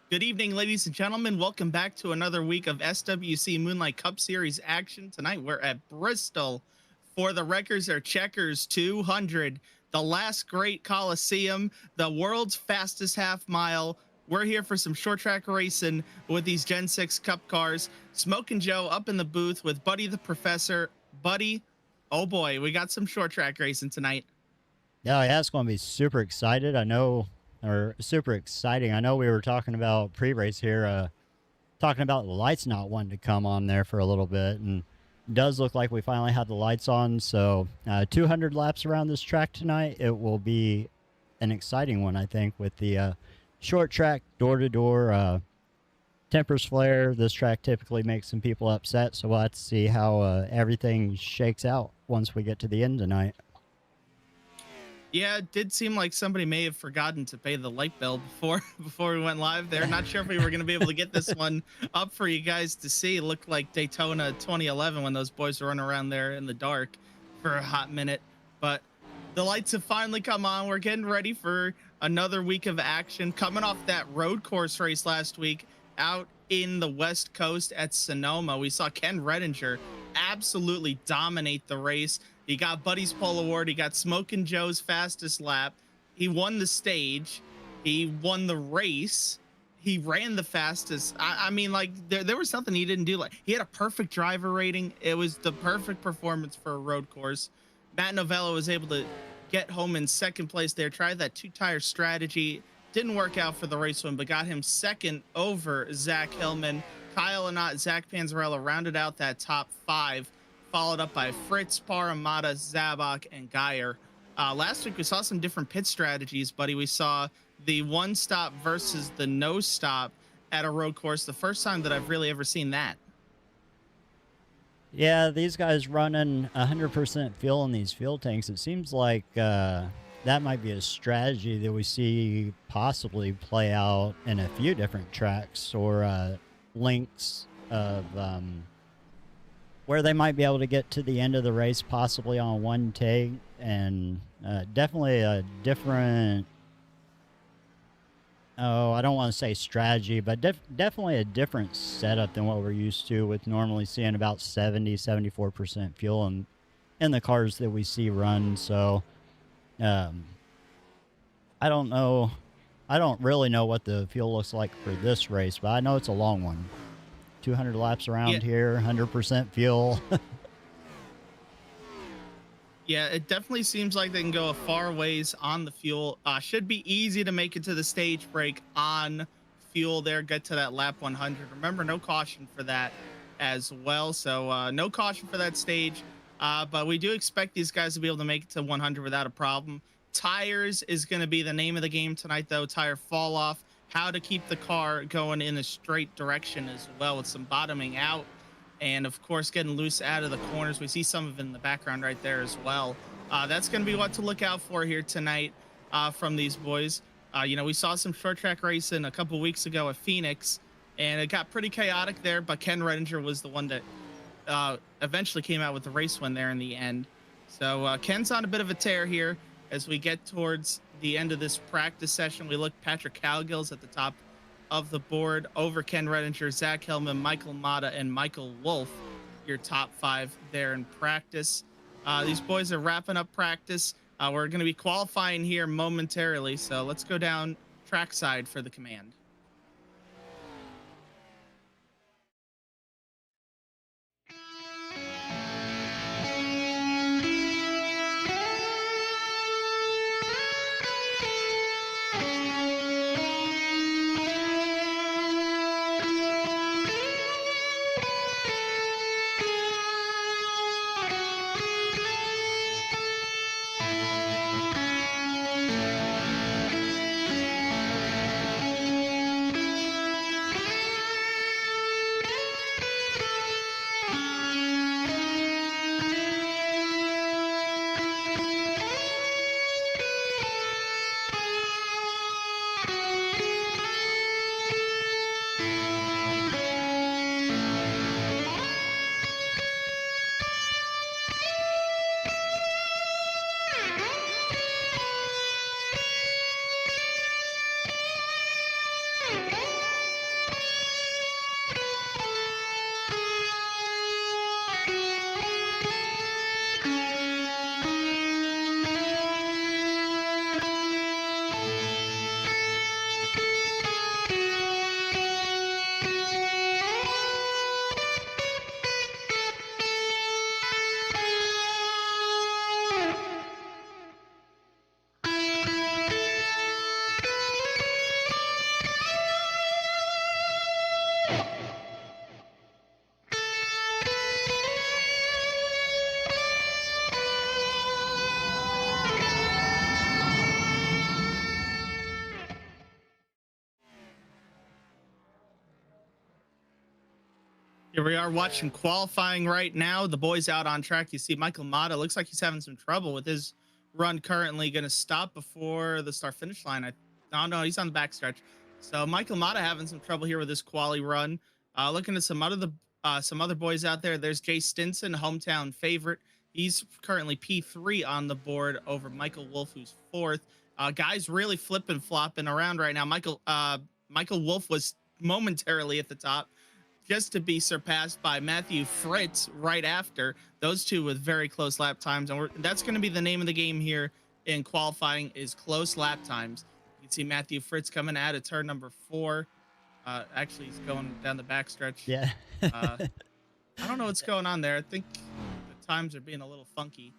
Good evening, ladies and gentlemen. Welcome back to another week of SWC Moonlight Cup Series action. Tonight we're at Bristol for the Wreckers or Checkers 200, the last great Coliseum, the world's fastest half mile. We're here for some short track racing with these Gen 6 Cup cars. Smoking Joe up in the booth with Buddy the Professor. Buddy, oh boy, we got some short track racing tonight. Yeah, it's going to be super excited. I know, or super exciting. I know we were talking about pre-race here, talking about the lights not wanting to come on there for a little bit, and it does look like we finally have the lights on. So 200 laps around this track tonight. It will be an exciting one, I think, with the short track, door-to-door, tempers flare. This track typically makes some people upset, so we'll have to see how everything shakes out once we get to the end tonight. Yeah, it did seem like somebody may have forgotten to pay the light bill before we went live there. Not sure if we were going to be able to get this one up for you guys to see. It looked like Daytona 2011 when those boys were running around there in the dark for a hot minute. But the lights have finally come on. We're getting ready for another week of action. Coming off that road course race last week out in the West Coast at Sonoma, we saw Ken Redinger absolutely dominate the race. He got Buddy's pole award. He got Smokin' Joe's fastest lap. He won the stage. He won the race. He ran the fastest. I mean, like there was something he didn't do. Like he had a perfect driver rating. It was the perfect performance for a road course. Matt Novella was able to get home in second place there. Tried that two-tire strategy. Didn't work out for the race win, but got him second over Zach Hillman. Kyle and Zach Panzerella rounded out that top five, followed up by Fritz, Matta, Zabok, and Geyer. Last week, we saw some different pit strategies, buddy. We saw the one stop versus the no stop at a road course. The first time that I've really ever seen that. Yeah, these guys running 100% fuel in these fuel tanks. It seems like that might be a strategy that we see possibly play out in a few different tracks or links of where they might be able to get to the end of the race possibly on one take, and definitely a different, I don't want to say strategy, but definitely a different setup than what we're used to with normally seeing about 74% fuel in the cars that we see run. So I don't know. I don't really know what the fuel looks like for this race, but I know it's a long one. 200 laps around here, 100% fuel. Yeah, it definitely seems like they can go a far ways on the fuel. Should be easy to make it to the stage break on fuel there, get to that lap 100. Remember, no caution for that as well. So no caution for that stage. But we do expect these guys to be able to make it to 100 without a problem. Tires is going to be the name of the game tonight, though. Tire fall off, how to keep the car going in a straight direction as well with some bottoming out. And of course, getting loose out of the corners. We see some of it in the background right there as well. That's going to be what to look out for here tonight from these boys. You know, we saw some short track racing a couple weeks ago at Phoenix, and it got pretty chaotic there. But Ken Redinger was the one that eventually came out with the race win there in the end. So Ken's on a bit of a tear here as we get towards the end of this practice session. We look, Patrick Cowgill's at the top of the board over Ken Redinger, Zach Hillman, Michael Matta, and Michael Wolf, your top five there in practice. These boys are wrapping up practice. We're going to be qualifying here momentarily, so let's go down trackside for the command. Here we are watching qualifying right now. The boys out on track. You see Michael Matta. Looks like he's having some trouble with his run currently. Going to stop before the start finish line. No, he's on the backstretch. So Michael Matta having some trouble here with his quali run. Looking at some other boys out there. There's Jay Stinson, hometown favorite. He's currently P3 on the board over Michael Wolf, who's fourth. Guys really flipping, flopping around right now. Michael Wolf was momentarily at the top, just to be surpassed by Matthew Fritz right after. Those two with very close lap times. And that's going to be the name of the game here in qualifying, is close lap times. You can see Matthew Fritz coming out of turn number 4. Actually, he's going down the backstretch. Yeah. I don't know what's going on there. I think the times are being a little funky.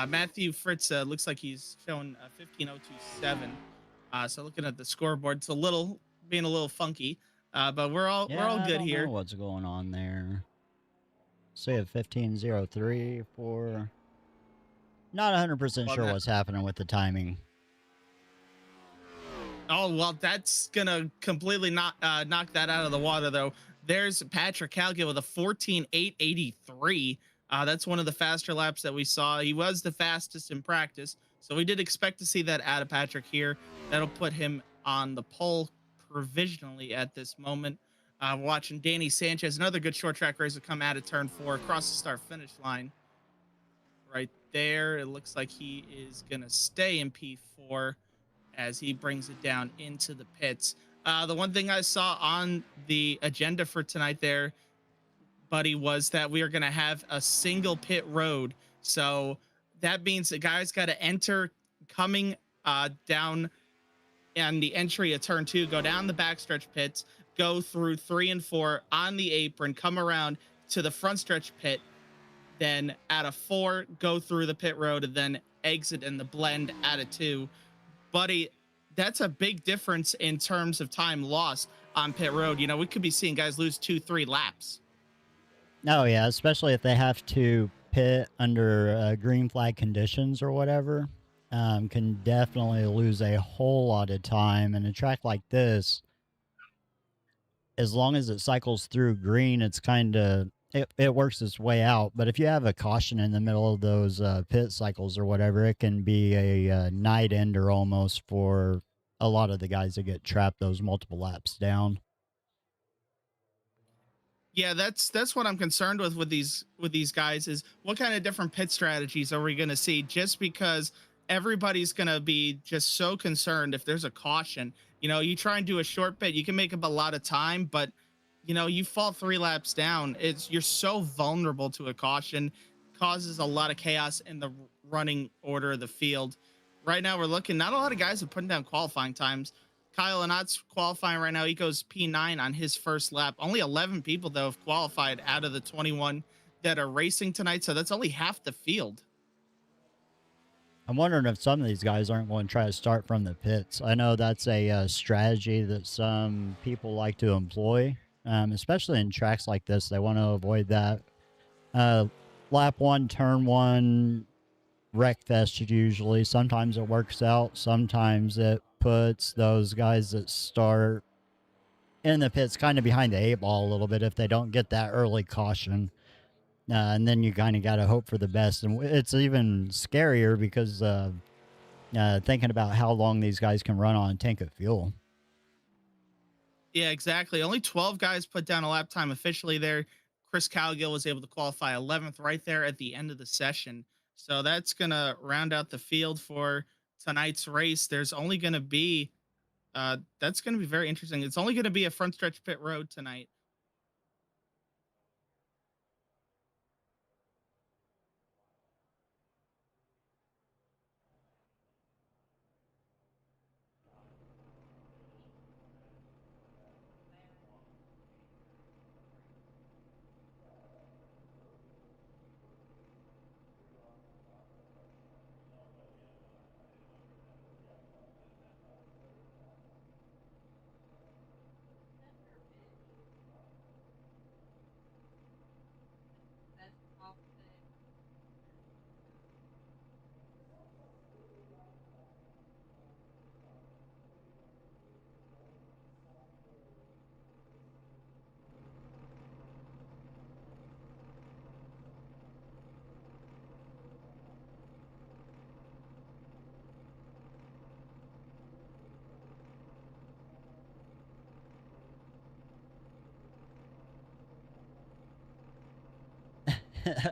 Matthew Fritz looks like he's showing 15:02.7. So looking at the scoreboard, it's being a little funky. But we're all good here. I don't know what's going on there. Say a 15:03 for. Not 100% sure what's happening with the timing. Oh, well, that's gonna completely knock that out of the water, though. There's Patrick Cowgill with a 14:8.83. That's one of the faster laps that we saw. He was the fastest in practice, so we did expect to see that out of Patrick here. That'll put him on the pole provisionally at this moment. Watching Danny Sanchez, another good short track racer, come out of turn 4 across the start finish line. Right there, it looks like he is gonna stay in P4 as he brings it down into the pits. The one thing I saw on the agenda for tonight there, Buddy, was that we are going to have a single pit road. So that means the guys got to enter coming down and the entry of turn 2, go down the backstretch pits, go through 3 and 4 on the apron, come around to the front stretch pit, then out of 4, go through the pit road, and then exit in the blend out of 2. Buddy, that's a big difference in terms of time lost on pit road. You know, we could be seeing guys lose 2-3 laps. Oh, yeah, especially if they have to pit under green flag conditions or whatever. Can definitely lose a whole lot of time. And a track like this, as long as it cycles through green, it's kind of, it works its way out. But if you have a caution in the middle of those pit cycles or whatever, it can be a night ender almost for a lot of the guys that get trapped those multiple laps down. Yeah, that's what I'm concerned with these guys, is what kind of different pit strategies are we going to see, just because everybody's going to be just so concerned if there's a caution. You know, you try and do a short pit, you can make up a lot of time, but you know, you fall 3 laps down, you're so vulnerable to a caution, causes a lot of chaos in the running order of the field. Right now, we're looking, not a lot of guys are putting down qualifying times. Kyle Anot's qualifying right now. He goes P9 on his first lap. Only 11 people, though, have qualified out of the 21 that are racing tonight, so that's only half the field. I'm wondering if some of these guys aren't going to try to start from the pits. I know that's a strategy that some people like to employ, especially in tracks like this. They want to avoid that. Lap 1, turn 1, wreck fest usually. Sometimes it works out. Sometimes it puts those guys that start in the pits kind of behind the 8 ball a little bit if they don't get that early caution. And then you kind of got to hope for the best. And it's even scarier because thinking about how long these guys can run on a tank of fuel. Yeah, exactly. Only 12 guys put down a lap time officially there. Chris Cowgill was able to qualify 11th right there at the end of the session. So that's going to round out the field for tonight's race. There's only going to be, that's going to be very interesting. It's only going to be a front stretch pit road tonight.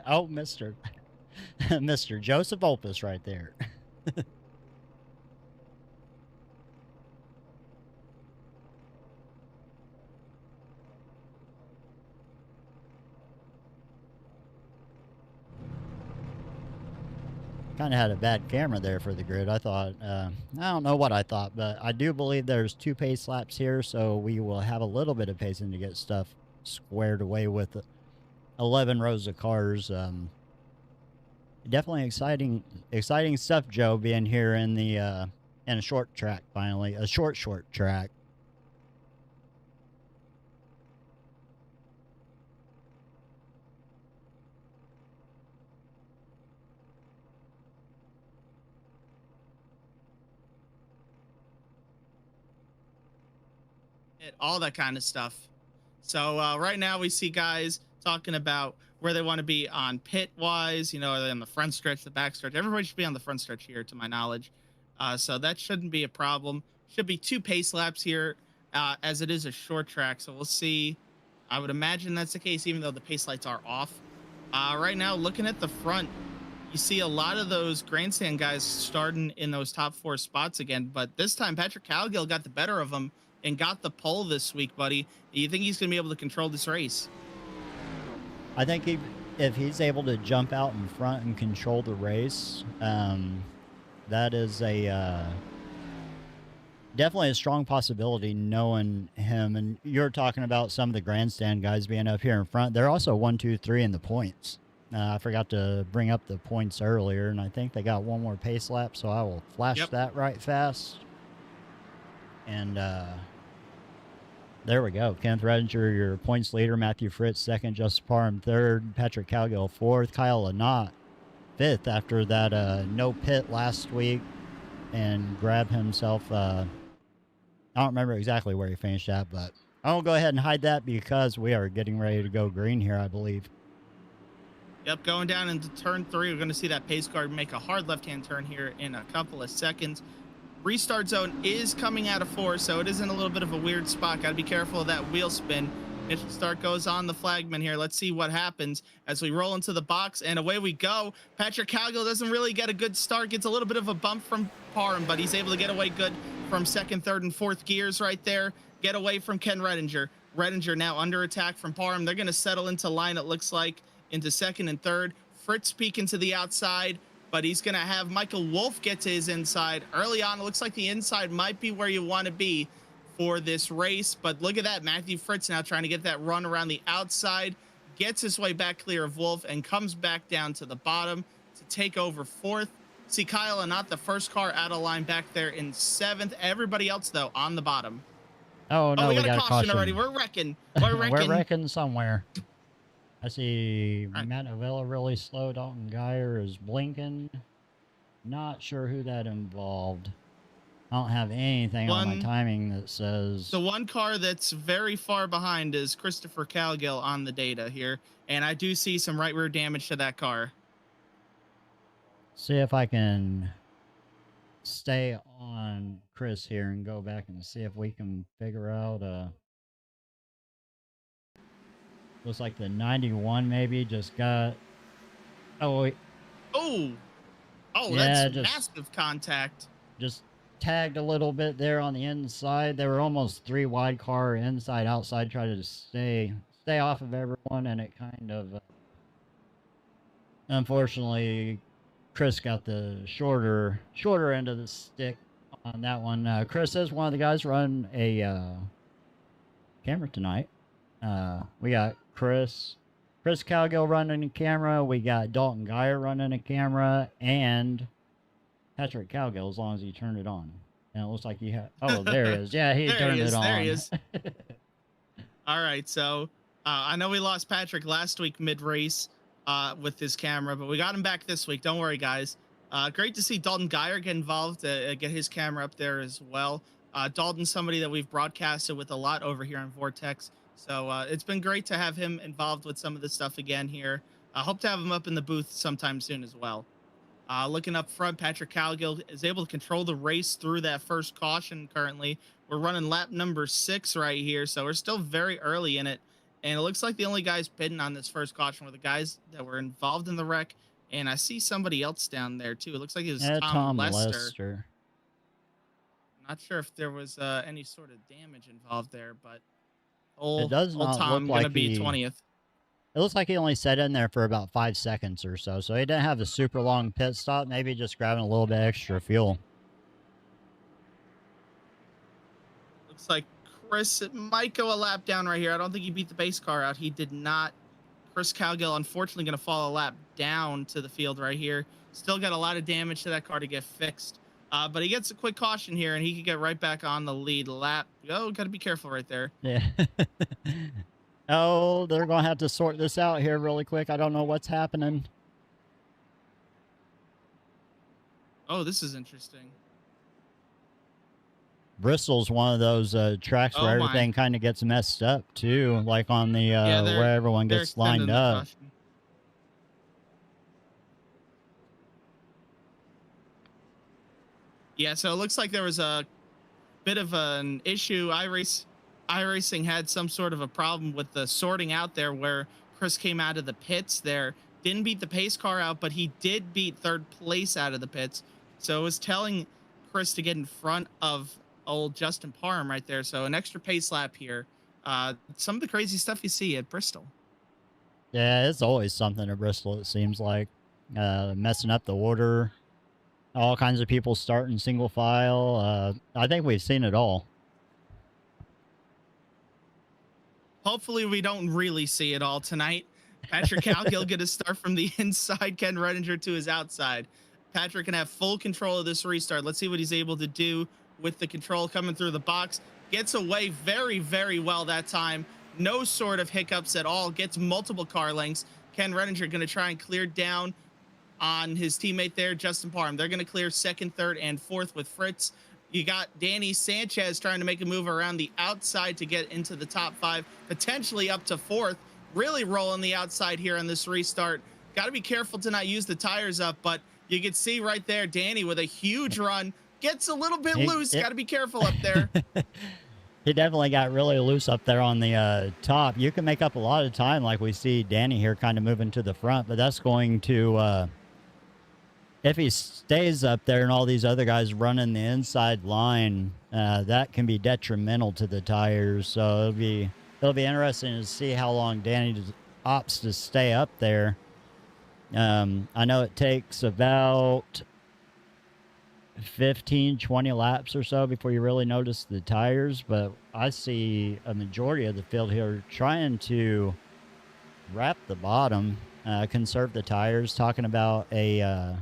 Oh, Mr. Joseph Opus right there. Kind of had a bad camera there for the grid. I thought, I don't know what I thought, but I do believe there's 2 pace laps here, so we will have a little bit of pacing to get stuff squared away with 11 rows of cars. Definitely exciting stuff, Joe, being here in the in a short track finally, a short track. All that kind of stuff. So right now we see guys talking about where they want to be on pit wise. You know, are they on the front stretch, the back stretch? Everybody should be on the front stretch here, to my knowledge. So that shouldn't be a problem. Should be 2 pace laps here, as it is a short track. So we'll see. I would imagine that's the case, even though the pace lights are off. Right now, looking at the front, you see a lot of those grandstand guys starting in those top 4 spots again. But this time, Patrick Cowgill got the better of them and got the pole this week, buddy. Do you think he's going to be able to control this race? I think if he's able to jump out in front and control the race, that is definitely a strong possibility, knowing him. And you're talking about some of the grandstand guys being up here in front. They're also 1, 2, 3 in the points. I forgot to bring up the points earlier, and I think they got 1 more pace lap, so I will flash that right fast. And there we go. Kenneth Redinger, your points leader. Matthew Fritz, second. Justin Parham, third. Patrick Cowgill, fourth. Kyle Lynott, fifth, after that no pit last week and grab himself. I don't remember exactly where he finished at, but I'll go ahead and hide that because we are getting ready to go green here, I believe. Yep, going down into turn 3. We're going to see that pace car make a hard left-hand turn here in a couple of seconds. Restart zone is coming out of 4, so it is in a little bit of a weird spot. Got to be careful of that wheel spin. Initial start goes on the flagman here. Let's see what happens as we roll into the box, and away we go. Patrick Cowgill doesn't really get a good start. Gets a little bit of a bump from Parham, but he's able to get away good from 2nd, 3rd, and 4th gears right there. Get away from Ken Redinger. Redinger now under attack from Parham. They're going to settle into line, it looks like, into 2nd and 3rd. Fritz peeking to the outside, but he's going to have Michael Wolf get to his inside. Early on, it looks like the inside might be where you want to be for this race, but look at that. Matthew Fritz now trying to get that run around the outside, gets his way back clear of Wolf, and comes back down to the bottom to take over 4th. See Kyle and not the first car out of line back there in 7th. Everybody else, though, on the bottom. Oh, no, we got a caution already. We're wrecking. We're wrecking somewhere. I see Matt Novella really slow. Dalton Geyer is blinking. Not sure who that involved. I don't have anything on my timing that says... The one car that's very far behind is Christopher Cowgill on the data here, and I do see some right rear damage to that car. See if I can stay on Chris here and go back and see if we can figure out... Looks like the 91 maybe just got... Oh, wait. Oh, yeah, that's massive contact. Just tagged a little bit there on the inside. They were almost 3 wide car, inside, outside, try to stay off of everyone, and it kind of... unfortunately, Chris got the shorter end of the stick on that one. Chris is one of the guys running a camera tonight. We got Chris Cowgill running a camera. We got Dalton Geyer running a camera, and Patrick Cowgill, as long as he turned it on. And it looks like he had... Oh, there he is. Yeah, he turned it on. There he is. All right, so I know we lost Patrick last week mid-race with his camera, but we got him back this week. Don't worry, guys. Great to see Dalton Geyer get involved, get his camera up there as well. Dalton's somebody that we've broadcasted with a lot over here on Vortex. So it's been great to have him involved with some of this stuff again here. I hope to have him up in the booth sometime soon as well. Looking up front, Patrick Cowgill is able to control the race through that first caution currently. We're running lap number 6 right here, so we're still very early in it. And it looks like the only guys pitting on this first caution were the guys that were involved in the wreck. And I see somebody else down there too. It looks like it was Yeah, Tom Tom Lester. Lester. Not sure if there was any sort of damage involved there, but It does old not Tom look like gonna be he. 20th. It looks like he only sat in there for about 5 seconds or so. So he didn't have a super long pit stop. Maybe just grabbing a little bit extra fuel. Looks like Chris might go a lap down right here. I don't think he beat the base car out. He did not. Chris Cowgill, unfortunately, going to fall a lap down to the field right here. Still got a lot of damage to that car to get fixed. But he gets a quick caution here, and he can get right back on the lead lap. Oh, got to be careful right there. Yeah. Oh, they're going to have to sort this out here really quick. I don't know what's happening. Oh, this is interesting. Bristol's one of those tracks where everything kind of gets messed up, too. Like on the where everyone gets lined up. Yeah, so it looks like there was a bit of an issue. iRacing had some sort of a problem with the sorting out there where Chris came out of the pits there. Didn't beat the pace car out, but he did beat third place out of the pits. So it was telling Chris to get in front of old Justin Parham right there. So an extra pace lap here. Some of the crazy stuff you see at Bristol. Yeah, it's always something at Bristol, it seems like. Messing up the order. All kinds of people starting single file. I think we've seen it all. Hopefully we don't really see it all tonight. Patrick Cowgill get a start from the inside, Ken Redinger to his outside. Patrick can have full control of this restart. Let's see what he's able to do with the control coming through the box. Gets away very, very well that time. No sort of hiccups at all. Gets multiple car lengths. Ken Redinger going to try and clear down on his teammate there, Justin Parham. They're going to clear second, third, and fourth with Fritz. You got Danny Sanchez trying to make a move around the outside to get into the top 5, potentially up to 4th. Really rolling the outside here on this restart. Got to be careful to not use the tires up, but you can see right there, Danny with a huge run. Gets a little bit loose. Got to be careful up there. He definitely got really loose up there on the top. You can make up a lot of time like we see Danny here kind of moving to the front, but that's going to... if he stays up there and all these other guys running the inside line, that can be detrimental to the tires. So it'll be interesting to see how long Danny opts to stay up there. I know it takes about 15, 20 laps or so before you really notice the tires, but I see a majority of the field here trying to wrap the bottom, conserve the tires, talking about a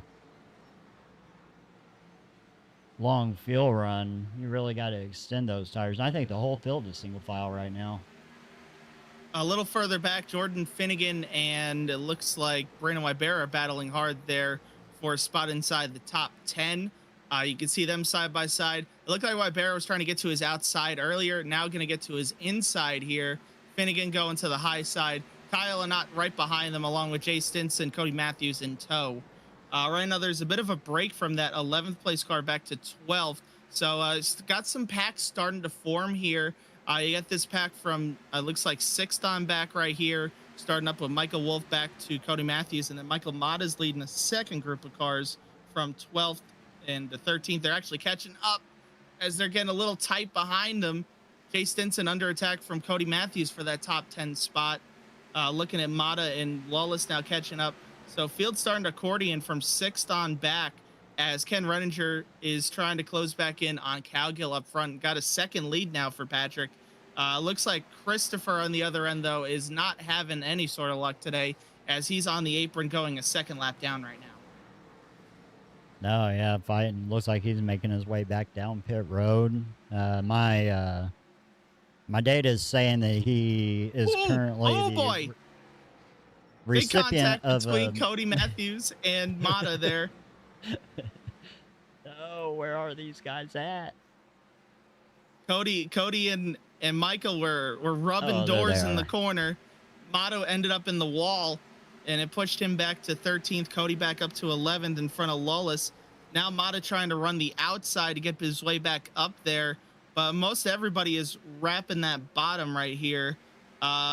long fuel run. You really got to extend those tires. And I think the whole field is single file right now. A little further back, Jordan Finnegan and it looks like Brandon Wybera are battling hard there for a spot inside the top 10. You can see them side by side. It looked like Wybera was trying to get to his outside earlier. Now going to get to his inside here. Finnegan going to the high side. Kyle and not right behind them, along with Jay Stinson, Cody Matthews in tow. Right now, there's a bit of a break from that 11th place car back to 12th. So it's got some packs starting to form here. You got this pack from, looks like 6th on back right here, starting up with Michael Wolf back to Cody Matthews. And then Michael Matta's leading a second group of cars from 12th and the 13th. They're actually catching up as they're getting a little tight behind them. Jay Stinson under attack from Cody Matthews for that top 10 spot. Looking at Matta and Lollis now catching up. So field starting to accordion from 6th on back as Ken Redinger is trying to close back in on Cowgill up front. Got a second lead now for Patrick. Looks like Christopher on the other end, though, is not having any sort of luck today as he's on the apron going a second lap down right now. Oh, yeah, fighting. Looks like he's making his way back down pit road. My data is saying that he is currently recipient big contact of between Cody Matthews and Matta there. Oh, where are these guys at? Cody and Michael were rubbing doors in the corner. Matta ended up in the wall, and it pushed him back to 13th. Cody back up to 11th in front of Lollis. Now Matta trying to run the outside to get his way back up there, but most everybody is wrapping that bottom right here.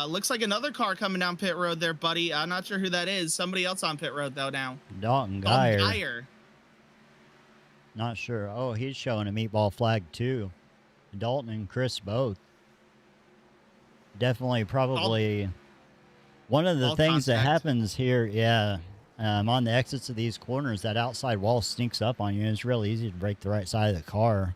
Looks like another car coming down pit road there, buddy. I'm not sure who that is. Somebody else on pit road though now. Dalton Geyer. Not sure. Oh, he's showing a meatball flag too. Dalton and Chris both. Definitely, probably one of the things that happens here. Yeah, on the exits of these corners, that outside wall sneaks up on you, and it's really easy to break the right side of the car.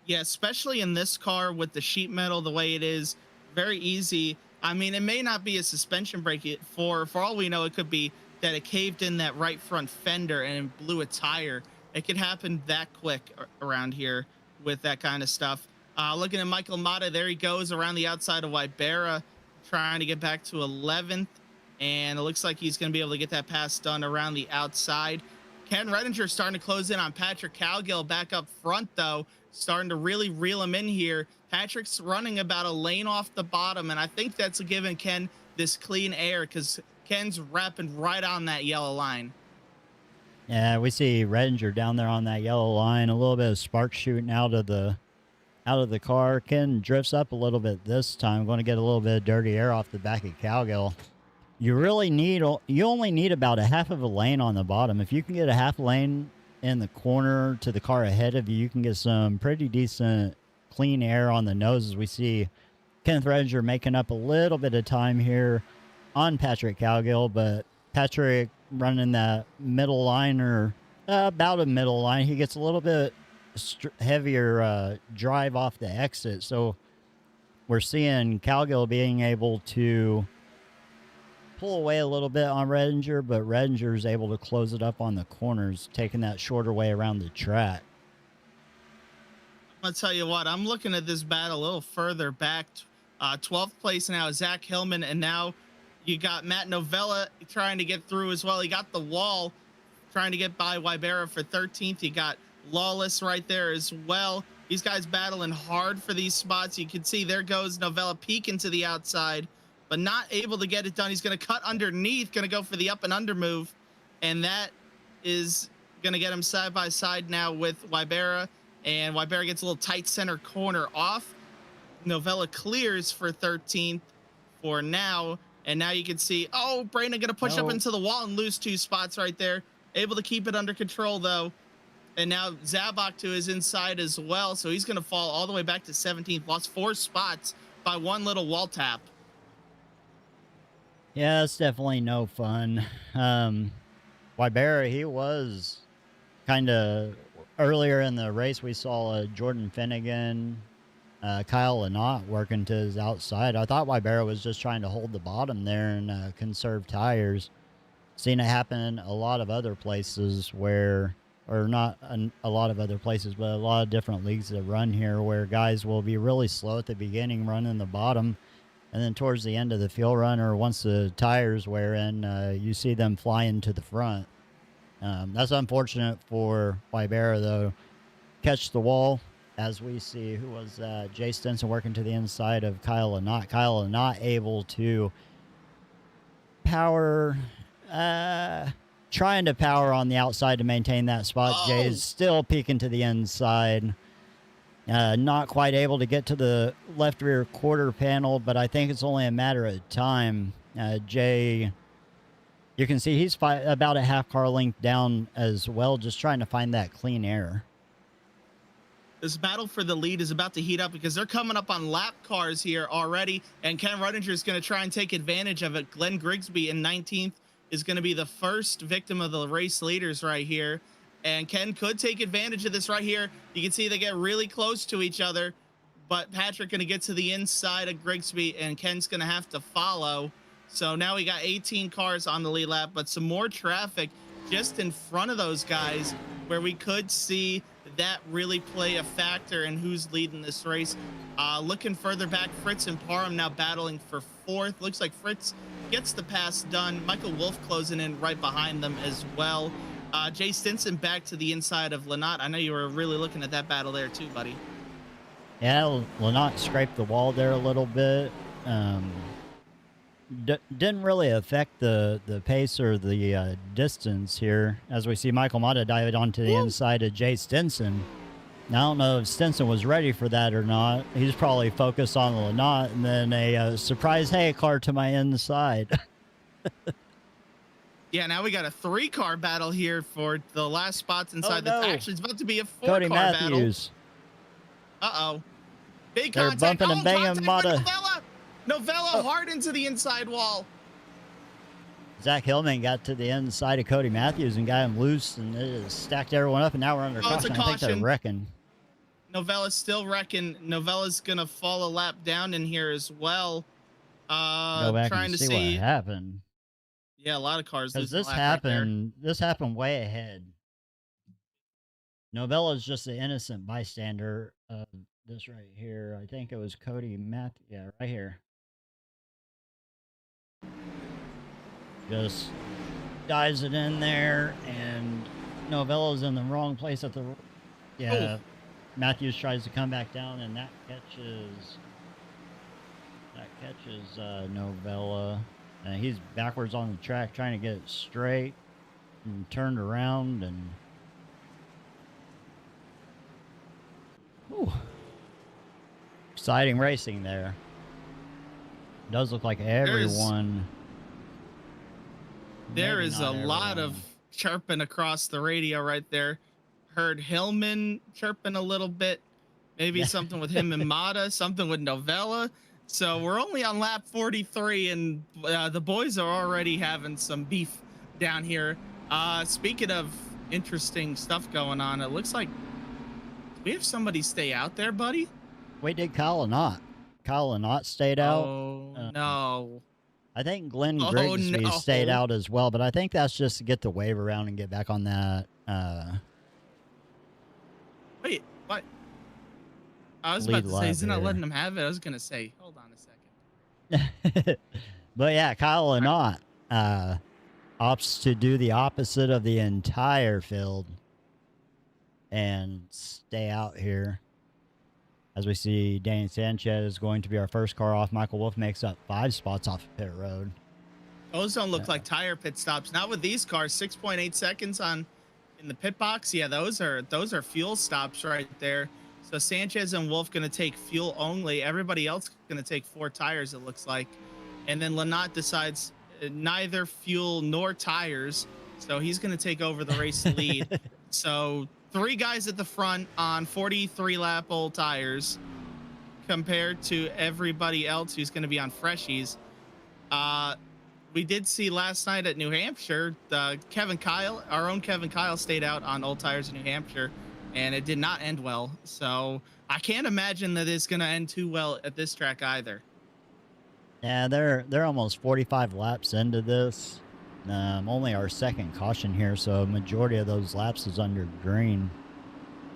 Yeah, especially in this car with the sheet metal the way it is, very easy. I mean, it may not be a suspension brake. For all we know, it could be that it caved in that right front fender and blew a tire. It could happen that quick around here with that kind of stuff. Looking at Michael Matta, there he goes around the outside of Wybera, trying to get back to 11th. And it looks like he's going to be able to get that pass done around the outside. Ken Redinger starting to close in on Patrick Cowgill back up front, though, starting to really reel him in here. Patrick's running about a lane off the bottom, and I think that's giving Ken this clean air because Ken's wrapping right on that yellow line. Yeah, we see Redinger down there on that yellow line, a little bit of sparks shooting out of the car. Ken drifts up a little bit this time, going to get a little bit of dirty air off the back of Cowgill. You only need about a half of a lane on the bottom. If you can get a half lane in the corner to the car ahead of you, you can get some pretty decent clean air on the noses. We see Kenneth Redinger making up a little bit of time here on Patrick Cowgill, but Patrick running that middle line, or about a middle line. He gets a little bit heavier drive off the exit, so we're seeing Cowgill being able to pull away a little bit on Redinger, but Redinger is able to close it up on the corners, taking that shorter way around the track. I'll tell you what, I'm looking at this battle a little further back. 12th place now, Zach Hillman, and now you got Matt Novella trying to get through as well. He got the wall, trying to get by Wybera for 13th. You got Lollis right there as well. These guys battling hard for these spots. You can see there goes Novella peeking to the outside, but not able to get it done. He's going to cut underneath, going to go for the up and under move, and that is going to get him side by side now with Wybera, and Wybera gets a little tight center corner off. Novella clears for 13th for now, and now you can see, oh, Brandon going to push up into the wall and lose 2 spots right there. Able to keep it under control, though, and now Zabok to his inside as well, so he's going to fall all the way back to 17th, lost 4 spots by one little wall tap. Yeah, it's definitely no fun. Wybera, he was kind of earlier in the race. We saw Jordan Finnegan, Kyle Lynott working to his outside. I thought Wybera was just trying to hold the bottom there and conserve tires. Seen it happen a lot of other places where, or not a lot of other places, but a lot of different leagues that run here where guys will be really slow at the beginning running the bottom. And then towards the end of the field run, or once the tires wear in, you see them flying to the front. That's unfortunate for Wybera, though. Catch the wall, as we see, who was that? Jay Stinson working to the inside of Kyle Lynott. Kyle Lynott able to power, trying to power on the outside to maintain that spot. Oh. Jay's still peeking to the inside. Not quite able to get to the left rear quarter panel, but I think it's only a matter of time. Jay, you can see he's about a half car length down as well, just trying to find that clean air. This battle for the lead is about to heat up because they're coming up on lap cars here already, and Ken Redinger is going to try and take advantage of it. Glenn Grigsby in 19th is going to be the first victim of the race leaders right here. And Ken could take advantage of this right here. You can see they get really close to each other, but Patrick going to get to the inside of Grigsby, and Ken's going to have to follow. So now we got 18 cars on the lead lap, but some more traffic just in front of those guys where we could see that really play a factor in who's leading this race. Looking further back, Fritz and Parham now battling for 4th. Looks like Fritz gets the pass done. Michael Wolf closing in right behind them as well. Jay Stinson back to the inside of Lynott. I know you were really looking at that battle there too, buddy. Yeah, Lynott scraped the wall there a little bit. Didn't really affect the pace or the distance here, as we see Michael Matta dive onto the inside of Jay Stinson. I don't know if Stinson was ready for that or not. He's probably focused on the Lynott, and then a surprise hay car to my inside. Yeah, now we got a 3-car battle here for the last spots inside. Oh, no. Actually, it's about to be a 4-car Cody battle. Matthews. Uh-oh. Big They're contact. bumping and banging Matta. Novella. Novella hard into the inside wall. Zach Hillman got to the inside of Cody Matthews and got him loose, and it has stacked everyone up, and now we're under Oh, it's caution. a I think they're caution. wrecking. Novella's still wrecking. Novella's going to fall a lap down in here as well. Go back Trying and to see what happened. Yeah, a lot of cars. Because losing a this lap right there. happened, this happened way ahead. Novella's just an innocent bystander of this right here. I think it was Cody Matthews. Yeah, right here. Just dives it in there, and Novella's in the wrong place at the... Yeah, Oh. Matthews tries to come back down, and that catches Novella. And he's backwards on the track trying to get it straight and turned around, and whew. Exciting racing there. Does look like everyone. There maybe is not a lot everyone. of chirping across the radio right there. Heard Hillman chirping a little bit. Maybe something with him and Matta, something with Novella. So we're only on lap 43, and the boys are already having some beef down here. Speaking of interesting stuff going on, it looks like we have somebody stay out there, buddy. Wait, did Kyle not? Kyle not stayed out? Oh, no. I think Glenn Oh, Grigsby no. stayed out as well, but I think that's just to get the wave around and get back on that. Wait, what? I was Lead about to say, lap he's not here. letting him have it. I was going to say, hold on a second. But yeah, Kyle not opts to do the opposite of the entire field and stay out here. As we see, Danny Sanchez going to be our first car off. Michael Wolf makes up 5 spots off of pit road. Those don't look like tire pit stops. Not with these cars. 6.8 seconds in the pit box. Yeah, those are fuel stops right there. So Sanchez and Wolf going to take fuel only. Everybody else going to take 4 tires, it looks like. And then Lynott decides neither fuel nor tires. So he's going to take over the race lead. So 3 guys at the front on 43 lap old tires compared to everybody else who's going to be on freshies. We did see last night at New Hampshire, Kevin Kyle, our own Kevin Kyle, stayed out on old tires in New Hampshire, and it did not end well. So I can't imagine that it's going to end too well at this track either. Yeah, they're almost 45 laps into this. Only our second caution here, so a majority of those laps is under green.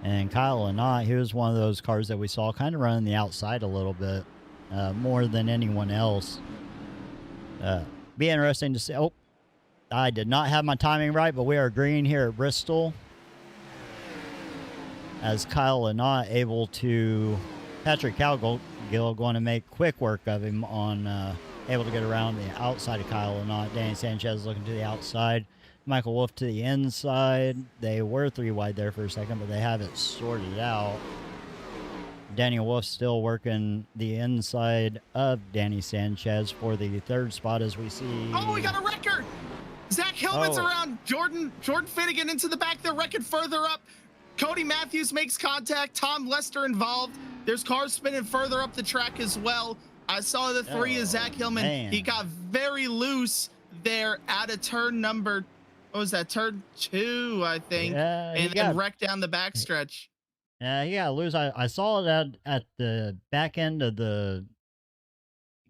And Kyle Lynott, he was one of those cars that we saw kind of running the outside a little bit, more than anyone else. Be interesting to see. Oh, I did not have my timing right, but we are green here at Bristol. As Kyle Lynott able to, Patrick Cowgill going to make quick work of him on able to get around the outside of Kyle Lynott. Danny Sanchez looking to the outside. Michael Wolf to the inside. They were 3 wide there for a second, but they have it sorted out. Daniel Wolf still working the inside of Danny Sanchez for the 3rd spot as we see. Oh, we got a wrecker. Zach Hillman's around Jordan Finnegan into the back. They're wrecking further up. Cody Matthews makes contact. Tom Lester involved. There's cars spinning further up the track as well. I saw the 3 of Zach Hillman. Man. He got very loose there at a turn number, what was that, turn 2, I think, Yeah, and then wrecked down the backstretch. Yeah, he got loose. I saw it at the back end of the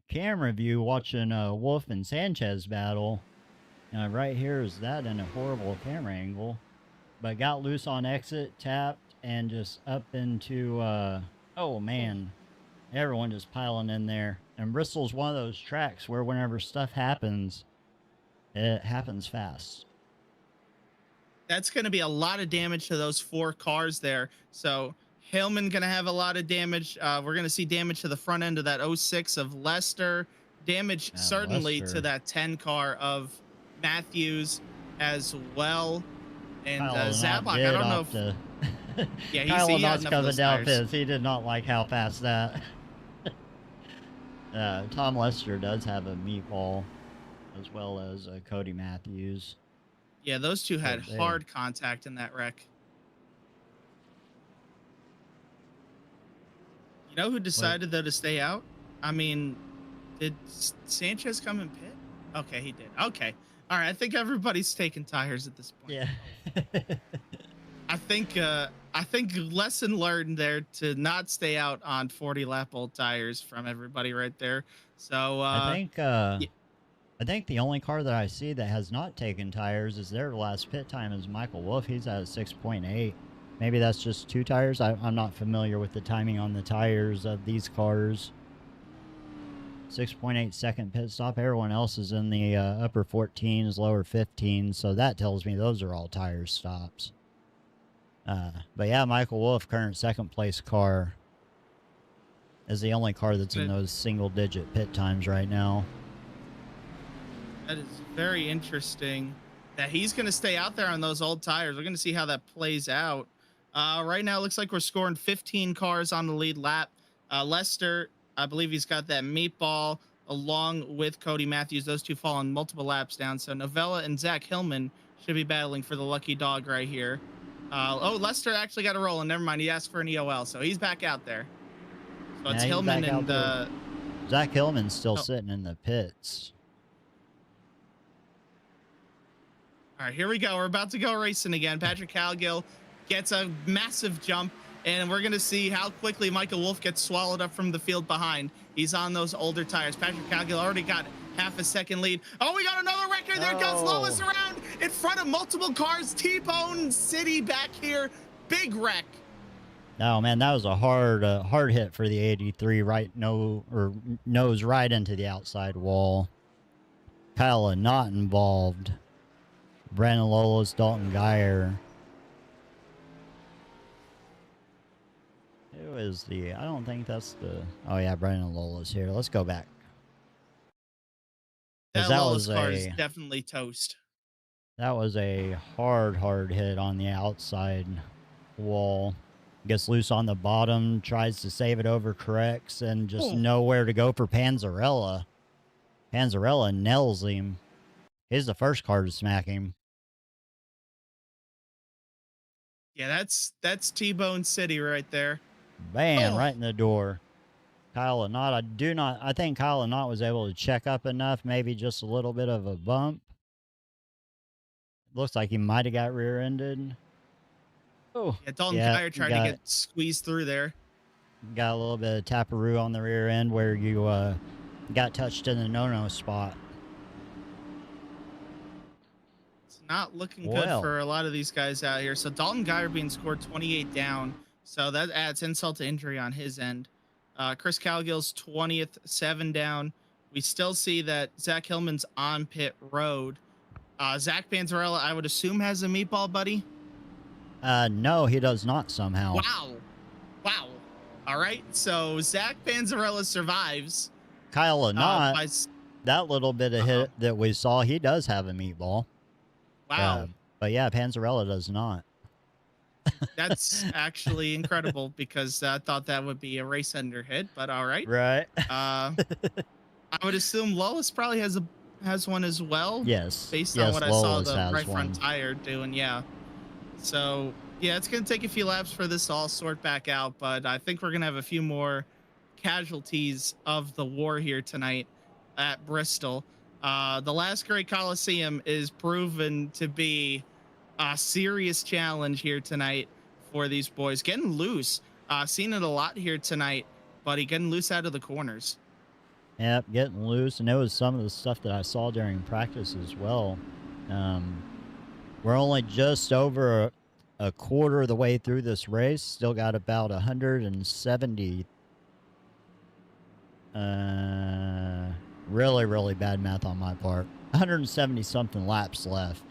camera view watching Wolf and Sanchez battle. Right here is that in a horrible camera angle. But got loose on exit, tapped, and just up into, oh man, everyone just piling in there. And Bristol's one of those tracks where whenever stuff happens, it happens fast. That's going to be a lot of damage to those 4 cars there. So Hillman going to have a lot of damage. We're going to see damage to the front end of that 06 of Lester. Damage certainly Lester. to that 10 car of Matthews as well. And Kyle Zabok, I did don't know opt if to. yeah, Kyle he had Knott's enough of coming those down tires. pits. He did not like how fast that. Tom Lester does have a meatball, as well as Cody Matthews. Yeah, those two had But hard contact in that wreck. You know who decided though to stay out? I mean, did Sanchez come in pit? Okay, he did. Okay. All right, I think everybody's taking tires at this point. Yeah. I think lesson learned there to not stay out on 40 lap old tires from everybody right there. So I think the only car that I see that has not taken tires is their last pit time is Michael Wolf. He's at a 6.8. Maybe that's just 2 tires. I'm not familiar with the timing on the tires of these cars. 6.8 second pit stop. Everyone else is in the upper 14s, lower 15s. So that tells me those are all tire stops. But yeah, Michael Wolf, current second place car, is the only car that's in those single digit pit times right now. That is very interesting that he's going to stay out there on those old tires. We're going to see how that plays out. Right now, it looks like we're scoring 15 cars on the lead lap. Lester, I believe he's got that meatball along with Cody Matthews. Those two falling multiple laps down. So Novella and Zach Hillman should be battling for the lucky dog right here. Oh, Lester actually got a roll, and never mind. He asked for an EOL, so he's back out there. So it's Hillman and Zach Hillman's still sitting in the pits. All right, here we go. We're about to go racing again. Patrick Cowgill gets a massive jump, and we're going to see how quickly Michael Wolf gets swallowed up from the field behind. He's on those older tires. Patrick Cowgill already got half a second lead. Oh, we got another record. There goes Lollis around in front of multiple cars. T-Bone City back here. Big wreck. Oh, man, that was a hard hit for the 83. Nose right into the outside wall. Kyle not involved. Brandon Lollis, Dalton Geyer. Who is the... I don't think that's the... Oh, yeah, Brandon Lollis here. Let's go back. That Lollis car is definitely toast. That was a hard hit on the outside wall. Gets loose on the bottom, tries to save it over, corrects, and just nowhere to go for Panzerella. Panzerella nails him. He's the first car to smack him. Yeah, that's T-Bone City right there. Bam, right in the door. Kyle Knott, I think Kyle Knott was able to check up enough, maybe just a little bit of a bump. Looks like he might have got rear-ended. Oh, yeah, Dalton Geyer tried to get squeezed through there. Got a little bit of taparoo on the rear end where you got touched in the no-no spot. It's not looking good for a lot of these guys out here. So Dalton Geyer being scored 28 down. So that adds insult to injury on his end. Chris Cowgill's 20th, 7 down. We still see that Zach Hillman's on pit road. Zach Panzerella, I would assume, has a meatball, buddy. No, he does not somehow. Wow. All right, so Zach Panzerella survives. Kyle Knott, that little bit of hit that we saw, he does have a meatball. Wow. But yeah, Panzerella does not. That's actually incredible because I thought that would be a race ender hit, but all right. Right. I would assume Lollis probably has one as well. Yes. Based on what I saw the right front tire doing, yeah. So, yeah, it's going to take a few laps for this to all sort back out, but I think we're going to have a few more casualties of the war here tonight at Bristol. The last great Coliseum is proven to be a serious challenge here tonight for these boys. Getting loose. Seen it a lot here tonight, buddy. Getting loose out of the corners. Yep, getting loose. And it was some of the stuff that I saw during practice as well. We're only just over a quarter of the way through this race. Still got about 170. Really bad math on my part. 170 something laps left.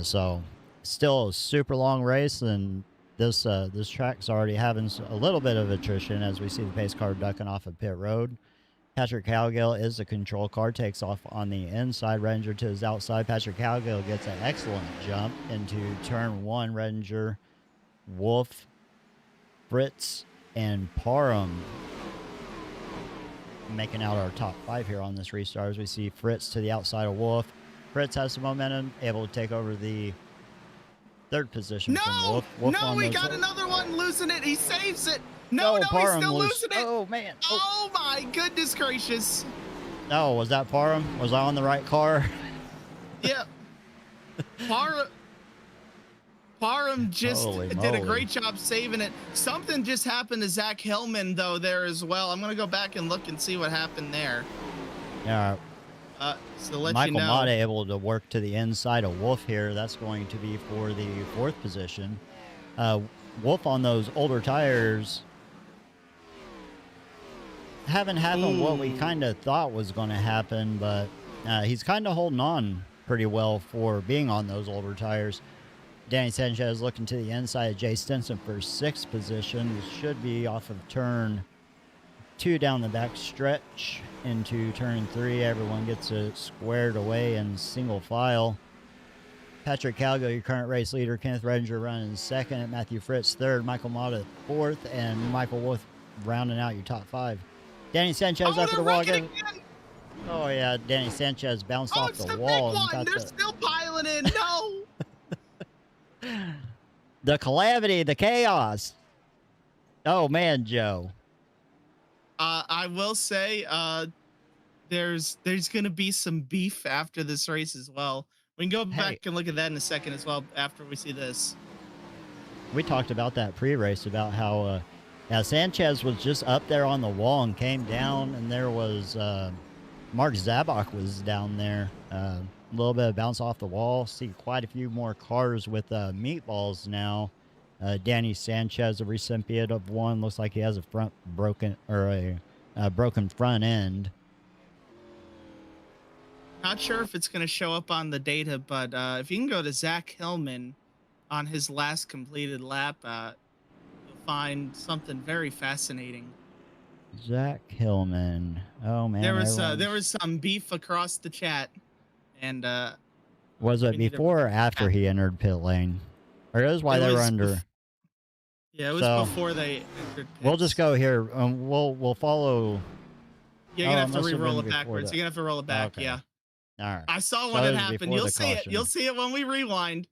So still a super long race, and this track's already having a little bit of attrition as we see the pace car ducking off of pit road. Patrick Cowgill is the control car, takes off on the inside. Redinger to his outside. Patrick Cowgill gets an excellent jump into turn 1. Redinger, Wolf, Fritz, and Parham making out our top 5 here on this restart as we see Fritz to the outside of Wolf. Fritz has some momentum, able to take over the 3rd position from Wolf. No, we got another one losing it. He saves it. No, he's still losing it. Oh, man. Oh, my goodness gracious. No, was that Parham? Was I on the right car? Yeah. Parham just did a great job saving it. Something just happened to Zach Hillman, though, there as well. I'm going to go back and look and see what happened there. Yeah. So let Michael you know. Matta able to work to the inside of Wolf here. That's going to be for the 4th position. Wolf on those older tires haven't happened what we kind of thought was going to happen, but he's kind of holding on pretty well for being on those older tires. Danny Sanchez looking to the inside of Jay Stinson for 6th position. This should be off of turn 2 down the back stretch into turn 3. Everyone gets it squared away in single file. Patrick Cowgill, your current race leader. Kenneth Redinger running 2nd. Matthew Fritz 3rd. Michael Matta 4th. And Michael Wolf rounding out your top 5. Danny Sanchez after the wall again. Oh, yeah. Danny Sanchez bounced off the wall. They're still piling in. No. The calamity, the chaos. Oh, man, Joe. I will say there's going to be some beef after this race as well. We can go back and look at that in a second as well after we see this. We talked about that pre-race about how Sanchez was just up there on the wall and came down, and there was Mark Zabok was down there. A little bit of bounce off the wall. See quite a few more cars with meatballs now. Danny Sanchez, a recipient of one. Looks like he has a broken front end. Not sure if it's going to show up on the data, but if you can go to Zach Hillman on his last completed lap, you'll find something very fascinating. Zach Hillman. Oh man, there was some beef across the chat, and was it before or after he entered pit lane, or is why they were under? Yeah, it was before they entered pits. We'll just go here. We'll follow. You're gonna have to re-roll it backwards. You're gonna have to roll it back. Okay. Yeah. All right. I saw when it happened. You'll see it. You'll see it when we rewind.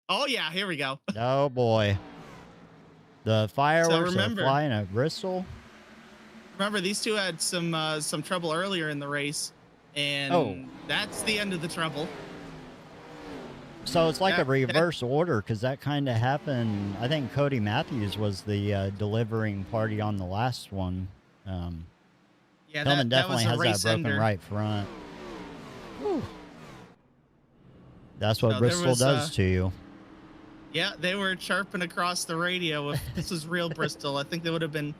Oh yeah, here we go. Oh boy. The fireworks are flying at Bristol. Remember, these two had some trouble earlier in the race, and that's the end of the trouble. So it's like a reverse order, because that kind of happened. I think Cody Matthews was the delivering party on the last one. Yeah, Hillman definitely that was has that broken right front. Whew. That's what Bristol does to you. Yeah, they were chirping across the radio. If this was real Bristol, I think there would have been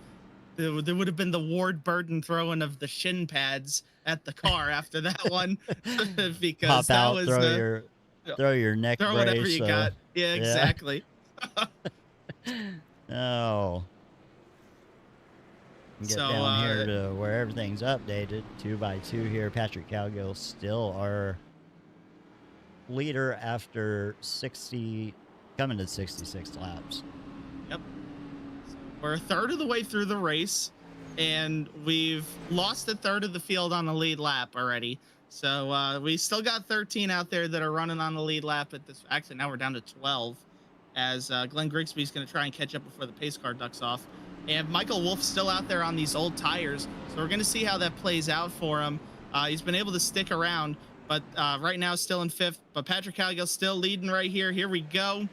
the Ward Burton throwing of the shin pads at the car after that one, because Pop out, throw your neck brace. Throw whatever you got. Yeah, exactly. Oh. Get down here to where everything's updated. 2x2 here. Patrick Cowgill still our leader after 60, coming to 66 laps. Yep. So we're a third of the way through the race, and we've lost a third of the field on the lead lap already. So we still got 13 out there that are running on the lead lap at this. Actually, now we're down to 12, as Glenn Grigsby's going to try and catch up before the pace car ducks off. And Michael Wolf's still out there on these old tires, so we're going to see how that plays out for him. He's been able to stick around, but right now still in 5th. But Patrick Cowgill still leading right here. Here we go.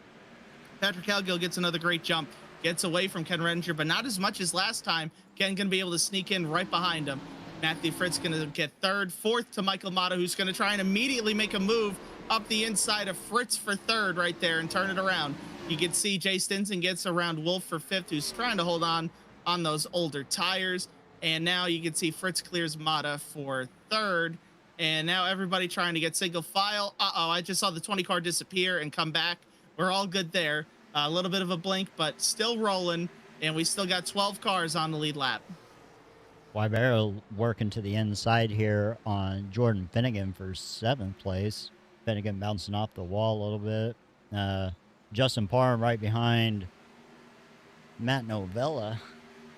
Patrick Cowgill gets another great jump, gets away from Ken Redinger, but not as much as last time. Ken going to be able to sneak in right behind him. Matthew Fritz going to get 3rd, 4th to Michael Matta, who's going to try and immediately make a move up the inside of Fritz for 3rd right there and turn it around. You can see Jay Stinson gets around Wolf for 5th, who's trying to hold on those older tires. And now you can see Fritz clears Matta for 3rd. And now everybody trying to get single file. I just saw the 20 car disappear and come back. We're all good there. A little bit of a blink, but still rolling. And we still got 12 cars on the lead lap. Wybera working to the inside here on Jordan Finnegan for 7th place. Finnegan bouncing off the wall a little bit. Justin Parham right behind Matt Novella.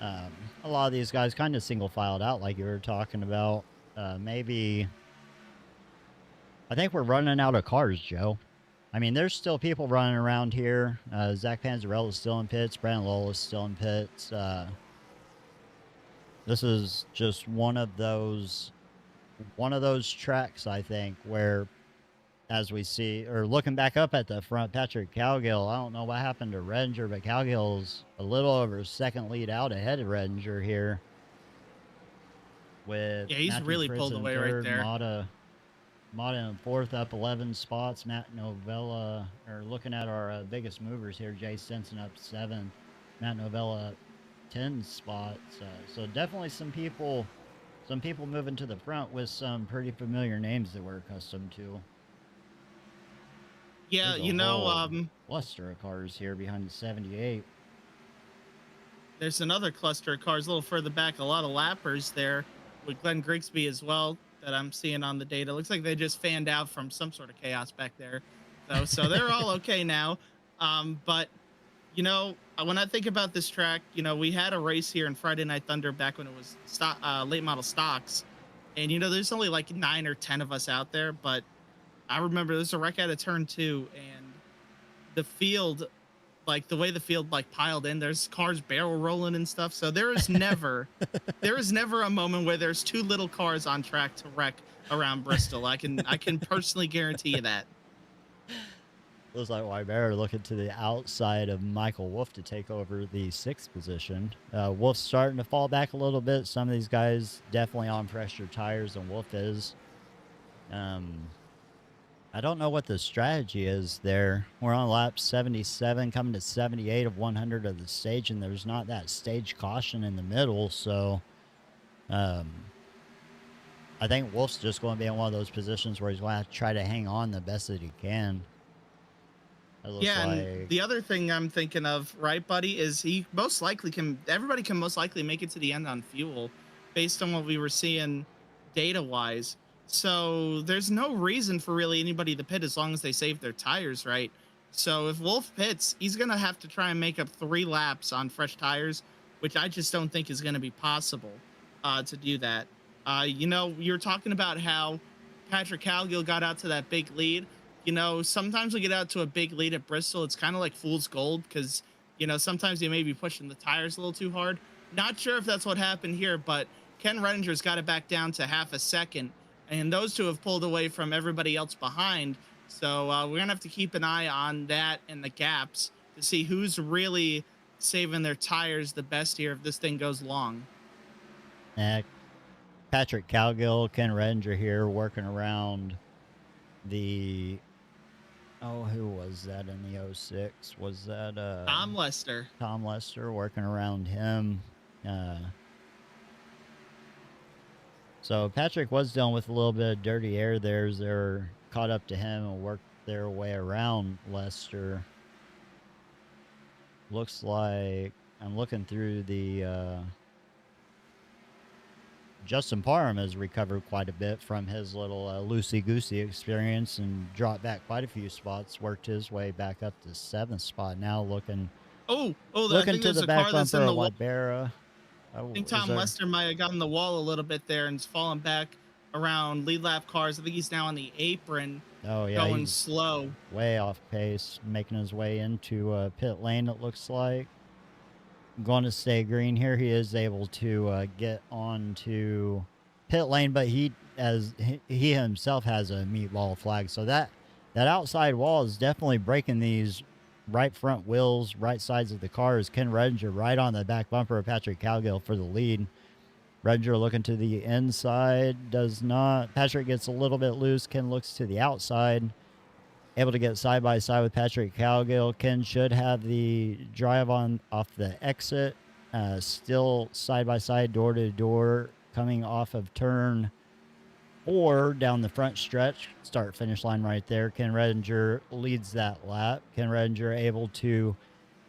A lot of these guys kind of single filed out like you were talking about. Maybe, I think we're running out of cars, Joe. I mean, there's still people running around here. Zach Panzerella is still in pits. Brandon Lollis is still in pits. This is just one of those tracks, I think, where, as we see, or looking back up at the front, Patrick Cowgill, I don't know what happened to Redinger, but Cowgill's a little over a second lead out ahead of Redinger here. With Yeah, he's Matthew really Fritz pulled in away third, right there. Matta in 4th, up 11 spots. Matt Novella, or looking at our biggest movers here, Jay Stinson up 7. Matt Novella up 10 spots. So definitely some people moving to the front with some pretty familiar names that we're accustomed to. Yeah, There's a you know, whole cluster of cars here behind the 78. there's another cluster of cars a little further back. A lot of lappers there with Glenn Grigsby as well that I'm seeing on the data. Looks like they just fanned out from some sort of chaos back there. So they're all okay now. But, you know, when I think about this track, you know, we had a race here in Friday Night Thunder back when it was late model stocks. And, you know, there's only like 9 or 10 of us out there. But I remember there's a wreck out of turn 2. And the field, like the way the field like piled in, there's cars barrel rolling and stuff. So there is never a moment where there's too little cars on track to wreck around Bristol. I can personally guarantee you that. Looks like Wybera looking to the outside of Michael Wolf to take over the 6th position. Wolf's starting to fall back a little bit. Some of these guys definitely on fresher tires than Wolf is. I don't know what the strategy is there. We're on lap 77, coming to 78 of 100 of the stage, and there's not that stage caution in the middle. So I think Wolf's just going to be in one of those positions where he's going to have to try to hang on the best that he can. Yeah, and the other thing I'm thinking of, right, Buddy, is everybody can most likely make it to the end on fuel based on what we were seeing data-wise. So there's no reason for really anybody to pit as long as they save their tires, right? So if Wolf pits, he's going to have to try and make up 3 laps on fresh tires, which I just don't think is going to be possible to do that. You know, you're talking about how Patrick Cowgill got out to that big lead. You know, sometimes we get out to a big lead at Bristol. It's kind of like fool's gold because, you know, sometimes you may be pushing the tires a little too hard. Not sure if that's what happened here, but Ken Redinger's got it back down to half a second. And those two have pulled away from everybody else behind. So we're going to have to keep an eye on that and the gaps to see who's really saving their tires the best here if this thing goes long. Patrick Cowgill, Ken Redinger here working around the... Oh, who was that in the 06? Was that... Tom Lester. Tom Lester working around him. So Patrick was dealing with a little bit of dirty air there as they're caught up to him and worked their way around Lester. Looks like I'm looking through the Justin Parham has recovered quite a bit from his little loosey-goosey experience and dropped back quite a few spots, worked his way back up to 7th spot now, looking looking to the back bumper of Wybera. I think Tom Lester might have gotten the wall a little bit there and is falling back around lead lap cars. I think he's now on the apron. Oh, yeah. Going slow. Way off pace, making his way into pit lane, it looks like. Going to stay green here. He is able to get onto pit lane, but he himself has a meatball flag. So that outside wall is definitely breaking these right front wheels, right sides of the cars. Ken Redinger right on the back bumper of Patrick Cowgill for the lead. Redinger looking to the inside, does not. Patrick gets a little bit loose. Ken looks to the outside, able to get side by side with Patrick Cowgill. Ken should have the drive on off the exit. Still side by side, door to door, coming off of turn 4 down the front stretch. Start finish line right there. Ken Redinger leads that lap. Ken Redinger able to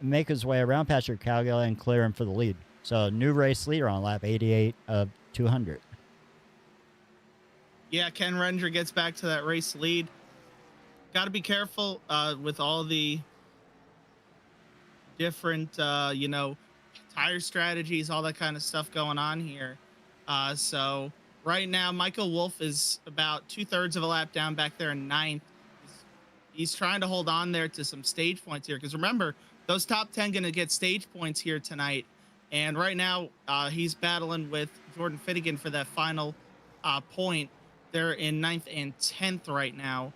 make his way around Patrick Cowgill and clear him for the lead. So new race leader on lap 88 of 200. Yeah, Ken Renger gets back to that race lead. Got to be careful with all the different, you know, tire strategies, all that kind of stuff going on here. So right now, Michael Wolf is about 2/3 of a lap down back there in ninth. He's trying to hold on there to some stage points here, because remember, those top 10 going to get stage points here tonight. And right now, he's battling with Jordan Finnegan for that final point. They're in 9th and 10th right now.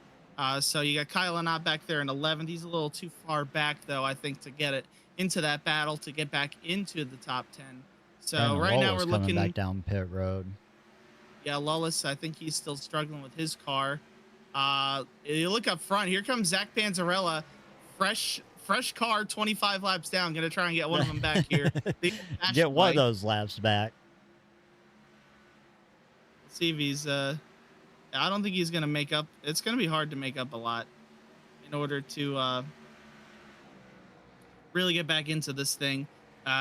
So you got Kyle Anott back there in 11th. He's a little too far back, though, I think, to get it into that battle to get back into the top 10. So Brandon right now Lollis we're coming looking back down pit road. Yeah, Lollis, I think he's still struggling with his car. You look up front. Here comes Zach Panzerella, fresh car, 25 laps down. Gonna try and get one of them back here. Get one of those laps back. Let's see if he's. I don't think he's gonna make up. It's gonna be hard to make up a lot in order to really get back into this thing.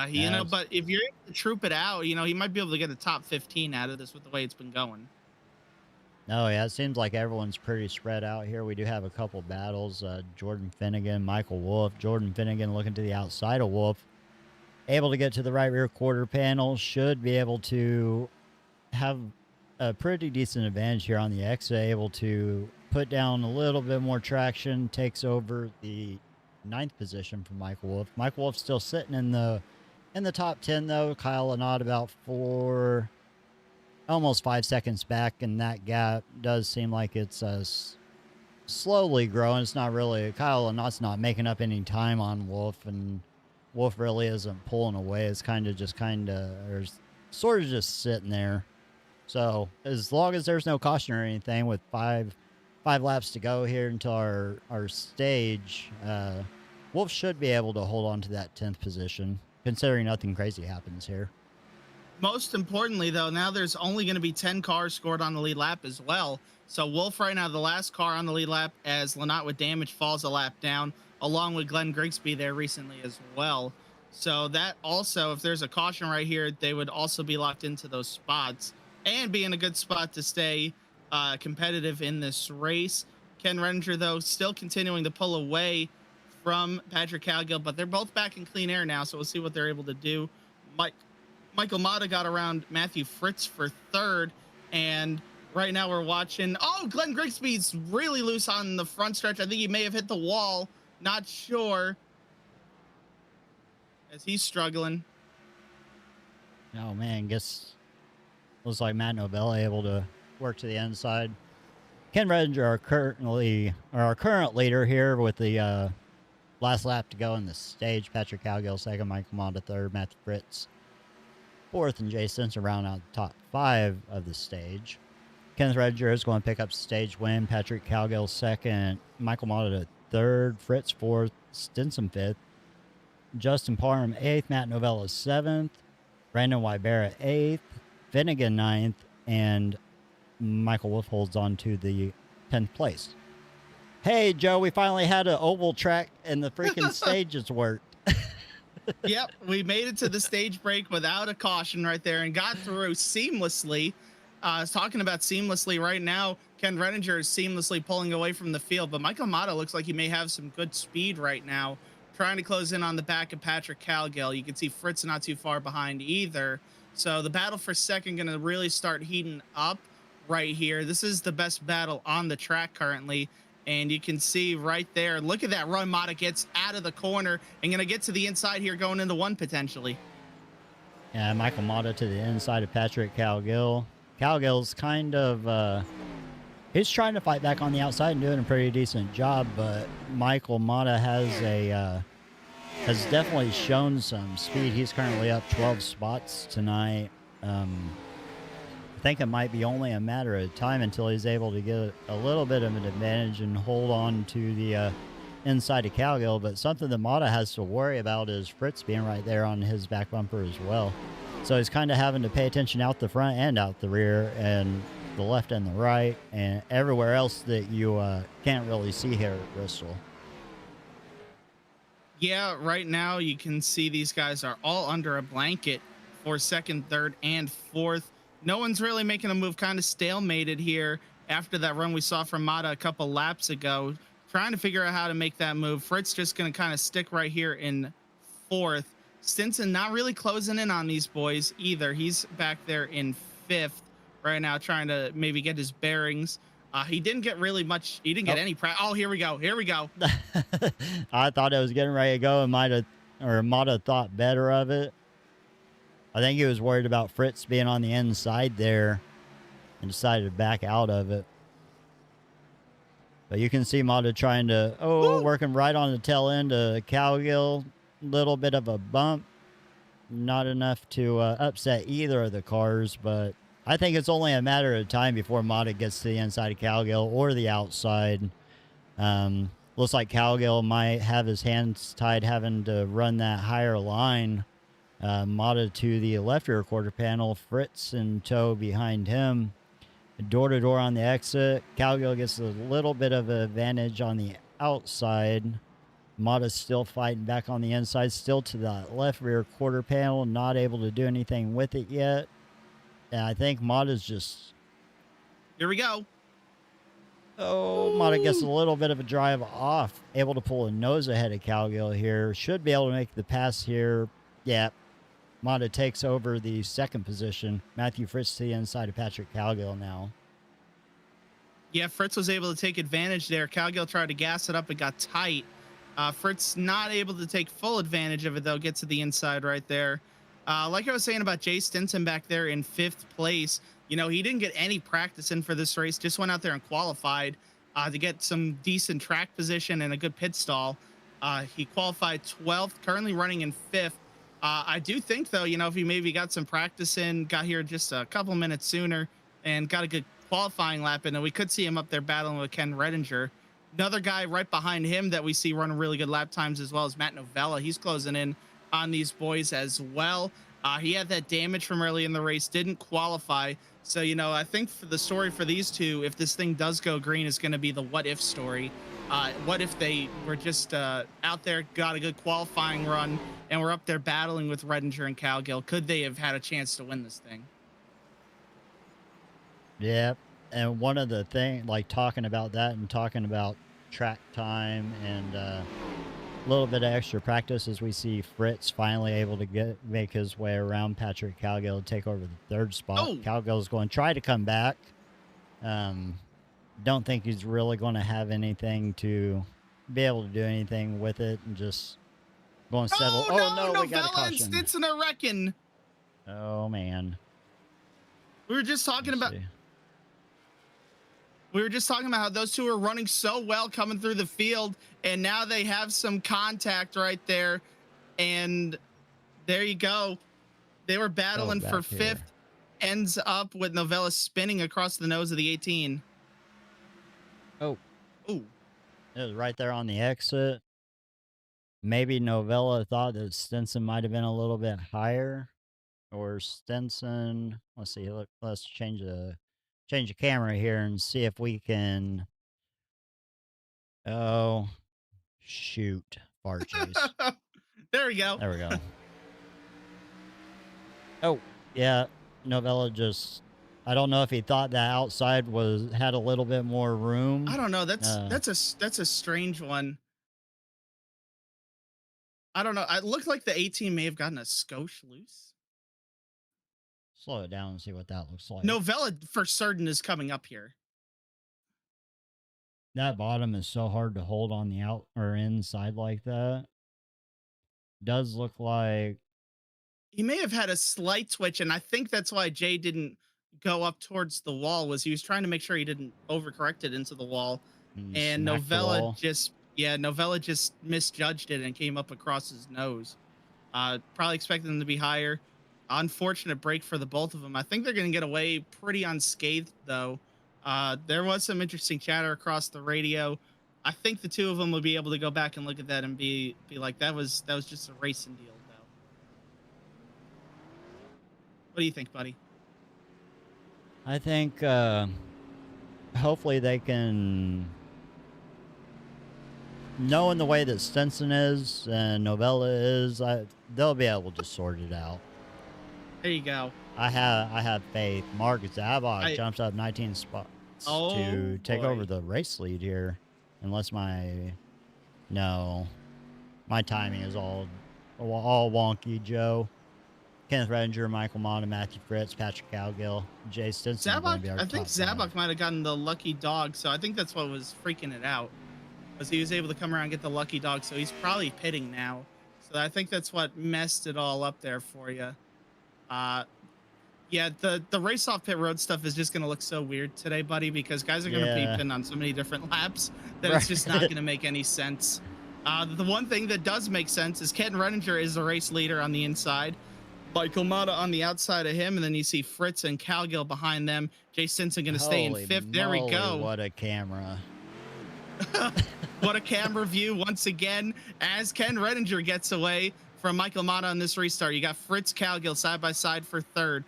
You know, but if you're able to troop it out, you know, he might be able to get a top 15 out of this with the way it's been going. No, yeah, it seems like everyone's pretty spread out here. We do have a couple battles. Jordan Finnegan, Michael Wolf. Jordan Finnegan looking to the outside of Wolf. Able to get to the right rear quarter panel. Should be able to have a pretty decent advantage here on the exit. Able to put down a little bit more traction. Takes over the 9th position from Michael Wolf. Michael Wolf still sitting in the top 10, though. Kyle Anott about almost 5 seconds back, and that gap does seem like it's slowly growing. It's not really, Kyle Anott's not making up any time on Wolf, and Wolf really isn't pulling away. It's or sort of just sitting there. So as long as there's no caution or anything, with five laps to go here until our stage, Wolf should be able to hold on to that 10th position, considering nothing crazy happens here. Most importantly, though, now there's only going to be 10 cars scored on the lead lap as well. So Wolf right now, the last car on the lead lap, as Lynott with damage falls a lap down, along with Glenn Grigsby there recently as well. So that also, if there's a caution right here, they would also be locked into those spots and be in a good spot to stay competitive in this race. Ken Renger, though, still continuing to pull away from Patrick Cowgill, but they're both back in clean air now, so we'll see what they're able to do. Michael Matta got around Matthew Fritz for 3rd, and right now we're watching. Oh, Glenn Grigsby's really loose on the front stretch. I think he may have hit the wall. Not sure, as he's struggling. Oh man, guess looks like Matt Novella able to work to the inside. Ken Renger, our current leader here with the last lap to go in the stage. Patrick Cowgill 2nd, Michael Matta 3rd, Matthew Fritz 4th, and Jay Stinson round out the top 5 of the stage. Kenneth Renger is going to pick up stage win. Patrick Cowgill 2nd, Michael Matta 3rd, Fritz 4th, Stinson 5th, Justin Parham 8th, Matt Novella 7th, Brandon Wybera 8th, Finnegan 9th, and Michael Wolf holds on to the 10th place. Hey, Joe, we finally had an oval track and the freaking stages worked. Yep, we made it to the stage break without a caution right there and got through seamlessly. I was talking about seamlessly right now. Ken Reninger is seamlessly pulling away from the field, but Michael Matta looks like he may have some good speed right now, trying to close in on the back of Patrick Cowgill. You can see Fritz not too far behind either. So the battle for 2nd going to really start heating up right here. This is the best battle on the track currently. And you can see right there, look at that run Matta gets out of the corner and going to get to the inside here going into 1 potentially. Yeah, Michael Matta to the inside of Patrick Cowgill. Cowgill's kind of, he's trying to fight back on the outside and doing a pretty decent job, but Michael Matta has definitely shown some speed. He's currently up 12 spots tonight. I think it might be only a matter of time until he's able to get a little bit of an advantage and hold on to the inside of Cowgill. But something that Matta has to worry about is Fritz being right there on his back bumper as well. So he's kind of having to pay attention out the front and out the rear and the left and the right and everywhere else that you can't really see here at Bristol. Yeah, right now you can see these guys are all under a blanket for second, third, and fourth. No one's really making a move, kind of stalemated here after that run we saw from Matta a couple laps ago, trying to figure out how to make that move. Fritz just going to kind of stick right here in fourth. Stinson not really closing in on these boys either. He's back there in fifth right now, trying to maybe get his bearings. He didn't get really much. He didn't get any practice. Oh, here we go. Here we go. I thought it was getting ready to go, and Matta thought better of it. I think he was worried about Fritz being on the inside there and decided to back out of it. But you can see Matta trying to, working right on the tail end of Cowgill. Little bit of a bump. Not enough to upset either of the cars, but I think it's only a matter of time before Matta gets to the inside of Cowgill or the outside. Looks like Cowgill might have his hands tied having to run that higher line. Matta to the left rear quarter panel, Fritz in tow behind him. Door to door on the exit. Cowgill gets a little bit of an advantage on the outside. Matta's still fighting back on the inside, still to the left rear quarter panel, not able to do anything with it yet. And I think Matta's just... Here we go. Oh, Matta gets a little bit of a drive off. Able to pull a nose ahead of Cowgill here. Should be able to make the pass here. Yeah. Matta takes over the second position. Matthew Fritz to the inside of Patrick Cowgill now. Yeah, Fritz was able to take advantage there. Cowgill tried to gas it up. It got tight. Fritz not able to take full advantage of it, though. Gets to the inside right there. Like I was saying about Jay Stinson back there in fifth place, you know, he didn't get any practice in for this race. Just went out there and qualified to get some decent track position and a good pit stall. He qualified 12th, currently running in fifth. I do think, though, you know, if he maybe got some practice in, got here just a couple minutes sooner and got a good qualifying lap in, and we could see him up there battling with Ken Redinger. Another guy right behind him that we see running really good lap times as well as Matt Novella. He's closing in on these boys as well. He had that damage from early in the race, didn't qualify. So, you know, I think for the story for these two, if this thing does go green, is going to be the what if story. What if they were just out there, got a good qualifying run, and were up there battling with Redinger and Cowgill? Could they have had a chance to win this thing? Yeah. And one of the things, like talking about that and talking about track time and a little bit of extra practice, as we see Fritz finally able to make his way around Patrick Cowgill to take over the third spot. Oh. Cowgill's going to try to come back. Don't think he's really going to have anything to be able to do anything with it, and just going to settle. Oh no, we got a Novella and caution. Stinson are wrecking. Oh man. We were just talking about how those two are running so well coming through the field, and now they have some contact right there. And there you go. They were battling for fifth. Ends up with Novella spinning across the nose of the 18. Oh. Ooh. It was right there on the exit. Maybe Novella thought that Stinson might have been a little bit higher. Or Stinson. Let's see. Let's change the camera here and see if we can. Oh, shoot. Far chase. There we go. There we go. Oh, yeah. Novella just, I don't know if he thought that outside had a little bit more room. I don't know. That's a strange one. I don't know. It looked like the 18 may have gotten a skosh loose. Slow it down and see what that looks like. Novella for certain is coming up here. That bottom is so hard to hold on the out or inside like that. Does look like he may have had a slight twitch, and I think that's why Jay didn't go up towards the wall. Was he was trying to make sure he didn't overcorrect it into the wall, and Novella just misjudged it and came up across his nose. Probably expecting them to be higher. Unfortunate break for the both of them. I think they're going to get away pretty unscathed, though. There was some interesting chatter across the radio. I think the two of them will be able to go back and look at that and be like, that was just a racing deal, though. What do you think, buddy? I think hopefully they can, knowing the way that Stinson is and Novella is, they'll be able to sort it out. There you go. I have faith. Mark Zabok I jumps up 19 spots Oh to take over boy. the race lead here. Unless my my timing is all wonky, Joe. Kenneth Redinger, Michael Matta, Matthew Fritz, Patrick Cowgill, Jay Stinson are going Zabok, to be our I think top 5. Zabok might have gotten the lucky dog, so I think that's what was freaking it out. Was he was able to come around and get the lucky dog, so he's probably pitting now. So I think that's what messed it all up there for you. Uh, yeah, the race off pit road stuff is just gonna look so weird today, buddy, because guys are gonna be Yeah. pitting on so many different laps that Right. it's just not gonna make any sense. The one thing that does make sense is Ken Redinger is the race leader on the inside. Michael Matta on the outside of him, and then you see Fritz and Cowgill behind them. Jay Stinson going to stay in Holy 5th. There we moly, go. what a camera. What a camera view once again as Ken Redinger gets away from Michael Matta on this restart. You got Fritz, Cowgill side by side for 3rd.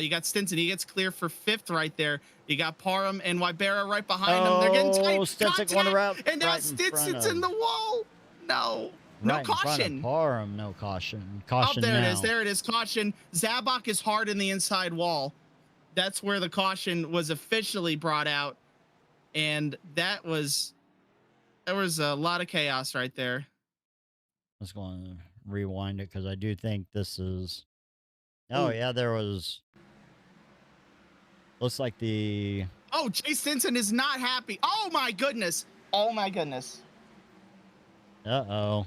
You got Stinson. He gets clear for 5th right there. You got Parham and Wybera right behind him. They're getting tight. Stinson going around, and now right Stinson's in the wall. No. No right caution. Parham, no caution. Caution there now. it is. There it is. Caution. Zabok is hard in the inside wall. That's where the caution was officially brought out. And there was a lot of chaos right there. I was going to rewind it because I do think this is... Oh, yeah, there was... Looks like the... Oh, Jay Stinson is not happy. Oh, my goodness. Oh, my goodness. Uh-oh.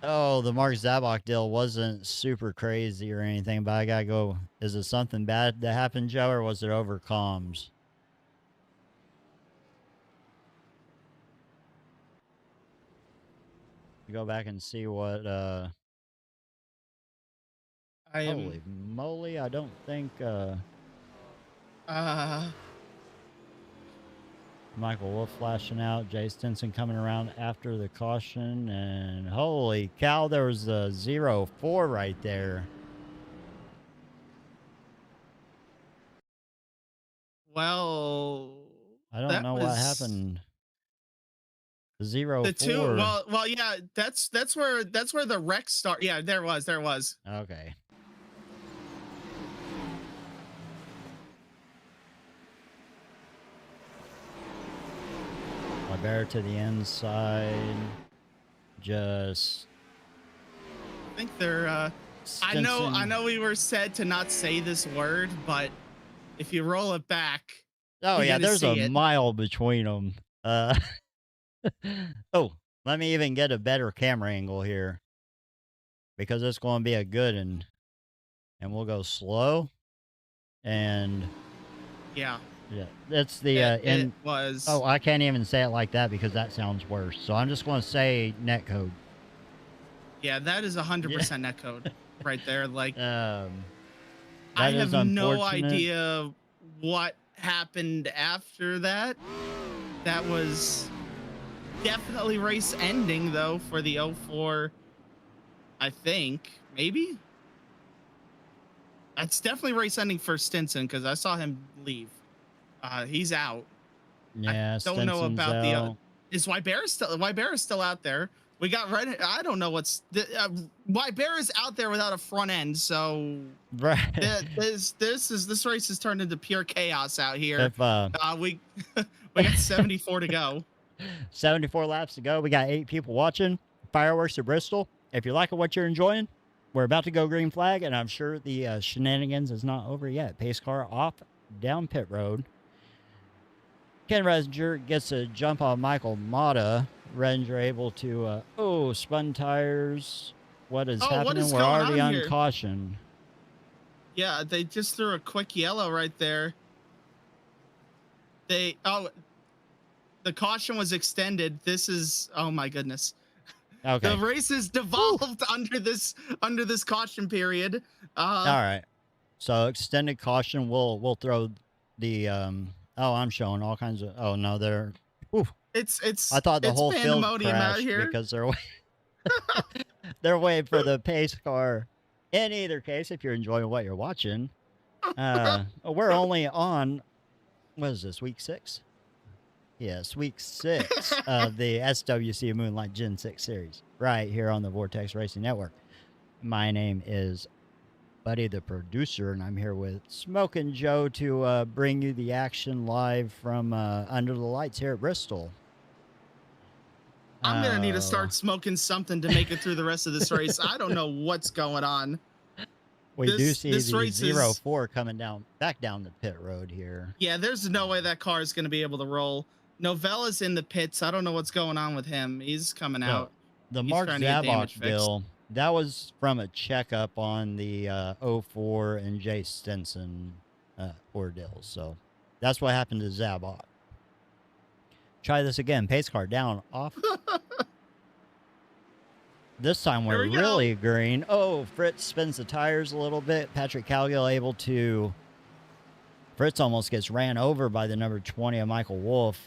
Oh, the Mark Zabok deal wasn't super crazy or anything, but I gotta go. Is it something bad that happened, Joe, or was it over comms? Go back and see what, holy moly, I don't think, Michael Wolf flashing out, Jay Stinson coming around after the caution, and holy cow, there was a 0-4 right there. Well, I don't know what happened. The 0-4. The 2. Well, yeah. That's where the wreck start. Yeah, there was. Okay. Bear to the inside. Just... I think they're, Stinson. I know we were said to not say this word, but if you roll it back... Oh, yeah, there's a mile between them. Oh, let me even get a better camera angle here. Because it's going to be a good one. And we'll go slow. And... Yeah. Yeah, that's the it was. Oh, I can't even say it like that because that sounds worse. So I'm just going to say netcode. Yeah, that is 100% netcode right there. Like, I have no idea what happened after that. That was definitely race ending though for the 04. I think maybe. That's definitely race ending for Stinson because I saw him leave. He's out. Yeah, I don't know about the. Is Wybera still out there? We got right. I don't know what's Wybera's out there without a front end. So right. This race has turned into pure chaos out here. If, we got 74 to go. 74 laps to go. We got 8 people watching. Fireworks at Bristol. If you're liking what you're enjoying, we're about to go green flag, and I'm sure the shenanigans is not over yet. Pace car off down pit road. Ken Redinger gets a jump on Michael Matta. Redinger able to, spun tires. What is happening? We're already on caution. Yeah, they just threw a quick yellow right there. The caution was extended. This is, oh my goodness. Okay. The race is devolved under this caution period. All right. So extended caution. We'll throw the Oh, I'm showing all kinds of. Oh no, they're. Oof. It's. I thought the whole field pandemonium out crashed here because they're waiting for the pace car. In either case, if you're enjoying what you're watching, we're only on. What is this? Week 6. Yes, week 6 of the SWC Moonlight Gen 6 series, right here on the Vortex Racing Network. My name is Buddy, the producer, and I'm here with Smokin' Joe to bring you the action live from under the lights here at Bristol. I'm gonna need to start smoking something to make it through the rest of this race. I don't know what's going on. We do see this the race 0-4 coming back down the pit road here. Yeah, there's no way that car is going to be able to roll. Novella's in the pits. I don't know what's going on with him. He's coming out. The He's Mark trying to get damage Zabok deal, that was from a checkup on the 04 and Jay Stinson ordeal. So that's what happened to Zabok. Try this again. Pace car down, off. This time we're really green. Oh, Fritz spins the tires a little bit. Patrick Cowgill able to... Fritz almost gets ran over by the number 20 of Michael Wolf.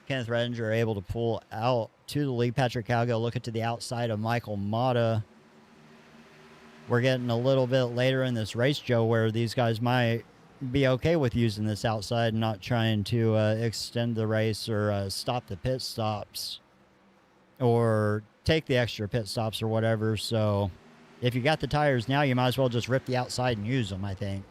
Kenneth Redinger able to pull out to the lead. Patrick Cowgill looking to the outside of Michael Matta. We're getting a little bit later in this race, Joe, where these guys might be okay with using this outside and not trying to extend the race or stop the pit stops or take the extra pit stops or whatever. So if you got the tires now, you might as well just rip the outside and use them, I think.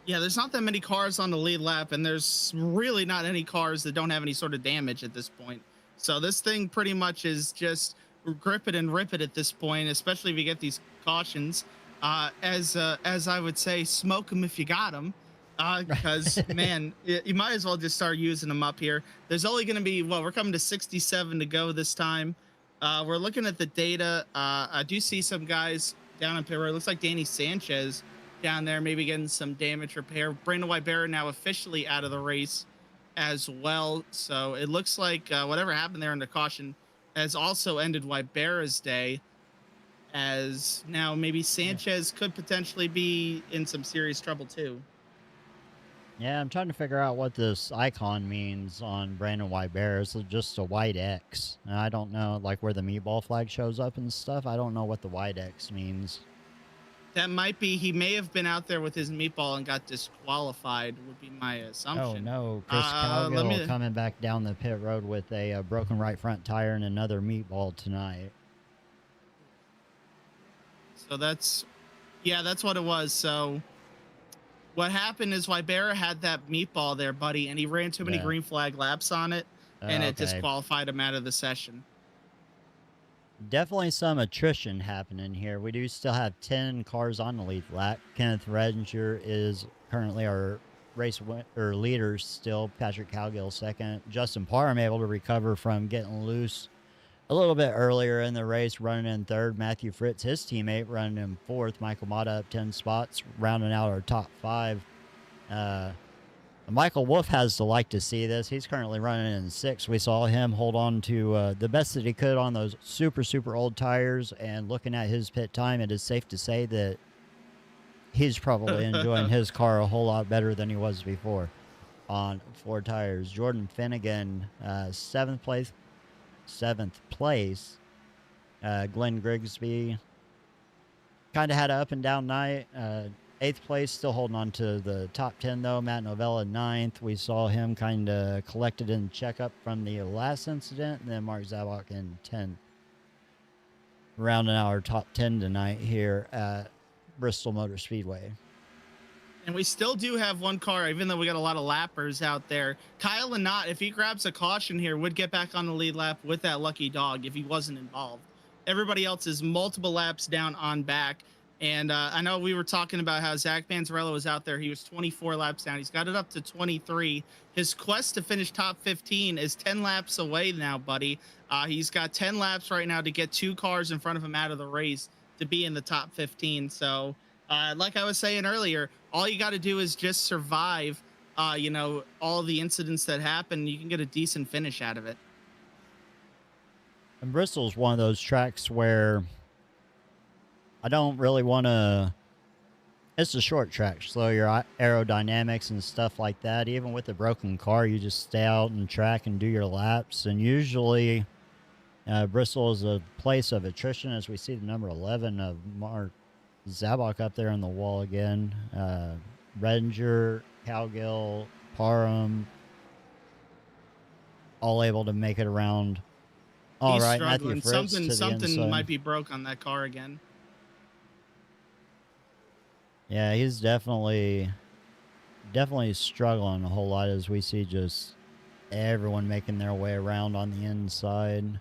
Yeah, there's not that many cars on the lead lap, and there's really not any cars that don't have any sort of damage at this point. So this thing pretty much is just grip it and rip it at this point, especially if you get these cautions. As I would say, smoke them if you got them, because man, you might as well just start using them up here. There's only going to be, well, we're coming to 67 to go this time. We're looking at the data. I do see some guys down in pit road. Looks like Danny Sanchez down there, maybe getting some damage repair. Brandon Wybera now officially out of the race as well. So it looks like whatever happened there in the caution has also ended Wybera's day, as now maybe Sanchez could potentially be in some serious trouble too. Yeah, I'm trying to figure out what this icon means on Brandon Wybera. It's just a white X. And I don't know, like, where the meatball flag shows up and stuff. I don't know what the white X means. That might be, he may have been out there with his meatball and got disqualified, would be my assumption. Oh, no. Chris Cowgill coming back down the pit road with a broken right front tire and another meatball tonight. So that's what it was. So what happened is Wybera had that meatball there, buddy, and he ran too many green flag laps on it, and it disqualified him out of the session. Definitely some attrition happening here. We do still have 10 cars on the lead lap. Kenneth Redinger is currently our race leader still. Patrick Cowgill second. Justin Parham able to recover from getting loose a little bit earlier in the race, running in third. Matthew Fritz, his teammate, running in fourth. Michael Matta up 10 spots, rounding out our top 5. Michael Wolf has to like to see this. He's currently running in 6th. We saw him hold on to the best that he could on those super, super old tires. And looking at his pit time, it is safe to say that he's probably enjoying his car a whole lot better than he was before on 4 tires. Jordan Finnegan, 7th place. Glenn Grigsby kind of had an up and down night. 8th place, still holding on to the top 10 though. Matt Novella 9th. We saw him kind of collected in checkup from the last incident, and then Mark Zabok in 10th. Rounding our top 10 tonight here at Bristol Motor Speedway. And we still do have one car, even though we got a lot of lappers out there. Kyle Lynott, if he grabs a caution here, would get back on the lead lap with that lucky dog if he wasn't involved. Everybody else is multiple laps down on back. And I know we were talking about how Zach Panzerella was out there. He was 24 laps down. He's got it up to 23. His quest to finish top 15 is 10 laps away now, buddy. He's got 10 laps right now to get 2 cars in front of him out of the race to be in the top 15. So like I was saying earlier, all you got to do is just survive, you know, all the incidents that happen. You can get a decent finish out of it. And Bristol's one of those tracks where I don't really want to... It's a short track, so your aerodynamics and stuff like that. Even with a broken car, you just stay out and track and do your laps. And usually, Bristol is a place of attrition, as we see the number 11 of Mark Zabok up there on the wall again. Redinger, Cowgill, Parham, all able to make it around. All He's right, Matthew struggling. Fritz to the Something inside. might be broke on that car again. Yeah, he's definitely struggling a whole lot as we see just everyone making their way around on the inside.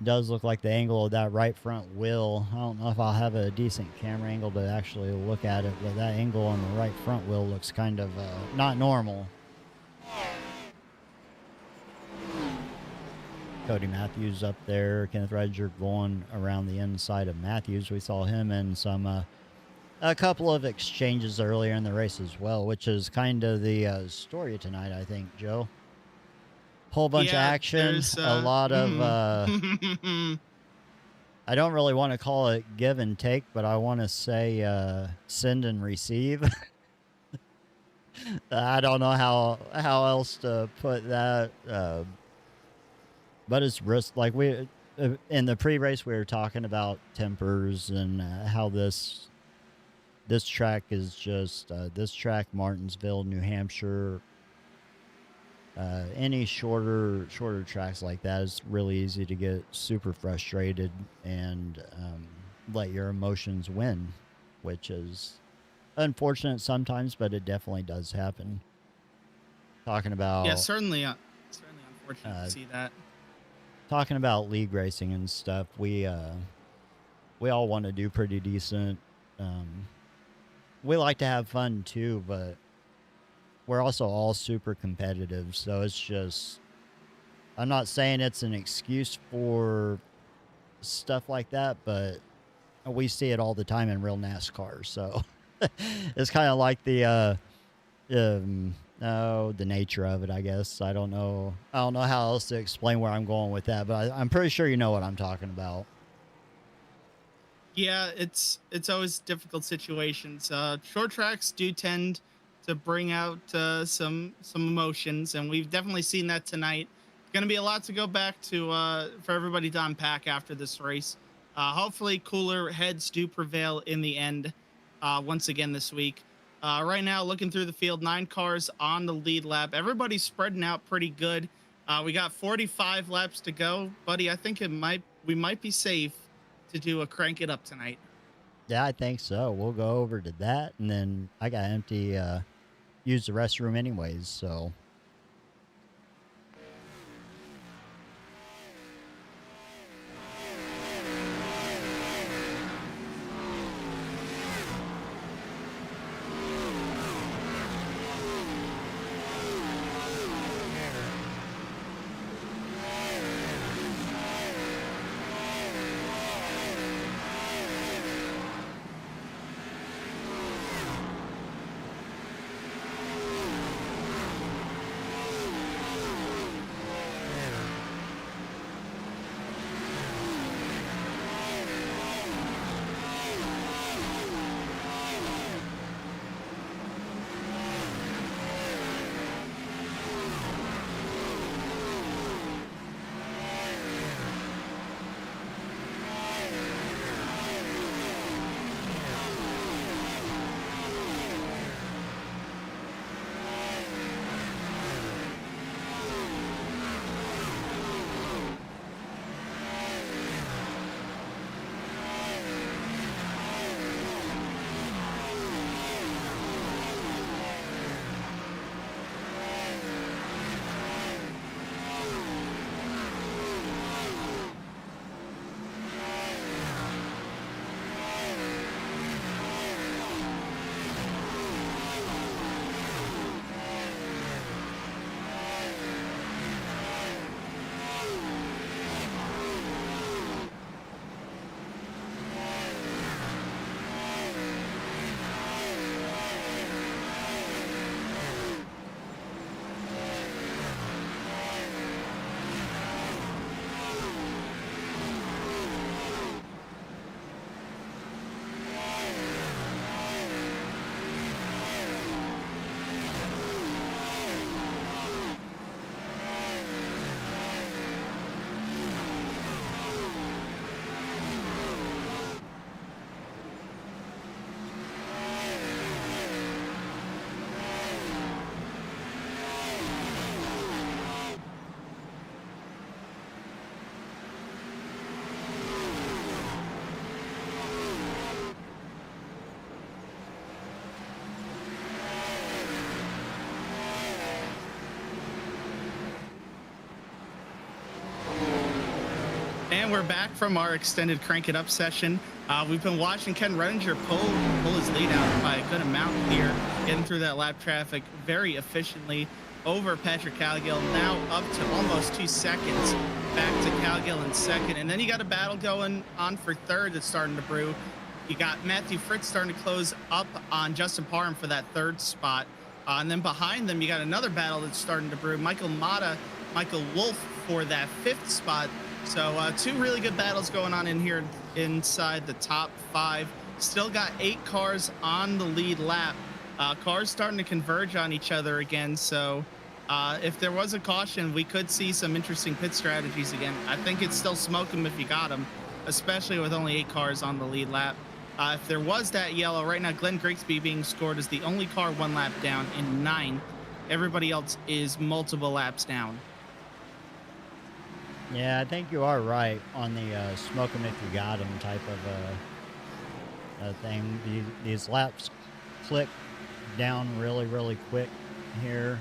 Does look like the angle of that right front wheel. I don't know if I'll have a decent camera angle to actually look at it, but that angle on the right front wheel looks kind of not normal. Cody Matthews up there. Kenneth Redger going around the inside of Matthews. We saw him in a couple of exchanges earlier in the race as well, which is kind of the story of tonight, I think, Joe. Whole bunch of action, a lot of, I don't really want to call it give and take, but I want to say send and receive. I don't know how else to put that, but it's like in the pre-race we were talking about tempers and how this track is just this track, Martinsville, New Hampshire. Any shorter tracks like that is really easy to get super frustrated and let your emotions win, which is unfortunate sometimes, but it definitely does happen. Talking about certainly unfortunate to see that. Talking about league racing and stuff, we all want to do pretty decent. We like to have fun too, but we're also all super competitive. So it's just, I'm not saying it's an excuse for stuff like that, but we see it all the time in real NASCAR. So it's kind of like the nature of it, I guess. I don't know how else to explain where I'm going with that, but I'm pretty sure you know what I'm talking about. Yeah, it's always difficult situations. Short tracks do tend to bring out some emotions, and we've definitely seen that tonight. It's going to be a lot to go back to for everybody to unpack after this race. Hopefully cooler heads do prevail in the end once again this week. Right now, looking through the field, 9 cars on the lead lap. Everybody's spreading out pretty good. We got 45 laps to go. Buddy, I think we might be safe to do a crank it up tonight. Yeah, I think so. We'll go over to that, and then I got empty use the restroom anyways, so And we're back from our extended Crank It Up session. We've been watching Ken Redinger pull his lead out by a good amount here, getting through that lap traffic very efficiently over Patrick Cowgill, now up to almost 2 seconds back to Cowgill in second. And then you got a battle going on for third that's starting to brew. You got Matthew Fritz starting to close up on Justin Parham for that third spot. And then behind them, you got another battle that's starting to brew. Michael Matta, Michael Wolf for that fifth spot. So two really good battles going on in here inside the top 5. Still got 8 cars on the lead lap. Cars starting to converge on each other again. So if there was a caution, we could see some interesting pit strategies again. I think it's still smoke 'em if you got them, especially with only 8 cars on the lead lap. If there was that yellow, right now Glenn Grigsby being scored as the only car 1 lap down in 9th. Everybody else is multiple laps down. Yeah, I think you are right on the smoke 'em if you got 'em type of thing. These laps click down really quick here.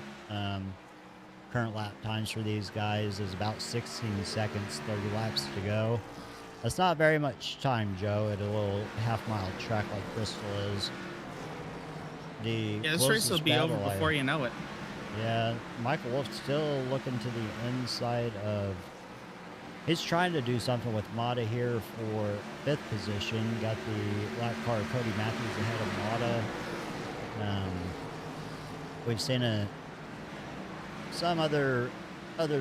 Current lap times for these guys is about 16 seconds, 30 laps to go. That's not very much time, Joe, at a little half-mile track like Bristol is. Yeah, this race will be over before you know it. Yeah, Michael Wolf still looking to the inside of... He's trying to do something with Matta here for 5th position. Got the lap car Cody Matthews ahead of Matta. We've seen some other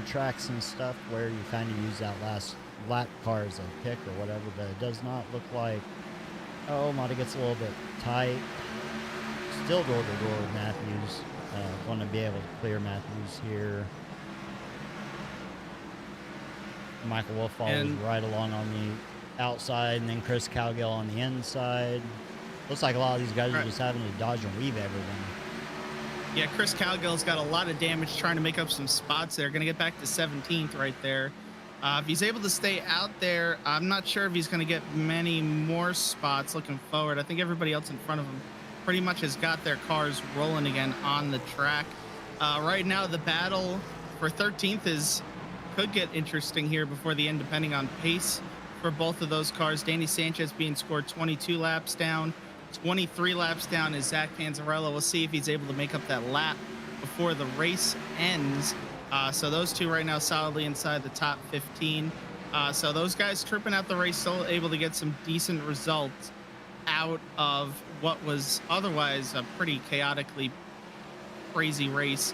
tracks and stuff where you kind of use that last lap car as a pick or whatever, but it does not look like... Oh, Matta gets a little bit tight. Still door to door with Matthews. Want to be able to clear Matthews here. Michael Wolf follows right along on the outside, and then Chris Cowgill on the inside. Looks like a lot of these guys are just having to dodge and weave everything. Yeah, Chris Cowgill's got a lot of damage trying to make up some spots there. Going to get back to 17th right there. If he's able to stay out there, I'm not sure if he's going to get many more spots looking forward. I think everybody else in front of him pretty much has got their cars rolling again on the track. Right now, the battle for 13th could get interesting here before the end, depending on pace for both of those cars. Danny Sanchez being scored 22 laps down. 23 laps down is Zach Panzerella. We'll see if he's able to make up that lap before the race ends. So those two right now solidly inside the top 15. So those guys tripping out the race, still able to get some decent results out of what was otherwise a pretty chaotically crazy race.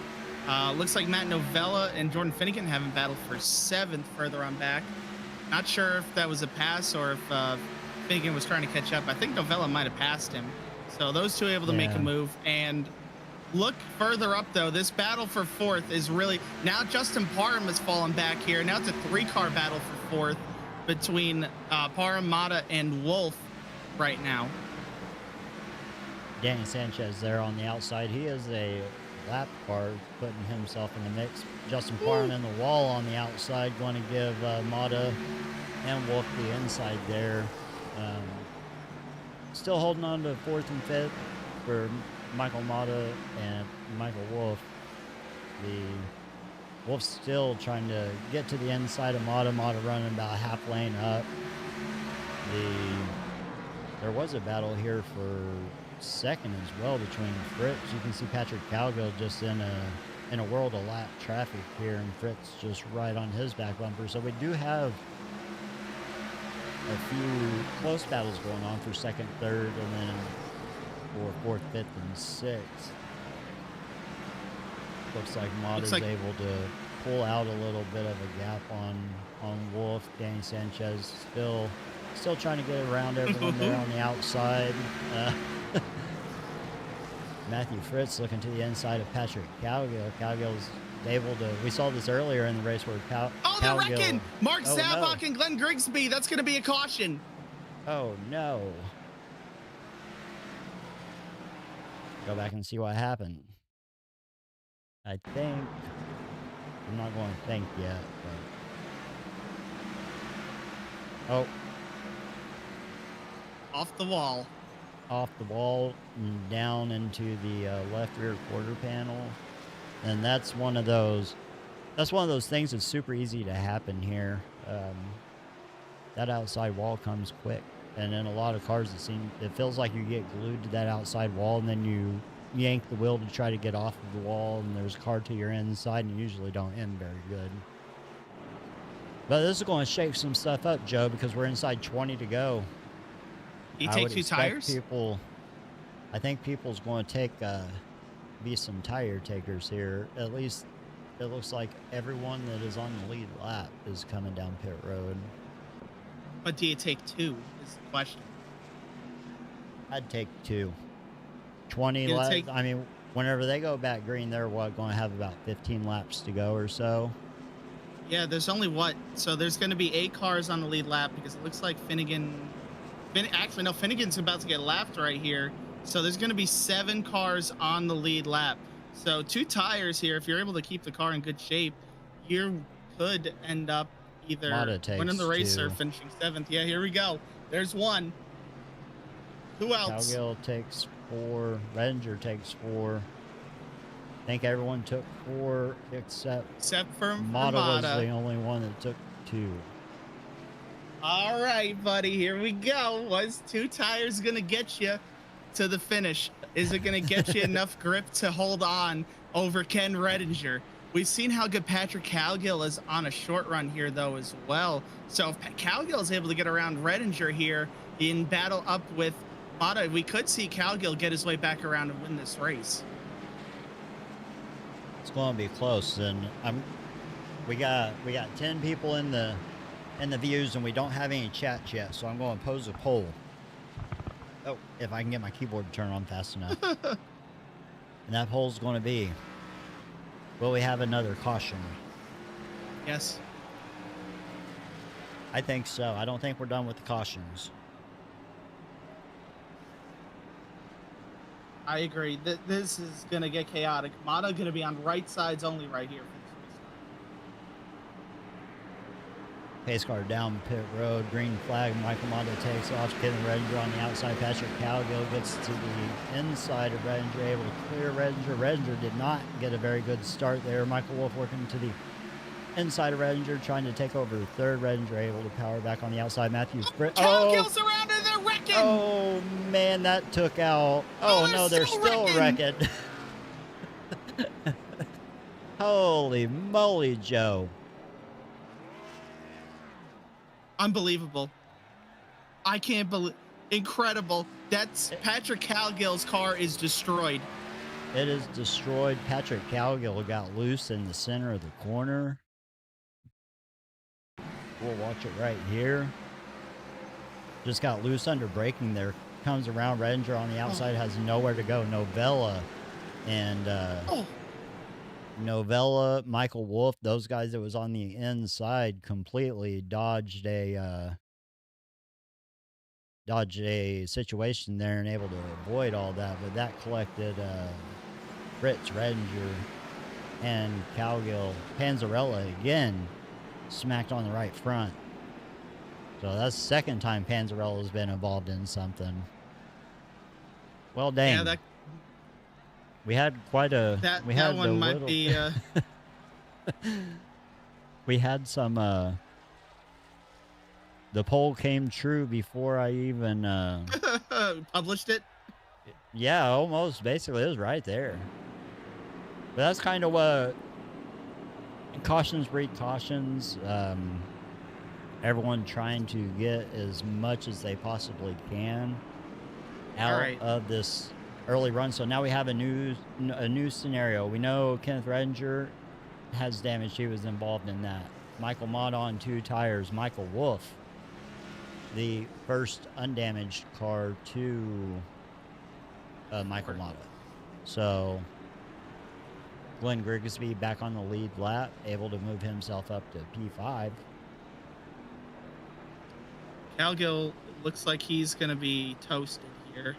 Looks like Matt Novella and Jordan Finnegan haven't battled for 7th further on back. Not sure if that was a pass or if Finnegan was trying to catch up. I think Novella might have passed him. So those two able to make a move. And look further up, though. This battle for 4th is really... Now Justin Parham has fallen back here. Now it's a 3-car battle for 4th between Parham, Matta, and Wolf right now. Danny Sanchez there on the outside. He is a lap car putting himself in the mix. Justin Parham in the wall on the outside, going to give Matta and Wolf the inside there. Still holding on to 4th and 5th for Michael Matta and Michael Wolf. The Wolf's still trying to get to the inside of Matta. Matta running about half lane up. There was a battle here for 2nd as well between Fritz. You can see Patrick Cowgill just in a world of lap traffic here, and Fritz just right on his back bumper. So we do have a few close battles going on for 2nd, 3rd, and then for 4th, 5th, and 6th. Looks like Matta's able to pull out a little bit of a gap on Wolf. Danny Sanchez still trying to get around everyone there on the outside. Matthew Fritz looking to the inside of Patrick Cowgill. Cowgill's able to... We saw this earlier in the race where they're wrecking! Mark Zabok and Glenn Grigsby. That's going to be a caution. Oh, no. Go back and see what happened. I think... I'm not going to think yet, but... Oh. Off the wall. Off the wall and down into the left rear quarter panel. And that's one of those things that's super easy to happen here. that outside wall comes quick. And in a lot of cars, it feels like you get glued to that outside wall, and then you yank the wheel to try to get off of the wall, and there's a car to your inside, and you usually don't end very good. But this is going to shake some stuff up, Joe, because we're inside 20 to go. You take 2 tires? I think people's going to take be some tire takers here. At least it looks like everyone that is on the lead lap is coming down pit road. But do you take 2 is the question. I'd take 2. 20 laps. I mean, whenever they go back green, they're going to have about 15 laps to go or so. Yeah, there's only so there's going to be 8 cars on the lead lap because it looks like actually, no, Finnegan's about to get lapped right here. So there's going to be 7 cars on the lead lap. So 2 tires here. If you're able to keep the car in good shape, you could end up either winning the race or finishing 7th. Yeah, here we go. There's 1. Who else? Cowgill takes 4. Redinger takes 4. I think everyone took 4 except for Matta was the only one that took 2. All right, buddy, here we go. Was 2 tires going to get you to the finish? Is it going to get you enough grip to hold on over Ken Redinger? We've seen how good Patrick Cowgill is on a short run here, though, as well. So if Cowgill is able to get around Redinger here in battle up with Matta, we could see Cowgill get his way back around and win this race. It's going to be close, and we got 10 people in the views, and we don't have any chats yet, so I'm going to pose a poll. Oh, if I can get my keyboard to turn on fast enough. And that poll's going to be, will we have another caution? Yes. I think so. I don't think we're done with the cautions. I agree. This is going to get chaotic. Matta going to be on right sides only right here. Pace car down pit road, green flag. Michael Matta takes off. Kevin Redinger on the outside. Patrick Cowgill gets to the inside of Redinger, able to clear Redinger. Redinger did not get a very good start there. Michael Wolf working to the inside of Redinger, trying to take over the third. Redinger able to power back on the outside. Matthews. Cowgill's around and they're wrecking. Oh, man, that took out. Oh, no, they're still wrecking. Holy moly, Joe. Unbelievable. I can't believe. Incredible. That's Patrick Cowgill's car is destroyed. It is destroyed. Patrick Cowgill got loose in the center of the corner. We'll watch it right here. Just got loose under braking there. Comes around. Redinger on the outside has nowhere to go. Novella and Novella, Michael Wolf, those guys that was on the inside completely dodged a situation there and able to avoid all that. But that collected Fritz, Redinger, and Cowgill. Panzerella again smacked on the right front. So that's the second time Panzerella's been involved in something. Well, dang. Yeah, we had quite a. That one might be. We had some. The poll came true before I even published it. Yeah, almost. Basically, it was right there. But that's kind of what cautions breed cautions. Everyone trying to get as much as they possibly can out of this early run. So now we have a new scenario. We know Kenneth Redinger has damage. He was involved in that. Michael Matta on 2 tires. Michael Wolf, the first undamaged car to Michael Matta. So Glenn Grigsby back on the lead lap, able to move himself up to P5. Cowgill looks like he's going to be toasted here.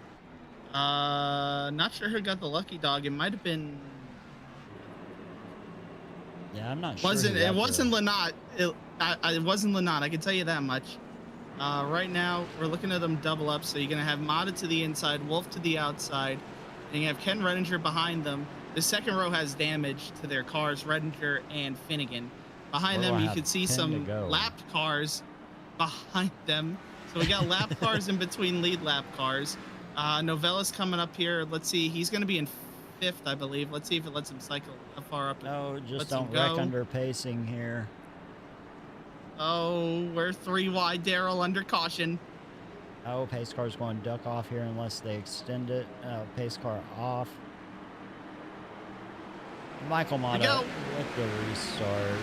Not sure who got the lucky dog. It might have been. Yeah, I'm not sure. It wasn't Lynott. It wasn't Lynott. I can tell you that much. Right now, we're looking at them double up. So you're going to have Matta to the inside, Wolf to the outside, and you have Ken Redinger behind them. The second row has damage to their cars, Redinger and Finnegan. Behind them, you can see some lapped cars. behind them. So we got lap cars in between lead lap cars. Novella's coming up here. Let's see. He's going to be in 5th, I believe. Let's see if it lets him cycle how far up. No, just lets don't him wreck go. under pacing here. Oh, we're 3 wide, Daryl, under caution. Oh, pace car's going to duck off here unless they extend it. Pace car off. Michael Matta with the restart.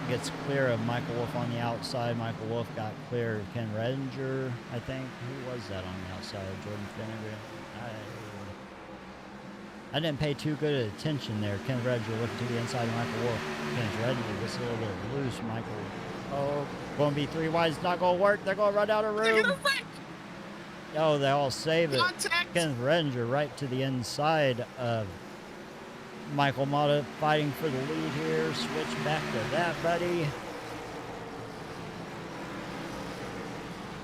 Gets clear of Michael Wolf on the outside. Michael Wolf got clear of Ken Redinger, I think. Who was that on the outside? Jordan Finnegan. I didn't pay too good attention there. Ken Redinger looking to the inside of Michael Wolf. Ken Redinger gets a little bit loose. Michael, oh, going to be 3 wide. It's not going to work. They're going to run out of room. They're going to wreck. Oh, they all save it. Contact. Ken Redinger right to the inside of Michael Matta fighting for the lead here. Switch back to that, buddy.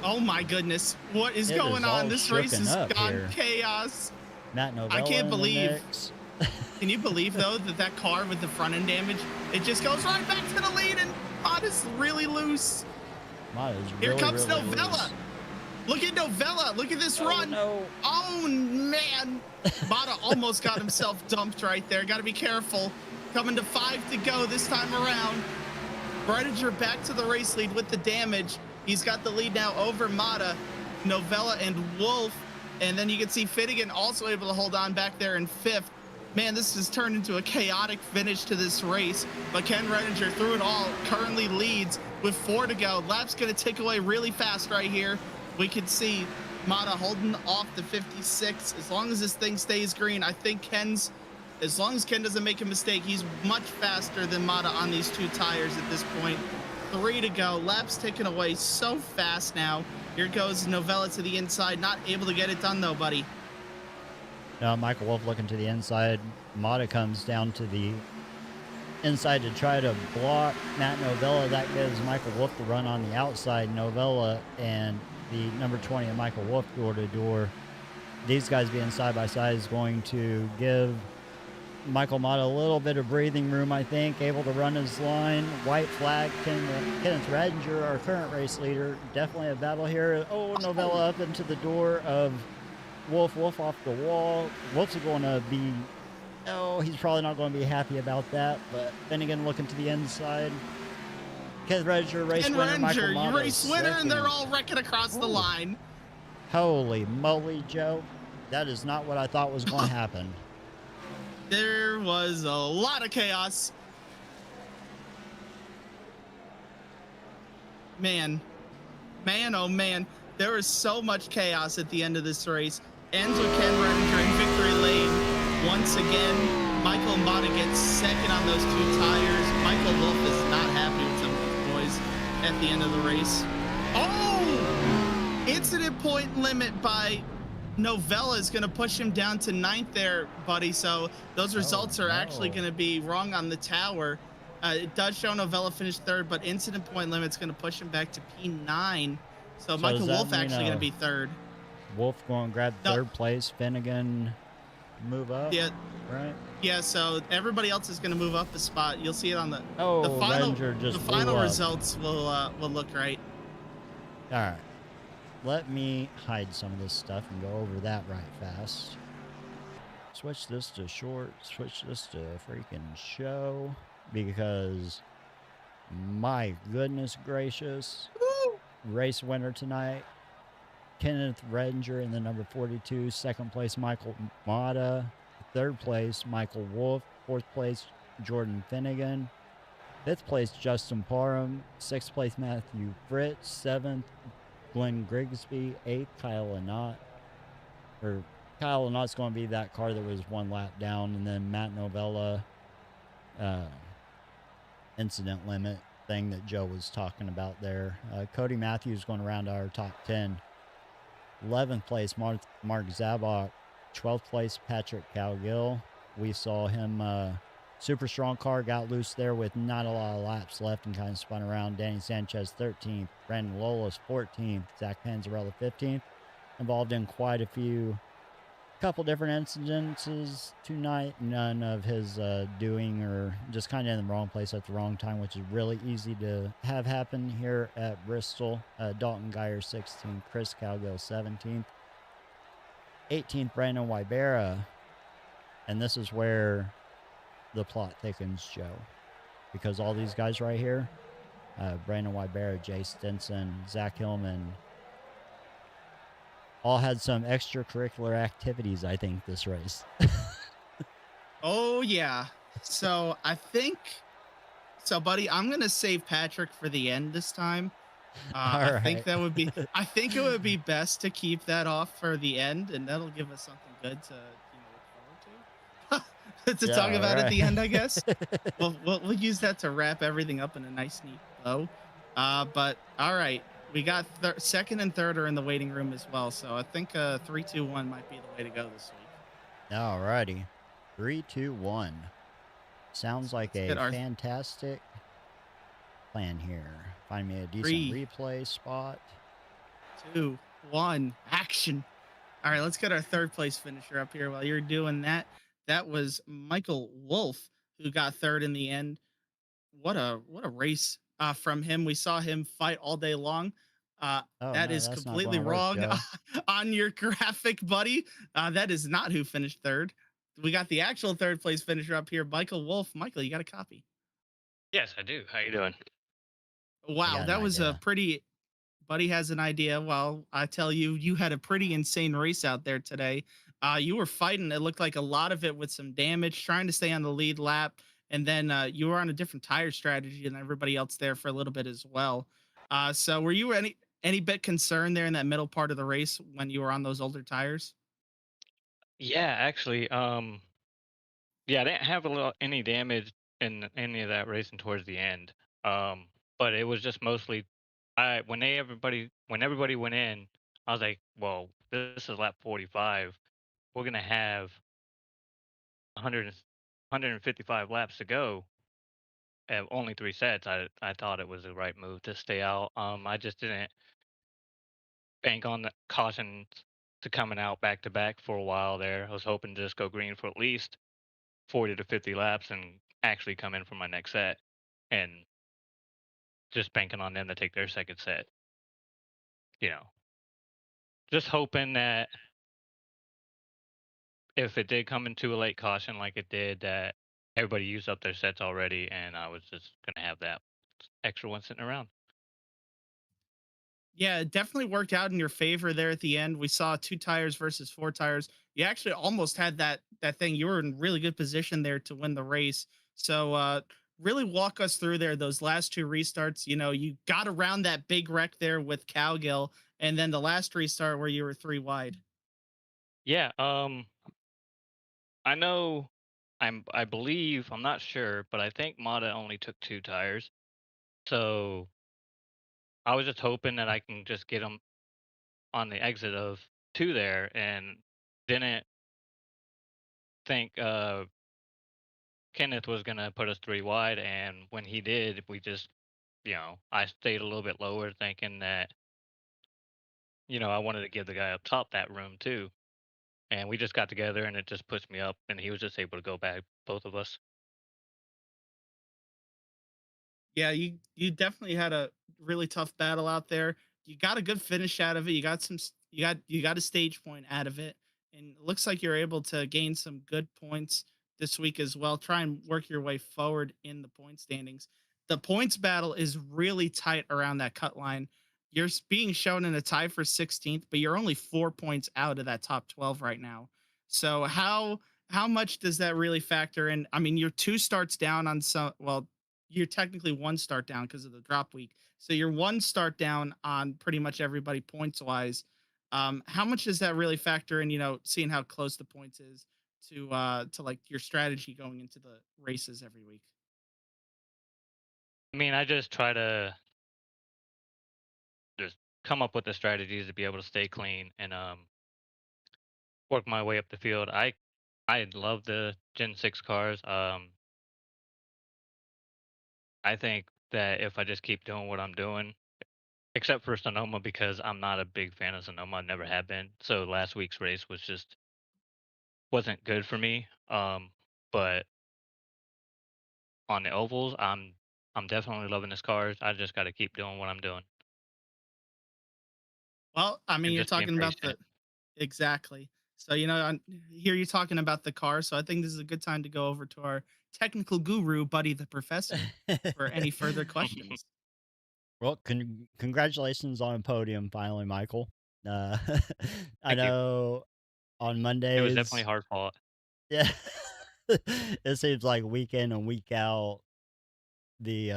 Oh my goodness. What is going on? This race has gone chaos. Matt Novella I can't believe. mix. Can you believe, though, that car with the front end damage, it just goes right back to the lead, and Matta's really loose. Matta's Here really, comes really Novella. loose. Look at Novella. Look at this run. No. Oh, man. Matta almost got himself dumped right there. Got to be careful. Coming to 5 to go this time around. Redinger back to the race lead with the damage. He's got the lead now over Matta, Novella, and Wolf. And then you can see Finnegan also able to hold on back there in 5th. Man, this has turned into a chaotic finish to this race. But Ken Redinger, through it all, currently leads with 4 to go. Lap's going to tick away really fast right here. We can see Matta holding off the 56. As long as this thing stays green, I think as long as Ken doesn't make a mistake, he's much faster than Matta on these 2 tires at this point. 3 to go. Lap's ticking away so fast now. Here goes Novella to the inside. Not able to get it done, though, buddy. Now Michael Wolf looking to the inside. Matta comes down to the inside to try to block Matt Novella. That gives Michael Wolf the run on the outside. Novella and the number 20 of Michael Wolf door to door. These guys being side by side is going to give Michael Matta a little bit of breathing room, I think. Able to run his line. White flag. Kenneth Redinger, our current race leader. Definitely a battle here. Oh, Novella up into the door of Wolf. Wolf off the wall. Wolf's going to be... Oh, he's probably not going to be happy about that. But Finnegan looking to the inside. Kenneth Redinger, race winner. Michael Matta, race winner, and they're all wrecking across the line. Holy moly, Joe. That is not what I thought was going to happen. There was a lot of chaos. Man, oh man, there was so much chaos at the end of this race. Ends with Ken Redinger in victory lane. Once again, Michael Matta gets second on those 2 tires. Michael Wolf is not happy with some of these boys at the end of the race. Oh! Incident point limit by Novella is going to push him down to 9th there, buddy. So those results are actually going to be wrong on the tower. It does show Novella finished 3rd, but incident point limit's going to push him back to P9. So Michael Wolf actually going to be 3rd. Wolf going to grab 3rd place. Finnegan move up. Yeah. Right. Yeah. So everybody else is going to move up a spot. You'll see it on the the final results will look right. All right. Let me hide some of this stuff and go over that right fast. Switch this to short. Switch this to freaking show. Because, my goodness gracious. Woo! Race winner tonight. Kenneth Redinger in the number 42. 2nd place, Michael Matta. 3rd place, Michael Wolf. 4th place, Jordan Finnegan. 5th place, Justin Parham. 6th place, Matthew Fritz. 7th, Glenn Grigsby. 8th, Kyle Lynott. Kyle Lynott's going to be that car that was 1 lap down. And then Matt Novella, incident limit thing that Joe was talking about there. Cody Matthews going to round our top 10. 11th place, Mark Zabok. 12th place, Patrick Cowgill. We saw him, super strong car, got loose there with not a lot of laps left and kind of spun around. Danny Sanchez, 13th. Brandon Lollis, 14th. Zach Panzerella, 15th. Involved in quite a few couple different incidences tonight. None of his doing or just kind of in the wrong place at the wrong time, which is really easy to have happen here at Bristol. Dalton Geyer 16th, Chris Cowgill 17th, 18th Brandon Wybera, and this is where the plot thickens, Joe, because all these guys right here, Brandon Wybera, Jay Stinson, Zach Hillman, all had some extracurricular activities, I think, this race. Oh yeah. So I think so, buddy. I'm gonna save Patrick for the end this time. All I think right. that would be. I think it would be best to keep that off for the end, and that'll give us something good to look forward to to Yeah, talk all about at the end, I right. guess. We'll use that to wrap everything up in a nice, neat bow. But all right, we got second and third are in the waiting room as well. So I think 3, 2, 1 might be the way to go this week. All righty. 3, 2, 1. Sounds like Let's a get our fantastic plan here. Find me a decent 3, replay spot. 2, 1 action. All right, let's get our third place finisher up here. While you're doing that, that was Michael Wolf who got third in the end. What a race from him. We saw him fight all day long. Oh, That no, is that's not completely going to work, wrong Joe. on your graphic, buddy. That is not who finished third. We got the actual third place finisher up here, Michael Wolf. Michael, you got a copy. Yes, I do. How you doing? I Wow, got an that was a idea. pretty. Buddy has an idea. Well, I tell you, you had a pretty insane race out there today. You were fighting. It looked like a lot of it with some damage, trying to stay on the lead lap, and then you were on a different tire strategy than everybody else there for a little bit as well. So, were you any bit concerned there in that middle part of the race when you were on those older tires? Yeah, actually, yeah, I didn't have any damage in any of that racing towards the end. But it was just mostly, I when everybody went in, I was like, well, this is lap 45. We're gonna have 100 155 laps to go. At only 3 sets. I thought it was the right move to stay out. I just didn't bank on the caution to coming out back to back for a while there. I was hoping to just go green for at least 40 to 50 laps and actually come in for my next set and just banking on them to take their second set. You know, just hoping that if it did come into a late caution like it did, that everybody used up their sets already and I was just going to have that extra one sitting around. Yeah, it definitely worked out in your favor there at the end. We saw 2 tires versus 4 tires. You actually almost had that thing. You were in really good position there to win the race. So really walk us through there those last two restarts. You know, you got around that big wreck there with Cowgill, and then the last restart where you were 3 wide. Yeah, I know I believe, I'm not sure, but I think Matta only took 2 tires. So I was just hoping that I can just get them on the exit of two there and didn't think Kenneth was gonna put us 3 wide, and when he did, we just, I stayed a little bit lower, thinking that I wanted to give the guy up top that room too, and we just got together, and it just pushed me up, and he was just able to go back both of us. Yeah, you definitely had a really tough battle out there. You got a good finish out of it. You got you got a stage point out of it, and it looks like you're able to gain some good points this week as well. Try and work your way forward in the point standings. The points battle is really tight around that cut line. You're being shown in a tie for 16th, but you're only 4 points out of that top 12 right now. So how much does that really factor in? I mean, you're 2 starts down on some. Well, you're technically 1 start down because of the drop week. So you're 1 start down on pretty much everybody points wise. How much does that really factor in? You know, seeing how close the points is to like your strategy going into the races every week. I mean, I just try to just come up with the strategies to be able to stay clean and work my way up the field. I love the Gen 6 cars. I think that if I just keep doing what I'm doing, except for Sonoma, because I'm not a big fan of Sonoma, I never have been. So last week's race was just wasn't good for me. But on the ovals, I'm definitely loving this car. I just got to keep doing what I'm doing Well, I mean, and you're just being talking about patient. the exactly. So, you know, I hear you talking about the car. So I think this is a good time to go over to our technical guru, Buddy the Professor, for any further questions. Well, congratulations on a podium finally, Michael. Uh, I Thank you. know on It was definitely Mondays, hard fought. yeah, it seems like week in and week out, the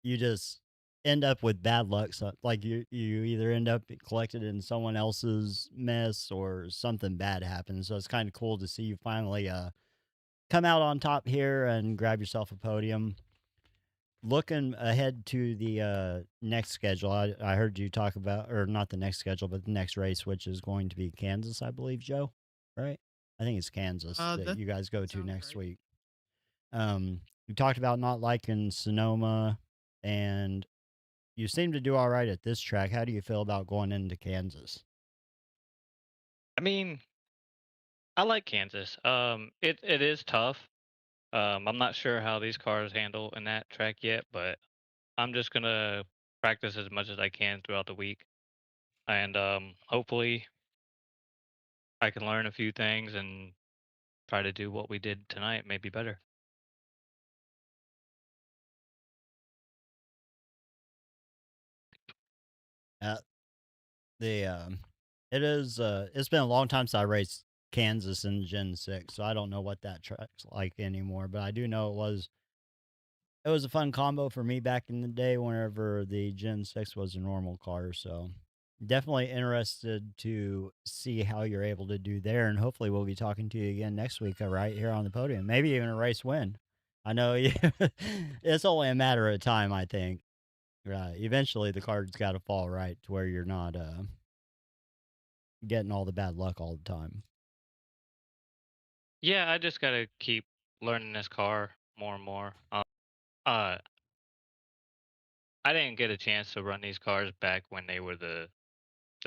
you just end up with bad luck. So, like you either end up collected in someone else's mess or something bad happens. So it's kind of cool to see you finally come out on top here and grab yourself a podium. Looking ahead to the next schedule, I heard you talk about, or not the next schedule, but the next race, which is going to be Kansas, I believe, Joe. Right? I think it's Kansas that That you guys go to sounds next right. week. You talked about not liking Sonoma, and you seem to do all right at this track. How do you feel about going into Kansas? I mean, I like Kansas. It is tough. I'm not sure how these cars handle in that track yet, but I'm just gonna practice as much as I can throughout the week, and hopefully I can learn a few things and try to do what we did tonight, maybe better. Uh, the it is it's been a long time since I raced Kansas in Gen 6, so I don't know what that track's like anymore, but I do know it was a fun combo for me back in the day whenever the Gen 6 was a normal car. So definitely interested to see how you're able to do there. And hopefully we'll be talking to you again next week, right here on the podium. Maybe even a race win. I know you, it's only a matter of time, I think. Right. Eventually the card's got to fall right to where you're not getting all the bad luck all the time. Yeah, I just gotta keep learning this car more and more. Uh, I didn't get a chance to run these cars back when they were the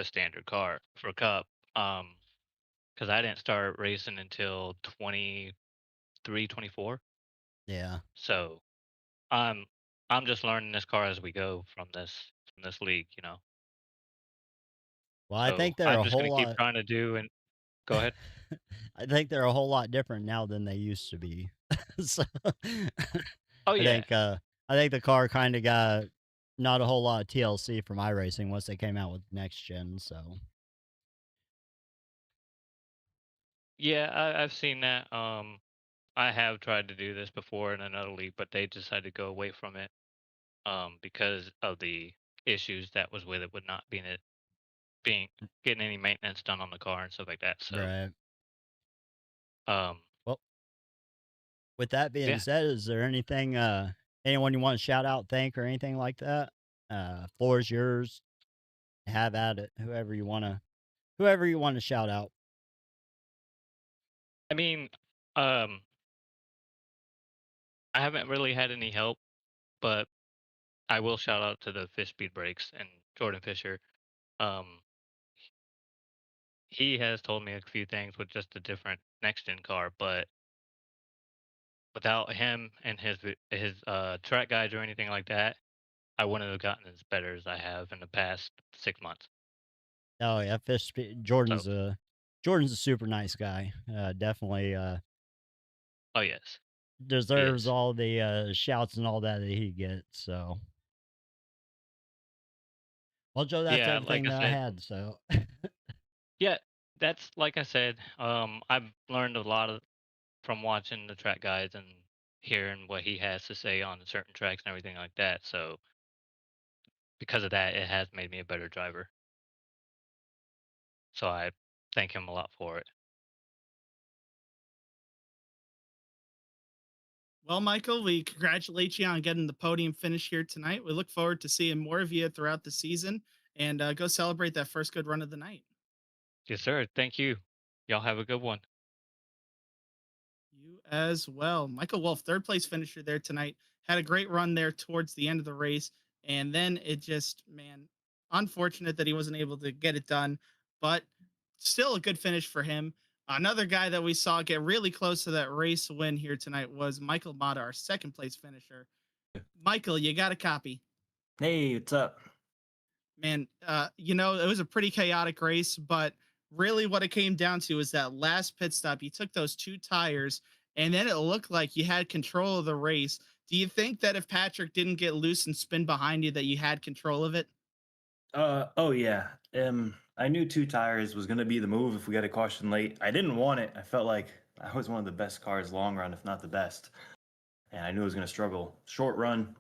standard car for Cup. Because I didn't start racing until 23, 24. Yeah. So I'm I'm just learning this car as we go from this league, you know. Well, I So think they're I'm a just gonna whole keep lot trying to do and go ahead. I think they're a whole lot different now than they used to be. So Oh I yeah, think I think the car kind of got not a whole lot of TLC from iRacing once they came out with next gen. So yeah, I've seen that. I have tried to do this before in another league, but they decided to go away from it because of the issues that was with it, with not being getting any maintenance done on the car and stuff like that. So right. um, Well, with that being yeah, said, is there anything anyone you want to shout out, thank, or anything like that? Floor is yours. Have at it. Whoever you want to shout out. I mean, um, I haven't really had any help, but I will shout out to the Fish Speed Brakes and Jordan Fisher. Um, he has told me a few things with just a different next gen car, but without him and his track guides or anything like that, I wouldn't have gotten as better as I have in the past 6 months. Oh yeah, So, Jordan's a super nice guy. Definitely oh yes, he deserves is. all the shouts and all that he gets. So well, Joe, that's Yeah, like everything I that I said, had. So yeah, that's like I said. I've learned a lot from watching the track guides and hearing what he has to say on certain tracks and everything like that. So because of that, it has made me a better driver. So I thank him a lot for it. Well, Michael, we congratulate you on getting the podium finish here tonight. We look forward to seeing more of you throughout the season and go celebrate that first good run of the night. Yes, sir. Thank you. Y'all have a good one. You as well. Michael Wolf, third place finisher there tonight, had a great run there towards the end of the race. And then it just, man, unfortunate that he wasn't able to get it done, but still a good finish for him. Another guy that we saw get really close to that race win here tonight was Michael Matta, our second place finisher. Michael, you got a copy. Hey, what's up? Man, it was a pretty chaotic race, but really what it came down to is that last pit stop. You took those 2 tires, and then it looked like you had control of the race. Do you think that if Patrick didn't get loose and spin behind you, that you had control of it? Oh yeah. I knew 2 tires was gonna be the move if we got a caution late. I didn't want it. I felt like I was one of the best cars long run, if not the best. And I knew I was gonna struggle. Short run.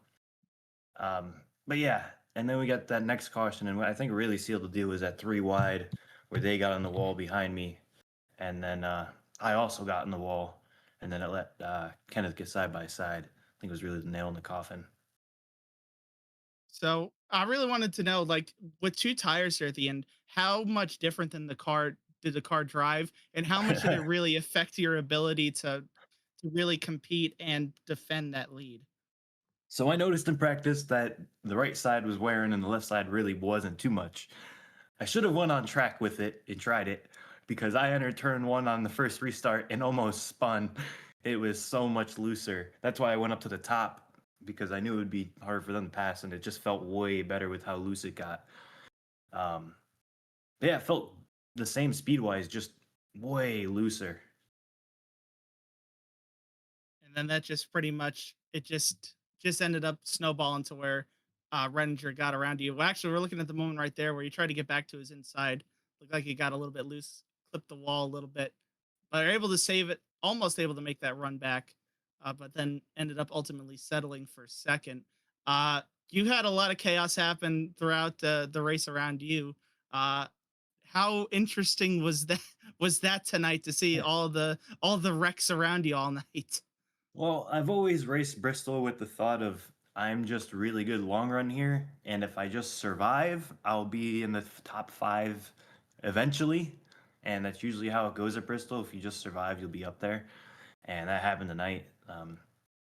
But yeah, and then we got that next caution, and what I think really sealed the deal was at 3 wide, where they got on the wall behind me. And then I also got in the wall, and then it let Kenneth get side by side. I think it was really the nail in the coffin. So I really wanted to know, like, with 2 tires here at the end, how much different than the car did the car drive, and how much did it really affect your ability to really compete and defend that lead? So I noticed in practice that the right side was wearing and the left side really wasn't too much. I should have went on track with it and tried it because I entered turn 1 on the first restart and almost spun. It was so much looser. That's why I went up to the top because I knew it would be hard for them to pass, and it just felt way better with how loose it got. Um, yeah, it felt the same speed wise, just way looser. And then that just pretty much it just ended up snowballing to where Renninger got around you. Well, actually, we're looking at the moment right there where you tried to get back to his inside. Looked like he got a little bit loose, clipped the wall a little bit, but are able to save it. Almost able to make that run back, but then ended up ultimately settling for second. Uh, you had a lot of chaos happen throughout the race around you. Uh, how interesting was that? Was that tonight to see all the wrecks around you all night? Well, I've always raced Bristol with the thought of I'm just really good long run here, and if I just survive, I'll be in the top 5 eventually. And that's usually how it goes at Bristol. If you just survive, you'll be up there. And that happened tonight. I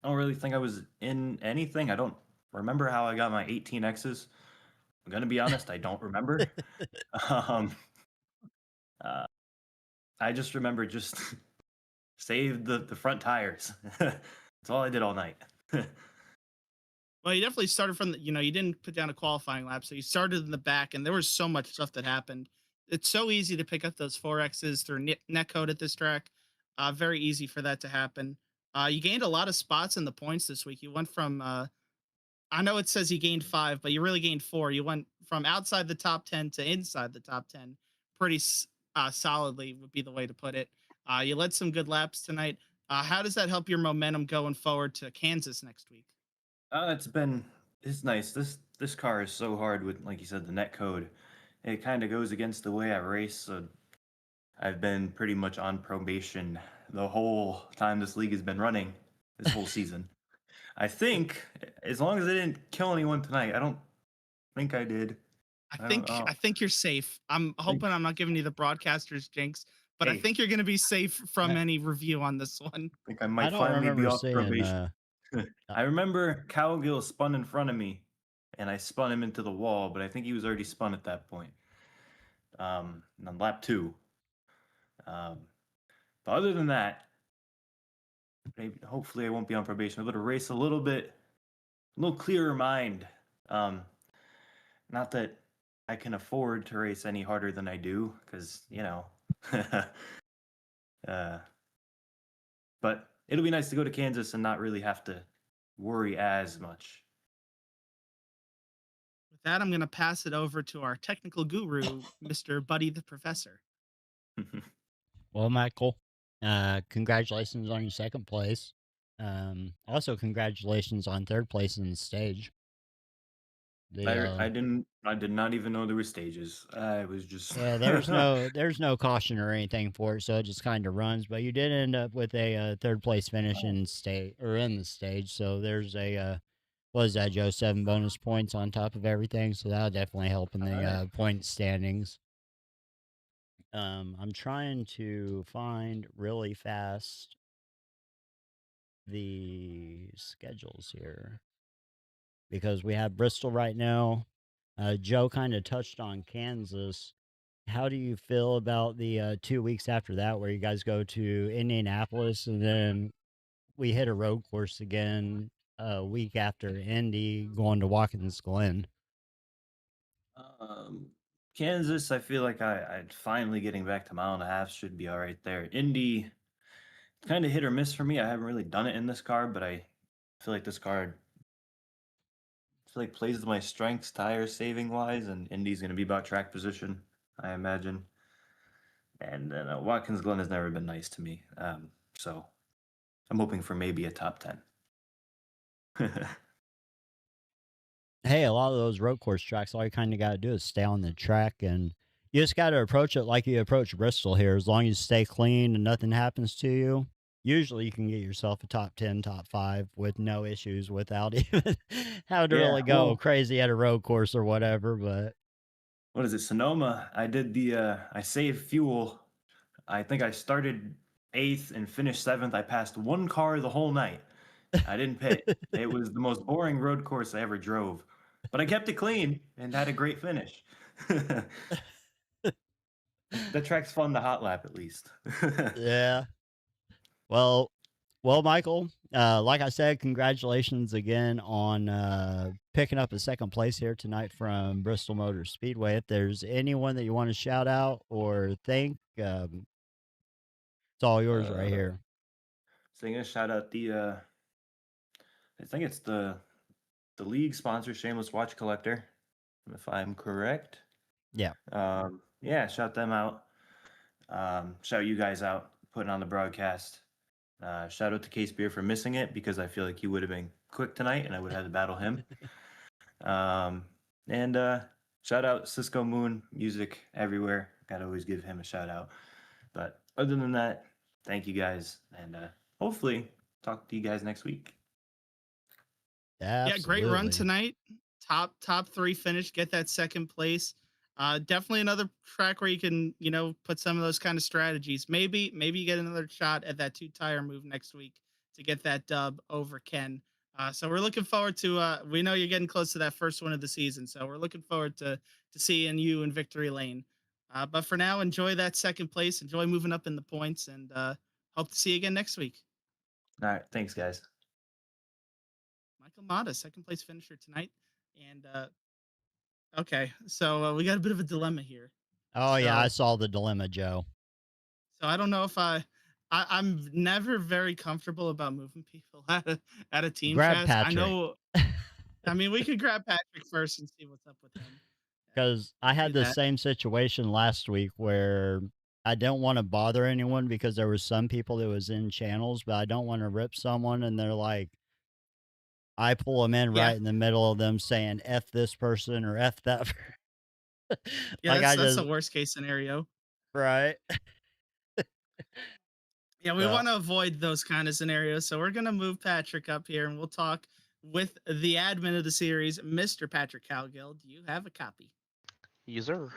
don't really think I was in anything. I don't remember how I got my 18 X's. I'm gonna be honest, I don't remember. um, uh, I just remember just save the front tires. That's all I did all night. Well, you definitely started from you didn't put down a qualifying lap, so you started in the back, and there was so much stuff that happened. It's so easy to pick up those 4Xs through netcode at this track. Very easy for that to happen. You gained a lot of spots in the points this week. You went from, I know it says you gained 5, but you really gained 4. You went from outside the top 10 to inside the top 10 pretty solidly, would be the way to put it. You led some good laps tonight. How does that help your momentum going forward to Kansas next week? It's nice. This car is so hard with, like you said, the net code. It kind of goes against the way I race. So I've been pretty much on probation the whole time this league has been running, this whole season. I think as long as I didn't kill anyone tonight, I don't think I did. I don't know. I think you're safe. I'm hoping I'm not giving you the broadcaster's jinx, but I Hey, think you're going to be safe from I any review on this one. think I I might don't finally be remember off seeing. probation. I remember Cowgill spun in front of me, and I spun him into the wall, but I think he was already spun at that point. On lap 2. Um, but other than that, hopefully I won't be on probation. I'm able to race a little clearer mind. Um, Not that I can afford to race any harder than I do, because uh, but it'll be nice to go to Kansas and not really have to worry as much. With that, I'm going to pass it over to our technical guru, Mr. Buddy the Professor. Well, Michael, congratulations on your second place. Also, congratulations on third place in the stage. I did not even know there were stages. I was just Yeah, there's no caution or anything for it, so it just kind of runs. But you did end up with a third place finish in state or in the stage, so there's a what is that, Joe? 7 bonus points on top of everything, so that'll definitely help in the Alright. point standings. I'm trying to find really fast the schedules here because we have Bristol right now. Joe kind of touched on Kansas. How do you feel about the 2 weeks after that, where you guys go to Indianapolis and then we hit a road course again a week after Indy, going to Watkins Glen? Um, Kansas, I feel like I'd finally getting back to mile and a half should be all right there. Indy, kind of hit or miss for me. I haven't really done it in this car, but I feel like this car plays to my strengths, tire saving wise, and Indy's going to be about track position, I imagine. And then Watkins Glen has never been nice to me, so I'm hoping for maybe a top 10. Hey, a lot of those road course tracks, all you kind of got to do is stay on the track, and you just got to approach it like you approach Bristol here. As long as you stay clean and nothing happens to you, usually you can get yourself a top 10, top 5 with no issues without even having to Yeah, really go well, crazy at a road course or whatever. But what is it? Sonoma. I did I saved fuel. I think I started 8th and finished 7th. I passed one car the whole night. I didn't pit. It was the most boring road course I ever drove, but I kept it clean and had a great finish. That track's fun to hot lap at least. yeah, well, well, Michael, like I said, congratulations again on picking up a second place here tonight from Bristol Motor Speedway. If there's anyone that you want to shout out or thank, it's all yours right uh, here. so I'm gonna shout out I think it's the league sponsor, Shameless Watch Collector, if I'm correct. Yeah. Yeah, shout them out. Shout you guys out putting on the broadcast. Shout out to Case Beer for missing it because I feel like he would have been quick tonight and I would have had to battle him. And shout out Cisco Moon Music everywhere. Gotta always give him a shout out. But other than that, thank you guys, and hopefully talk to you guys next week. Yeah, great run Absolutely. tonight. Top three finish. Get that second place. Definitely another track where you can put some of those kind of strategies. Maybe you get another shot at that 2 tire move next week to get that dub over Ken. So we're looking forward to. We know you're getting close to that first one of the season, so we're looking forward to seeing you in victory lane. But for now, enjoy that second place. Enjoy moving up in the points, and hope to see you again next week. All right, thanks, guys. Michael Matta, second place finisher tonight. And okay, so we got a bit of a dilemma here. Oh yeah, I So saw the dilemma, Joe. I don't know if I'm never very comfortable about moving people out of team Grab chats. I Patrick. know. I mean, we could grab Patrick first and see what's up with him. Because I Let's had do the that. same situation last week where I don't want to bother anyone because there was some people that was in channels, but I don't want to rip someone and they're like, I pull them in Yeah, right in the middle of them saying F this person or F that. yeah, Like that's I that's just, the worst case scenario. right. Yeah, we So want to avoid those kind of scenarios. So we're gonna move Patrick up here, and we'll talk with the admin of the series, Mr. Patrick Cowgill. Do you have a copy? User.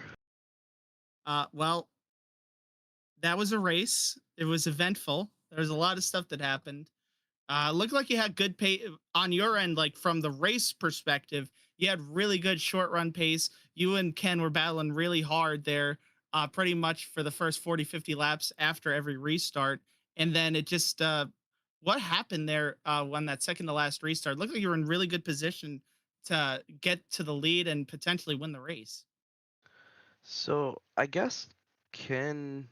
Well, that was a race. It was eventful. There was a lot of stuff that happened. Looked like you had good pace on your end, like from the race perspective. You had really good short run pace. You and Ken were battling really hard there, pretty much for the first 40, 50 laps after every restart. And then it just, what happened there when that second to last restart? Looked like you were in really good position to get to the lead and potentially win the race. So I guess Ken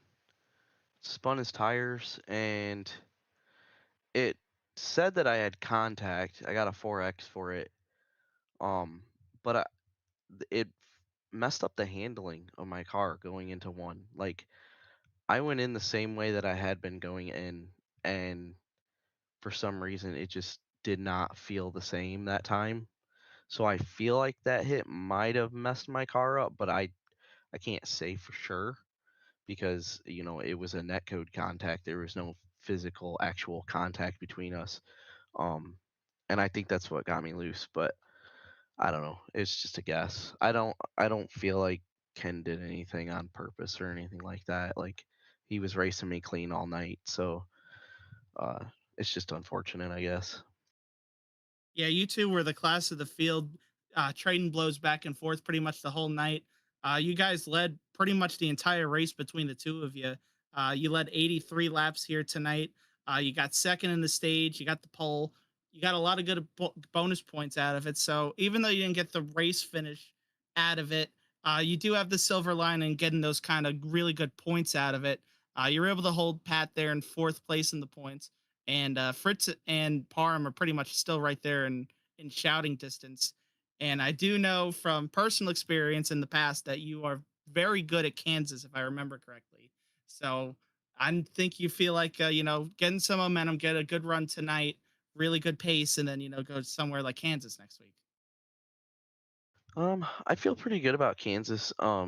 spun his tires and it said that I had contact. I got a 4X for it. But it messed up the handling of my car going into one. Like I went in the same way that I had been going in, and for some reason it just did not feel the same that time. So I feel like that hit might have messed my car up, but I can't say for sure because it was a netcode contact. There was no physical actual contact between us. Um and I think that's what got me loose, but I don't know. It's just a guess. I don't feel like Ken did anything on purpose or anything like that. Like he was racing me clean all night. So uh it's just unfortunate, I guess. Yeah, you two were the class of the field, trading blows back and forth pretty much the whole night. You guys led pretty much the entire race between the two of you. You led 83 laps here tonight. You got second in the stage. You got the pole. You got a lot of good bonus points out of it. So even though you didn't get the race finish out of it, you do have the silver line and getting those kind of really good points out of it. You were able to hold Pat there in fourth place in the points, and Fritz and Parham are pretty much still right there in shouting distance. And I do know from personal experience in the past that you are very good at Kansas, if I remember correctly. So I think you feel like getting some momentum, get a good run tonight, really good pace, and then go somewhere like Kansas next week. I feel pretty good about Kansas. I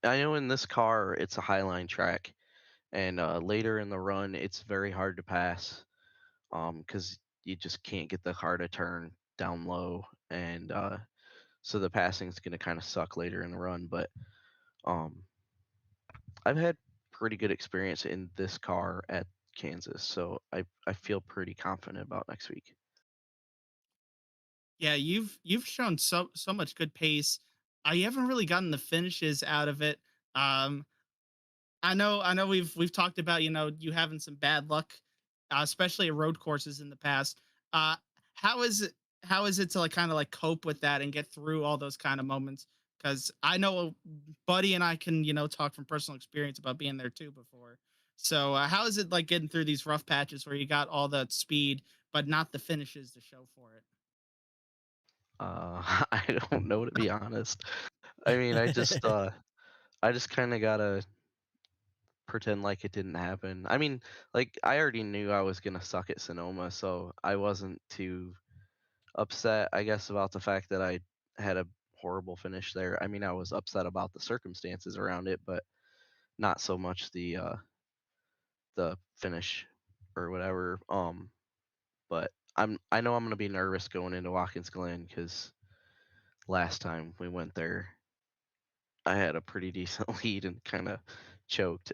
know in this car it's a highline track, and later in the run it's very hard to pass. Because you just can't get the car to turn down low, and so the passing is going to kind of suck later in the run. But um, I've had pretty good experience in this car at Kansas, so I feel pretty confident about next week. Yeah, you've shown so much good pace. You haven't really gotten the finishes out of it. Um, I know we've talked about you having some bad luck, especially at road courses in the past. Uh, how is it to like kind of like cope with that and get through all those kind of moments? Because I know Buddy and I can talk from personal experience about being there too before. So how is it like getting through these rough patches where you got all the speed but not the finishes to show for it? I don't know, to be honest. I mean, I just kind of gotta pretend like it didn't happen. I mean, like I already knew I was gonna suck at Sonoma, so I wasn't too upset, I guess, about the fact that I had a horrible finish there. I mean, I was upset about the circumstances around it, but not so much the finish or whatever. But I know I'm gonna be nervous going into Watkins Glen because last time we went there, I had a pretty decent lead and kind of choked.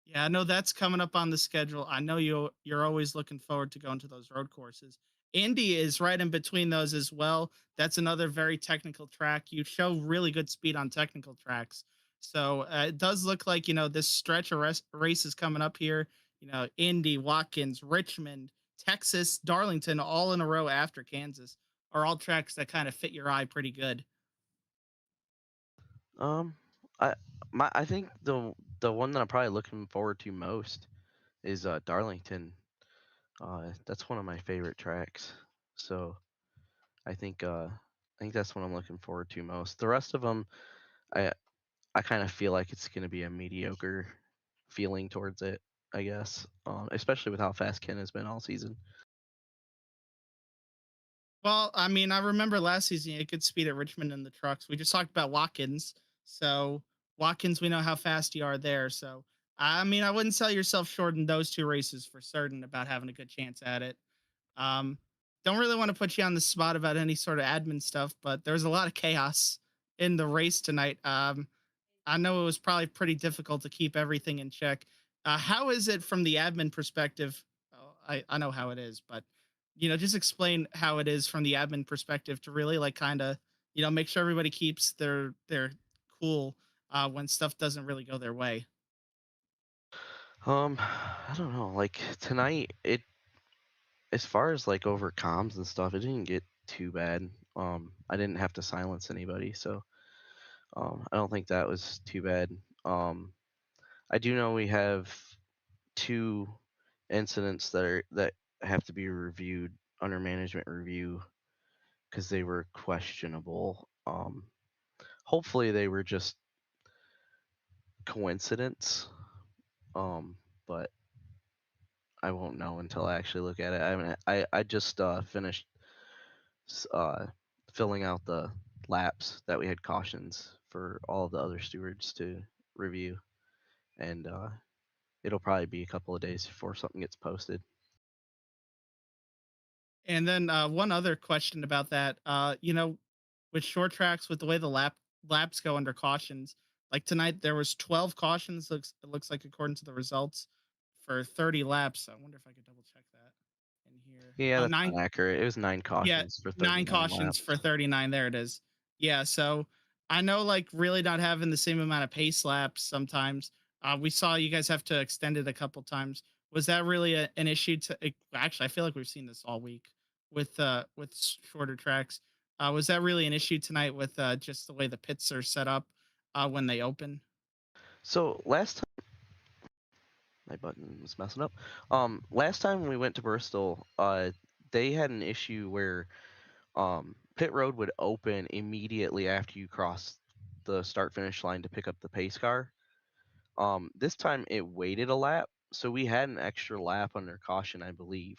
Yeah, I know that's coming up on the schedule. I know you're always looking forward to going to those road courses. Indy is right in between those as well. That's another very technical track. You show really good speed on technical tracks. So it does look like this stretch of races coming up here. Indy, Watkins, Richmond, Texas, Darlington, all in a row after Kansas are all tracks that kind of fit your eye pretty good. Um, I I think the one that I'm probably looking forward to most is Darlington. That's one of my favorite tracks. So I think that's what I'm looking forward to most. The rest of them, I I kind of feel like it's gonna be a mediocre feeling towards it, I guess. Especially with how fast Ken has been all season. Well, I mean, I remember last season you had good speed at Richmond in the trucks. We just talked about Watkins. So Watkins, we know how fast you are there. So I mean, I wouldn't sell yourself short in those two races for certain about having a good chance at it. Um, don't really want to put you on the spot about any sort of admin stuff, but there's a lot of chaos in the race tonight. I know it was probably pretty difficult to keep everything in check. How is it from the admin perspective? Oh, I know how it is, but just explain how it is from the admin perspective to really like kind of make sure everybody keeps their cool when stuff doesn't really go their way. I don't know. Like tonight, it as far as like over comms and stuff, it didn't get too bad. I didn't have to silence anybody, so I don't think that was too bad. Um, I do know we have two incidents that have to be reviewed under management review because they were questionable. Hopefully they were just coincidence. But I won't know until I actually look at it. I mean, I just finished uh, filling out the laps that we had cautions for all of the other stewards to review, and it'll probably be a couple of days before something gets posted. And then one other question about that, with short tracks, with the way the laps go under cautions, like tonight there was 12 cautions. It looks like according to the results for 30 laps. I wonder if I could double check that in here. Yeah, Oh, that's nine. not accurate. It was 9 Yeah, cautions for 9 39 cautions for laps. 39. There it is. Yeah, so I know, like, really not having the same amount of pace laps sometimes. We saw you guys have to extend it a couple times. Was that really an issue? Actually, I feel like we've seen this all week with shorter tracks. Was that really an issue tonight with just the way the pits are set up when they open? So last time my button was messing up. Last time we went to Bristol, they had an issue where pit road would open immediately after you cross the start finish line to pick up the pace car. This time it waited a lap, so we had an extra lap under caution, I believe.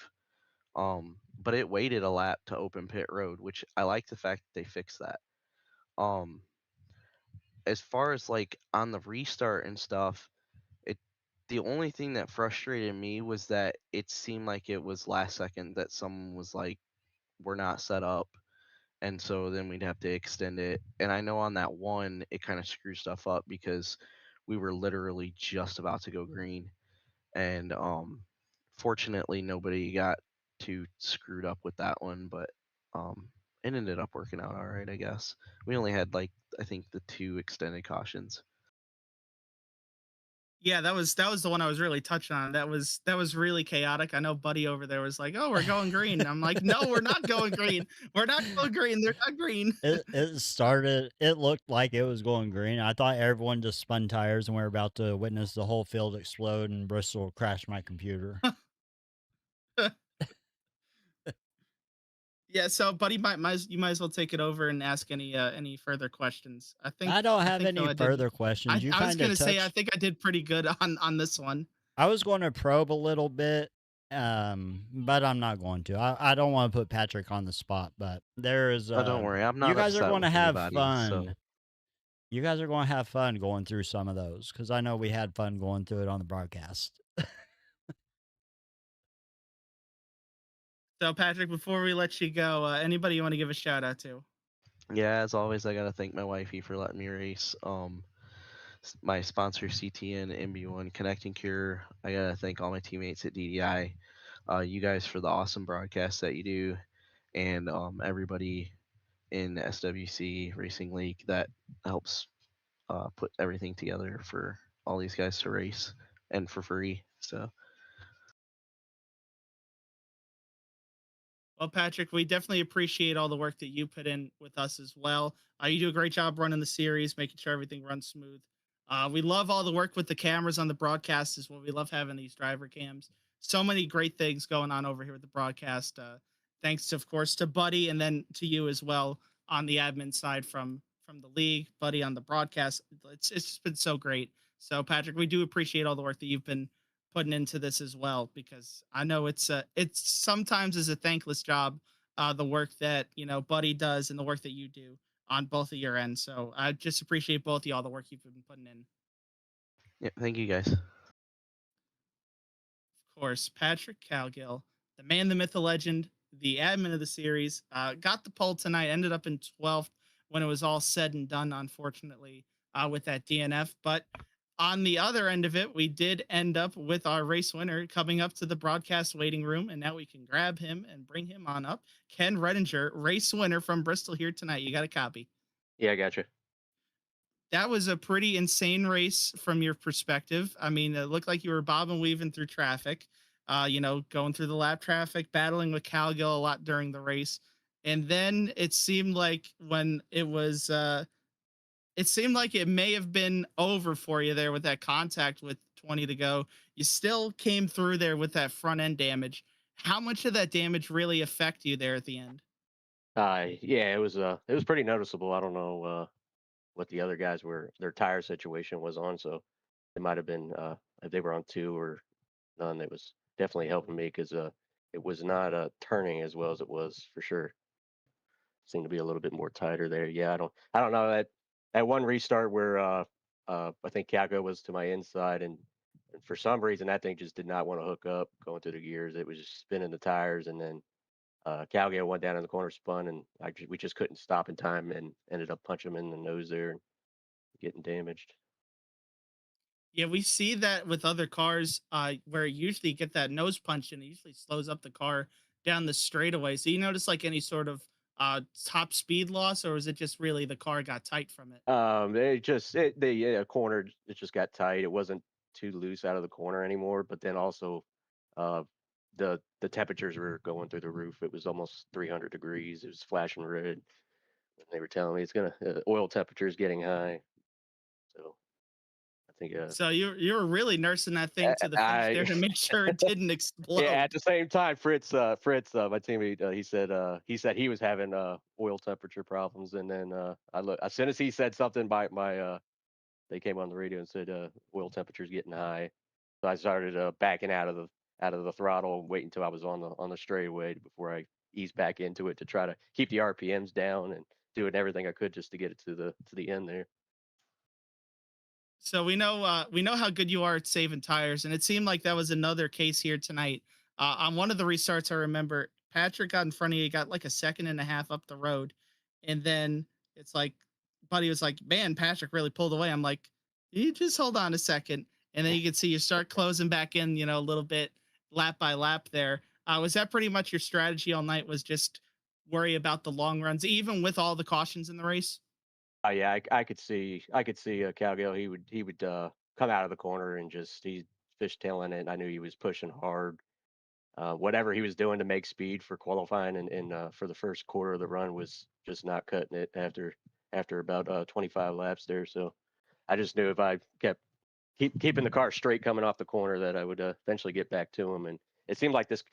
But it waited a lap to open pit road, which I like the fact that they fixed that. Um, as far as like on the restart and stuff, it the only thing that frustrated me was that it seemed like it was last second that someone was like, "We're not set up," and so then we'd have to extend it. And I know on that one, it kind of screwed stuff up because we were literally just about to go green, and fortunately nobody got too screwed up with that one, but it ended up working out all right, I guess. We only had like I think the 2 extended cautions. Yeah, that was the one I was really touching on. That was really chaotic. I know Buddy over there was like, "Oh, we're going green." I'm like, "No, we're not going green. We're not going green. They're not green." It started. It looked like it was going green. I thought everyone just spun tires, and we are about to witness the whole field explode, and Bristol crashed my computer. Yeah, so Buddy, you might as well take it over and ask any further questions. I don't I have think though any I did. further questions. You I was kind of gonna say I touched. think I did pretty good on this one. I was going to probe a little bit, but I'm not going to. I don't want to put Patrick on the spot, but there is. Oh, don't worry, I'm You not guys are upset going to with have anybody. fun. So You guys are going to have fun going through some of those because I know we had fun going through it on the broadcast. So Patrick, before we let you go, anybody you want to give a shout out to? yeah, as always, I gotta thank my wifey for letting me race. My sponsor CTN, MB1 Connecting Cure. I gotta thank all my teammates at DDI. You guys for the awesome broadcast that you do, and everybody in SWC Racing League that helps put everything together for all these guys to race and for free. So Well, Patrick, we definitely appreciate all the work that you put in with us as well. You do a great job running the series, making sure everything runs smooth. We love all the work with the cameras on the broadcast as well. We love having these driver cams. So many great things going on over here with the broadcast. Thanks, of course, to Buddy and then to you as well on the admin side from the league, Buddy on the broadcast. It's just been so great. So, Patrick, we do appreciate all the work that you've been putting into this as well, because I know it's sometimes is a thankless job, the work that Buddy does and the work that you do on both of your ends. So I just appreciate both of y'all the work you've been putting in. yeah, thank you guys. Of course, Patrick Cowgill, the man, the myth, the legend, the admin of the series, got the pole tonight. Ended up in 12th when it was all said and done. Unfortunately, with that DNF, but on the other end of it, we did end up with our race winner coming up to the broadcast waiting room, and now we can grab him and bring him on up. Ken Redinger, race winner from Bristol here tonight. You got a copy. Yeah, I got you. That was a pretty insane race from your perspective. I mean, it looked like you were bobbing weaving through traffic, going through the lap traffic, battling with Cowgill a lot during the race. And then it seemed like when it seemed like it may have been over for you there with that contact with 20 to go. You still came through there with that front end damage. How much of that damage really affect you there at the end? Yeah, it was pretty noticeable. I don't know what the other guys their tire situation was on, so it might have been if they were on 2 or none. It was definitely helping me because it was not turning as well as it was for sure. Seemed to be a little bit more tighter there. Yeah, I don't know that one restart where I think Cowgill was to my inside and for some reason that thing just did not want to hook up going through the gears. It was just spinning the tires and then Cowgill went down in the corner, spun, and we just couldn't stop in time and ended up punching him in the nose there and getting damaged. Yeah, we see that with other cars, where you usually get that nose punch and it usually slows up the car down the straightaway. So you notice like any sort of top speed loss, or was it just really the car got tight from it? The corner, it just got tight. It wasn't too loose out of the corner anymore, but then also, uh, the temperatures were going through the roof. It was almost 300 degrees. It was flashing red. They were telling me it's gonna oil temperature is getting high. So I think So you were really nursing that thing to the finish there to make sure it didn't yeah. explode. At the same time, Fritz, my teammate, he said he was having oil temperature problems, and then I look as soon as he said something, they came on the radio and said oil temperature's getting high. So I started backing out of the throttle and wait until I was on the straightaway before I eased back into it to try to keep the RPMs down and doing everything I could just to get it to the end there. So we know how good you are at saving tires, and it seemed like that was another case here tonight. On one of the restarts, I remember Patrick got in front of you, got like a second and a half up the road, and then it's like Buddy was like, "Man, Patrick really pulled away." I'm like, "You just hold on a second," and then you can see you start closing back in, you know, a little bit lap by lap there. Was that pretty much your strategy all night? Was just worry about the long runs, even with all the cautions in the race? Oh yeah, I could see Cowgill. He would come out of the corner and he's fishtailing it. And I knew he was pushing hard. Whatever he was doing to make speed for qualifying and for the first quarter of the run was just not cutting it after about 25 laps there. So I just knew if I keeping the car straight coming off the corner that I would eventually get back to him. And it seemed like this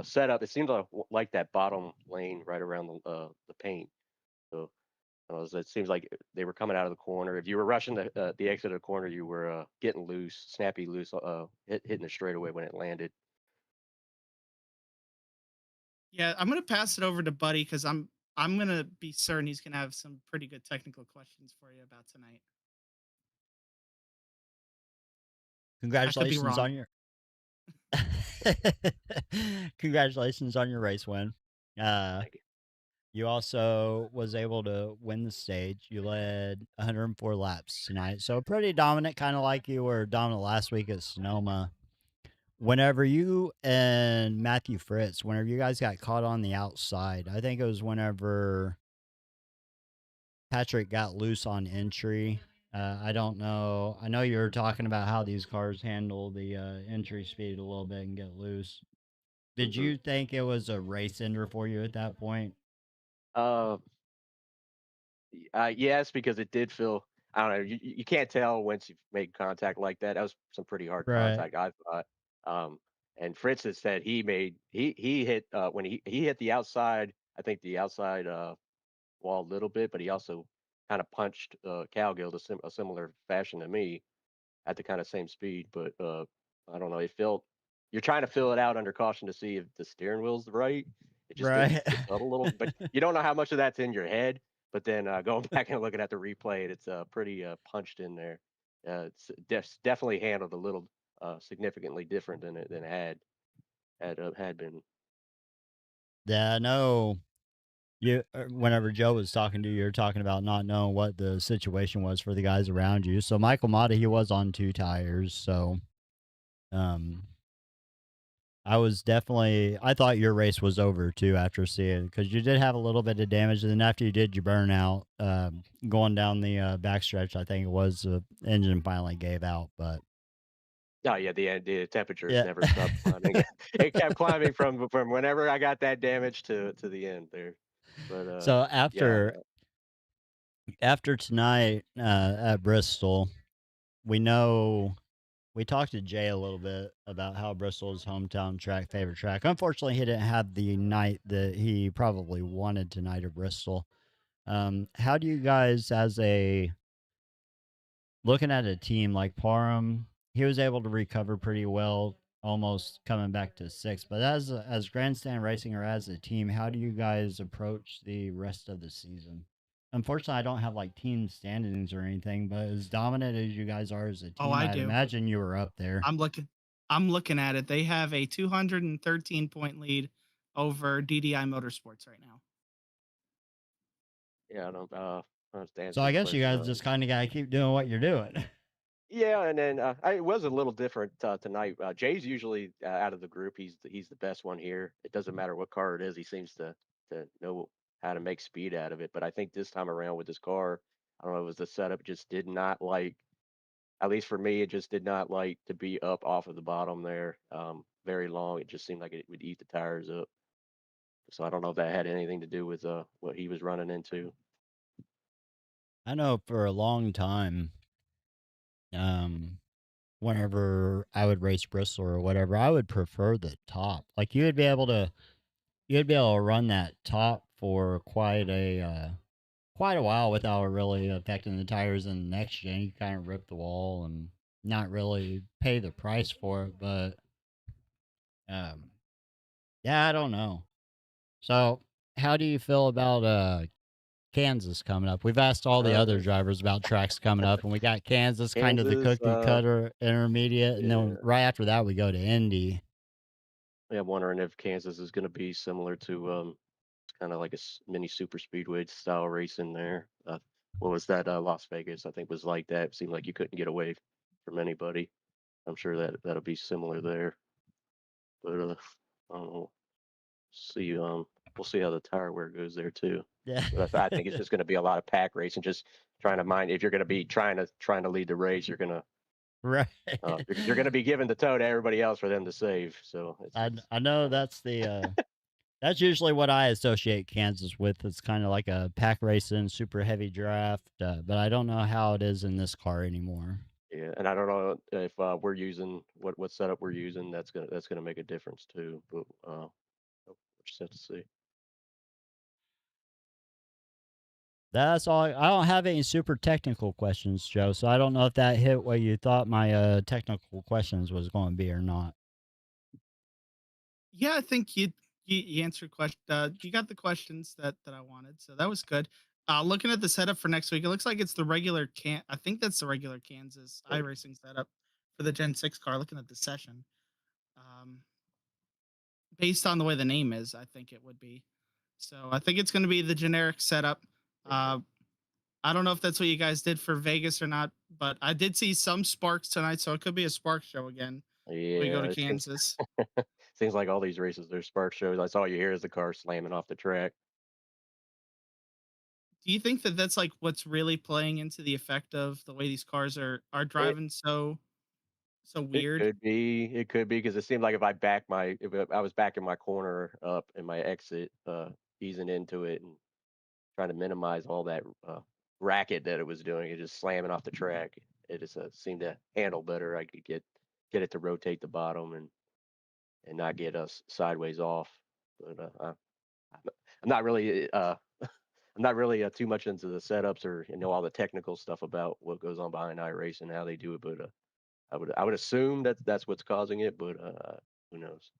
setup. It seemed like that bottom lane right around the paint. So it seems like they were coming out of the corner. If you were rushing the exit of the corner, you were getting loose, snappy loose, hitting the straightaway when it landed. Yeah, I'm gonna pass it over to Buddy because I'm gonna be certain he's gonna have some pretty good technical questions for you about tonight. I could be Congratulations wrong. on your congratulations on your race win. Thank you. You also was able to win the stage. You led 104 laps tonight, so pretty dominant, kind of like you were dominant last week at Sonoma. Whenever you and Matthew Fritz, whenever you guys got caught on the outside, I think it was whenever Patrick got loose on entry. I don't know. I know you were talking about how these cars handle the entry speed a little bit and get loose. Did Mhm. you think it was a race ender for you at that point? Uh, yes, because it did feel. I don't know. You can't tell once you've made contact like that. That was some pretty hard Right. contact, I thought. Um, and Fritz has said he hit when he hit the outside. I think the outside wall a little bit, but he also kind of punched Cowgill a similar fashion to me at the kind of same speed. But I don't know. It felt you're trying to fill it out under caution to see if the steering wheel's right. It just didn't Right. stick out a little, but you don't know how much of that's in your head. But then going back and looking at the replay, it's pretty punched in there. It's definitely handled a little significantly different than it had been. Yeah, I know. Whenever Joe was talking to you, you were talking about not knowing what the situation was for the guys around you. So Michael Matta, he was on 2 tires. So, um, I thought your race was over too after seeing it because you did have a little bit of damage. And then after you did, you burn out going down the backstretch. I think it was the engine finally gave out. But Oh yeah, the temperatures yeah. never stopped climbing. It kept climbing from whenever I got that damage to the end there. But So yeah, after tonight at Bristol, we know we talked to Jay a little bit about how Bristol's hometown track, favorite track. Unfortunately, he didn't have the night that he probably wanted tonight at Bristol. How do you guys, looking at a team like Parham, he was able to recover pretty well, almost coming back to sixth. But as Grandstand Racing or as a team, how do you guys approach the rest of the season? Unfortunately, I don't have like team standings or anything, but as dominant as you guys are as a Oh, team, I I'd do. imagine you were up there. I'm looking at it. They have a 213 point lead over DDI Motorsports right now. yeah, I don't to So answer I your guess you question. guys just kind of got to keep doing what you're doing. Yeah, and then it was a little different tonight. Jay's usually out of the group. He's the best one here. It doesn't matter what car it is. He seems to know how to make speed out of it. But I think this time around with this car, I don't know, it was the setup just did not like, at least for me, it just did not like to be up off of the bottom there very long. It just seemed like it would eat the tires up. So I don't know if that had anything to do with what he was running into. I know for a long time, whenever I would race Bristol or whatever, I would prefer the top. Like you'd be able to run that top for quite a while without really affecting the tires in the next gen. You kind of rip the wall and not really pay the price for it, but yeah, I don't know. So, how do you feel about Kansas coming up? We've asked all the other drivers about tracks coming up, and we got Kansas, kind of the Kansas, cookie cutter intermediate, and yeah. then right after that we go to Indy. Yeah, I'm wondering if Kansas is going to be similar to kind of like a mini super speedway style racing there. What was that? Las Vegas, I think, was like that. It seemed like you couldn't get away from anybody. I'm sure that'll be similar there. But I don't know. See, we'll see how the tire wear goes there too. Yeah. But I think it's just going to be a lot of pack racing, just trying to mind. If you're going to be trying to lead the race, you're gonna Right. you're going to be giving the toe to everybody else for them to save. So I know that's the that's usually what I associate Kansas with. It's kind of like a pack racing, super heavy draft, but I don't know how it is in this car anymore. yeah, and I don't know if we're using what setup we're using. That's gonna make a difference too. But we'll just have to see. That's all. I don't have any super technical questions, Joe. So I don't know if that hit what you thought my technical questions was going to be or not. Yeah, I think you answered question. You got the questions that I wanted, so that was good. Looking at the setup for next week, it looks like it's the regular can. I think that's the regular Kansas iRacing setup for the Gen 6 car. Looking at the session, um, based on the way the name is, I think it would be. So I think it's going to be the generic setup. I don't know if that's what you guys did for Vegas or not, but I did see some sparks tonight, so it could be a spark show again. Yeah, We go to it seems Kansas. seems like all these races, there's spark shows. That's all you hear is the car slamming off the track. Do you think that that's like what's really playing into the effect of the way these cars are It driving so it weird? could be because it seemed like if I was backing my corner up in my exit, easing into it and trying to minimize all that racket that it was doing, it just slamming off the track. It just seemed to handle better. I could get it to rotate the bottom and not get us sideways off. But I'm not really I'm not really too much into the setups or all the technical stuff about what goes on behind iRace and how they do it. But I would assume that that's what's causing it. But who knows?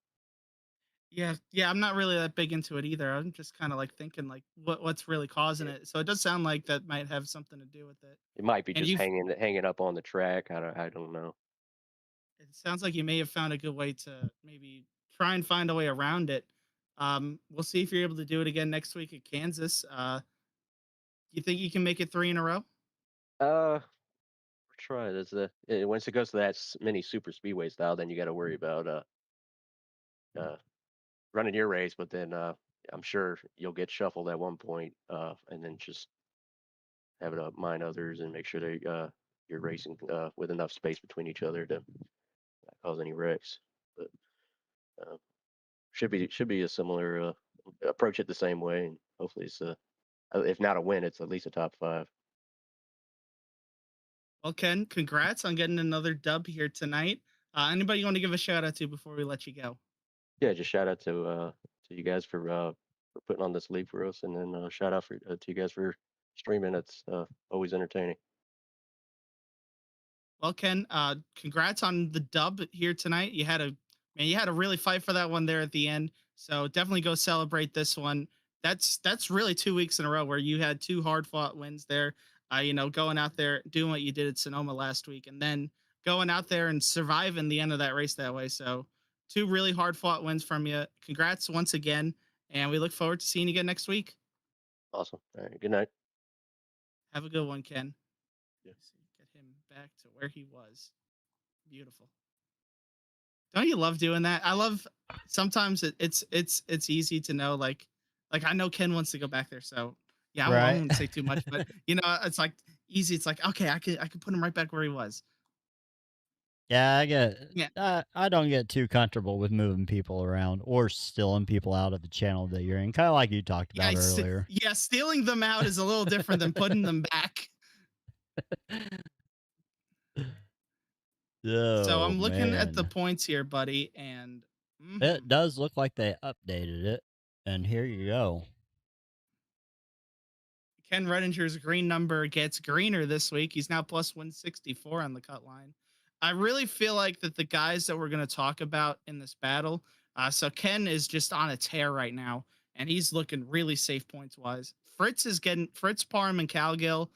Yeah, I'm not really that big into it either. I'm just kind of like thinking like what's really causing Yeah. it. So it does sound like that might have something to do with it. It might be And just you hanging up on the track. I don't know. it sounds like you may have found a good way to maybe try and find a way around it. We'll see if you're able to do it again next week at Kansas. You think you can make it 3 in a row? We'll try. Once it goes to that mini super speedway style, then you got to worry about uh running your race. But then I'm sure you'll get shuffled at one point, and then just have it mind others and make sure that you're racing with enough space between each other to not cause any wrecks. But uh, should be a similar approach it the same way, and hopefully it's if not a win, it's at least a top 5. Well, Ken, congrats on getting another dub here tonight. Anybody you want to give a shout out to before we let you go? Yeah, just shout out to you guys for putting on this league for us, and then shout out to you guys for streaming. It's always entertaining. Well, Ken, congrats on the dub here tonight. You had to really fight for that one there at the end. So definitely go celebrate this one. That's really 2 weeks in a row where you had 2 hard fought wins there. Going out there doing what you did at Sonoma last week, and then going out there and surviving the end of that race that way. So 2 really hard fought wins from you. Congrats once again, and we look forward to seeing you again next week. Awesome. All right. Good night. Have a good one, Ken. Yeah. Get him back to where he was. Beautiful. Don't you love doing that? I love sometimes it's easy to know like Like, I know Ken wants to go back there, so yeah, I Right. won't say too much, but it's like easy. It's like, okay, I could put him right back where he was. Yeah, I get. Yeah. I don't get too comfortable with moving people around or stealing people out of the channel that you're in. Kind of like you talked Yeah, about earlier. yeah, stealing them out is a little different than putting them back. So Oh I'm looking at the man, points here, buddy, and it does look like they updated it, and here you go. Ken Redinger's green number gets greener this week. He's now plus 164 on the cut line. I really feel like that the guys that we're going to talk about in this battle. So Ken is just on a tear right now, and he's looking really safe points wise. Fritz, Parham, and Cowgill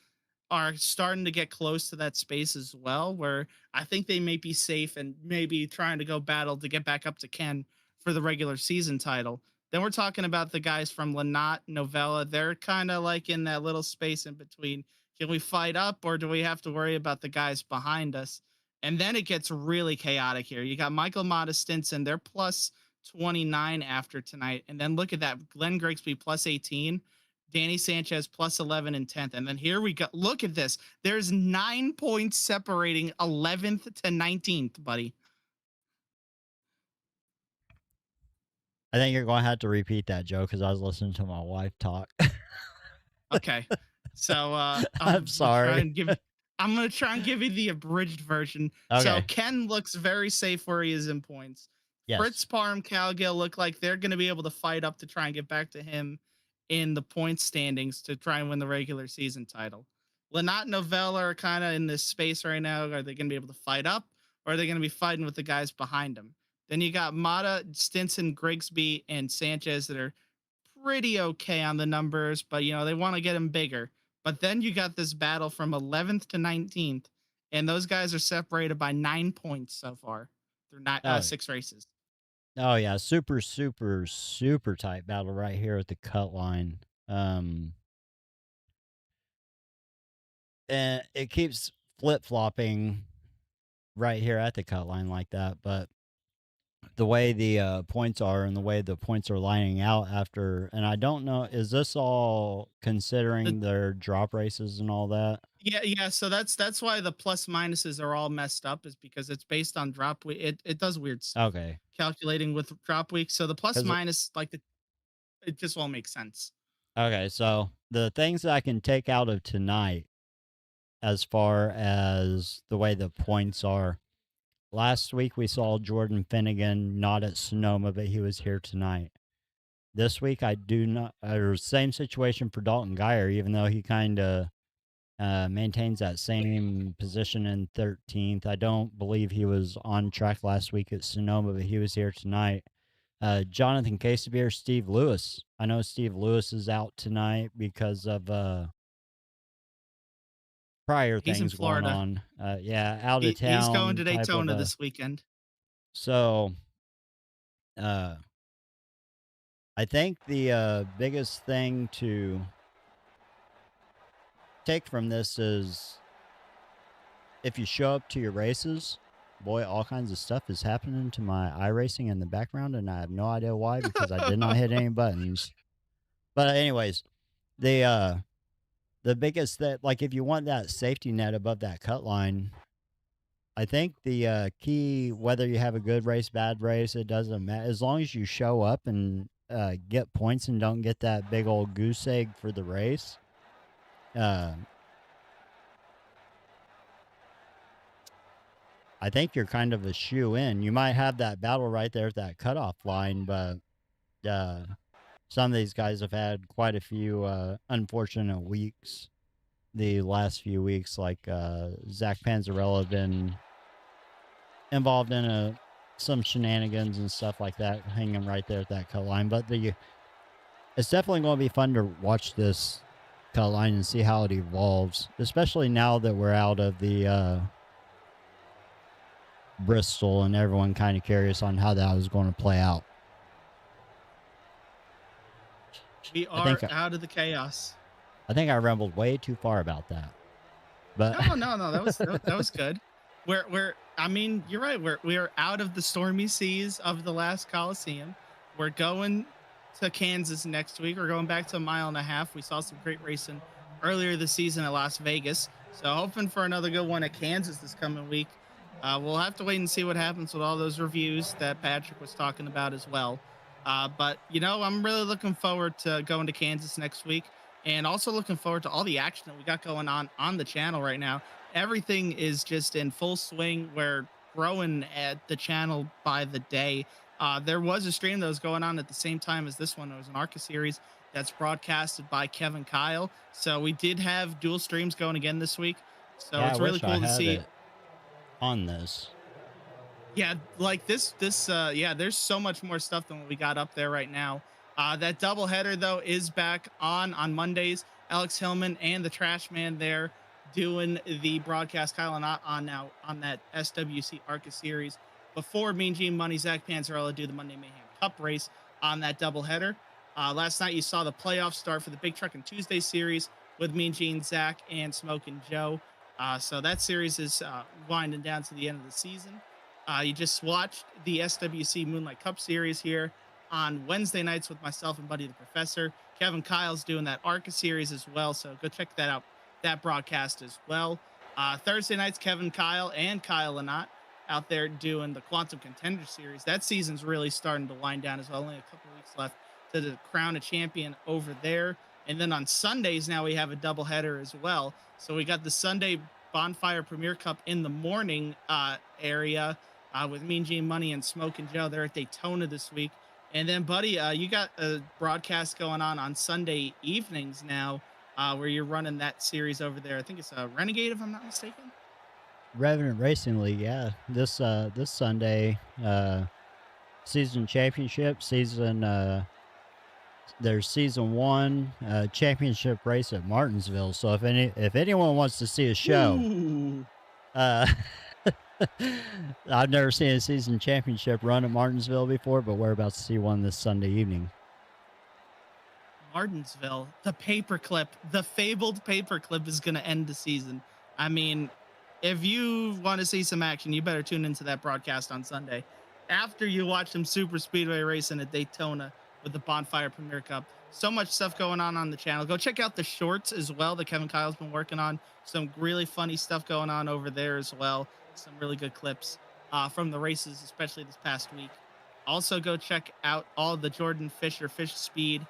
are starting to get close to that space as well, where I think they may be safe and maybe trying to go battle to get back up to Ken for the regular season title. Then we're talking about the guys from Lynott, Novella. They're kind of like in that little space in between. Can we fight up, or do we have to worry about the guys behind us? And then it gets really chaotic here. You got Michael, Matta, Stinson. They're plus 29 after tonight. And then look at that. Glenn Grigsby plus 18. Danny Sanchez plus 11 and 10th. And then here we go. Look at this. There's 9 points separating 11th to 19th, buddy. I think you're going to have to repeat that, Joe, because I was listening to my wife talk. Okay. So I'm sorry. I'm going to try and give you the abridged version. Okay. So Ken looks very safe where he is in points. Yes. Fritz, Parham, Cowgill look like they're going to be able to fight up to try and get back to him in the point standings to try and win the regular season title. Lynott, Novella are kind of in this space right now. Are they going to be able to fight up, or are they going to be fighting with the guys behind them? Then you got Matta, Stinson, Grigsby, and Sanchez that are pretty okay on the numbers, but they want to get them bigger. But then you got this battle from 11th to 19th, and those guys are separated by 9 points so far through 6 races. Oh yeah, super, super, super tight battle right here at the cut line. And it keeps flip-flopping right here at the cut line like that, but the way the points are and the way the points are lining out after, and I don't know, is this all considering their drop races and all that? Yeah. So that's why the plus minuses are all messed up, is because it's based on drop week. It does weird stuff. Okay. Calculating with drop week. So the plus minus, it just won't make sense. Okay, so the things that I can take out of tonight, as far as the way the points are. Last week we saw Jordan Finnegan not at Sonoma, but he was here tonight. This week I do not. Same situation for Dalton Geyer, even though he kind of maintains that same position in 13th. I don't believe he was on track last week at Sonoma, but he was here tonight. Jonathan Casebeer, Steve Lewis. I know Steve Lewis is out tonight because of prior He's in things going Florida. on. Yeah, out of town. He's going to Daytona this weekend. So, I think the biggest thing to take from this is if you show up to your races, boy, all kinds of stuff is happening to my iRacing in the background, and I have no idea why, because I did not hit any buttons. But anyways, the biggest that, like, if you want that safety net above that cut line, I think the key, whether you have a good race, bad race, it doesn't matter. As long as you show up and get points and don't get that big old goose egg for the race, I think you're kind of a shoe in. You might have that battle right there at that cutoff line, but some of these guys have had quite a few unfortunate weeks the last few weeks. Like Zach Panzerella been involved in some shenanigans and stuff like that, hanging right there at that cut line. But it's definitely going to be fun to watch this cut line and see how it evolves, especially now that we're out of the Bristol and everyone kind of curious on how that was going to play out. We are out of the chaos. I think I rambled way too far about that. But no, that was good. I mean, you're right. We're out of the stormy seas of the last Coliseum. We're going to Kansas next week. We're going back to a mile and a half. We saw some great racing earlier this season at Las Vegas. So hoping for another good one at Kansas this coming week. We'll have to wait and see what happens with all those reviews that Patrick was talking about as well. But, you know, I'm really looking forward to going to Kansas next week, and also looking forward to all the action that we got going on the channel right now. Everything is just in full swing. We're growing at the channel by the day. There was a stream that was going on at the same time as this one. It was an ARCA series that's broadcasted by Kevin Kyle. So we did have dual streams going again this week. So Yeah, it's I really wish I cool to had see. it on this. Yeah, like yeah, there's so much more stuff than what we got up there right now. That doubleheader though is back on Mondays. Alex Hillman and the Trash Man there doing the broadcast. Kyle and I on now on that SWC ARCA series before Mean Gene Money, Zach Panzerella do the Monday Mayhem Cup race on that doubleheader. Last night you saw the playoffs start for the Big Truck and Tuesday series with Mean Gene, Zach, and Smokin' Joe. So that series is winding down to the end of the season. You just watched the SWC Moonlight Cup series here on Wednesday nights with myself and Buddy the Professor. Kevin Kyle's doing that ARCA series as well, so go check that out, that broadcast as well. Thursday nights, Kevin Kyle and Kyle Lanat out there doing the Quantum Contender series. That season's really starting to wind down as well. Only a couple weeks left to crown a champion over there. And then on Sundays now we have a doubleheader as well. So we got the Sunday Bonfire Premier Cup in the morning area with Mean Gene Money and Smokin' Joe. They're at Daytona this week. And then, Buddy, you got a broadcast going on Sunday evenings now where you're running that series over there. I think it's a Renegade, if I'm not mistaken. Revenant Racing League, yeah. This Sunday, season championship, there's season 1 championship race at Martinsville. So if anyone wants to see a show, I've never seen a season championship run at Martinsville before, but we're about to see one this Sunday evening. Martinsville, the paperclip, the fabled paperclip is going to end the season. I mean, if you want to see some action, you better tune into that broadcast on Sunday after you watch some super speedway racing at Daytona with the Bonfire Premier Cup. So much stuff going on the channel. Go check out the shorts as well that Kevin Kyle's been working on. Some really funny stuff going on over there as well. Some really good clips from the races, especially this past week. Also, go check out all the Jordan Fisher Fish Speed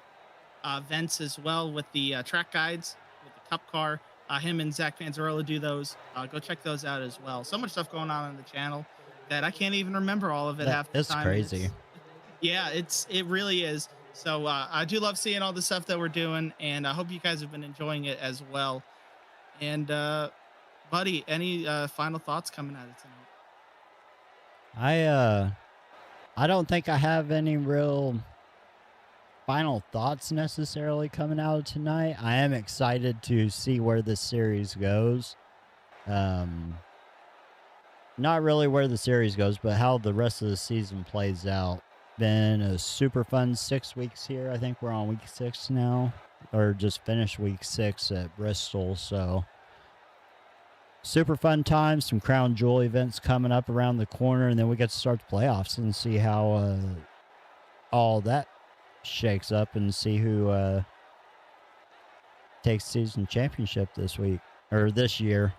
events as well with the track guides, with the Cup car. Him and Zach Panzerella do those. Go check those out as well. So much stuff going on the channel that I can't even remember all of it half the time. It's crazy. Yeah, it really is. So I do love seeing all the stuff that we're doing, and I hope you guys have been enjoying it as well. And Buddy, any final thoughts coming out of tonight? I don't think I have any real final thoughts necessarily coming out of tonight. I am excited to see where this series goes. Not really where the series goes, but how the rest of the season plays out. Been a super fun 6 weeks here. I think we're on week 6 now, or just finished week 6 at Bristol. So super fun time. Some crown jewel events coming up around the corner, and then we get to start the playoffs and see how all that shakes up, and see who takes season championship this week or this year.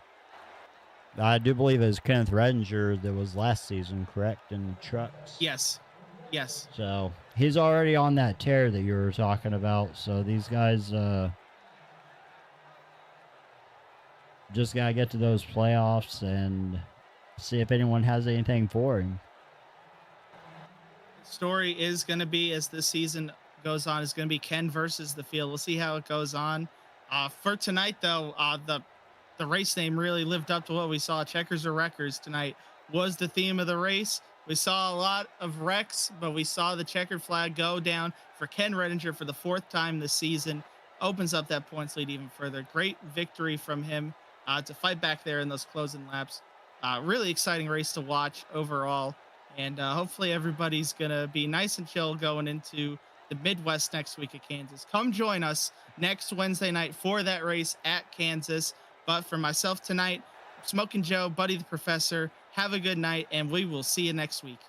I do believe it was Kenneth Redinger that was last season, correct, in trucks? Yes. So he's already on that tear that you were talking about. So these guys just got to get to those playoffs and see if anyone has anything for him. Story is going to be, as this season goes on, is going to be Ken versus the field. We'll see how it goes on. For tonight, though, the race name really lived up to what we saw. Checkers or Wreckers tonight was the theme of the race. We saw a lot of wrecks, but we saw the checkered flag go down for Ken Redinger for the 4th time this season. Opens up that points lead even further. Great victory from him to fight back there in those closing laps. Really exciting race to watch overall. And hopefully everybody's going to be nice and chill going into the Midwest next week at Kansas. Come join us next Wednesday night for that race at Kansas. But for myself tonight, Smokin' Joe, Buddy the Professor, have a good night, and we will see you next week.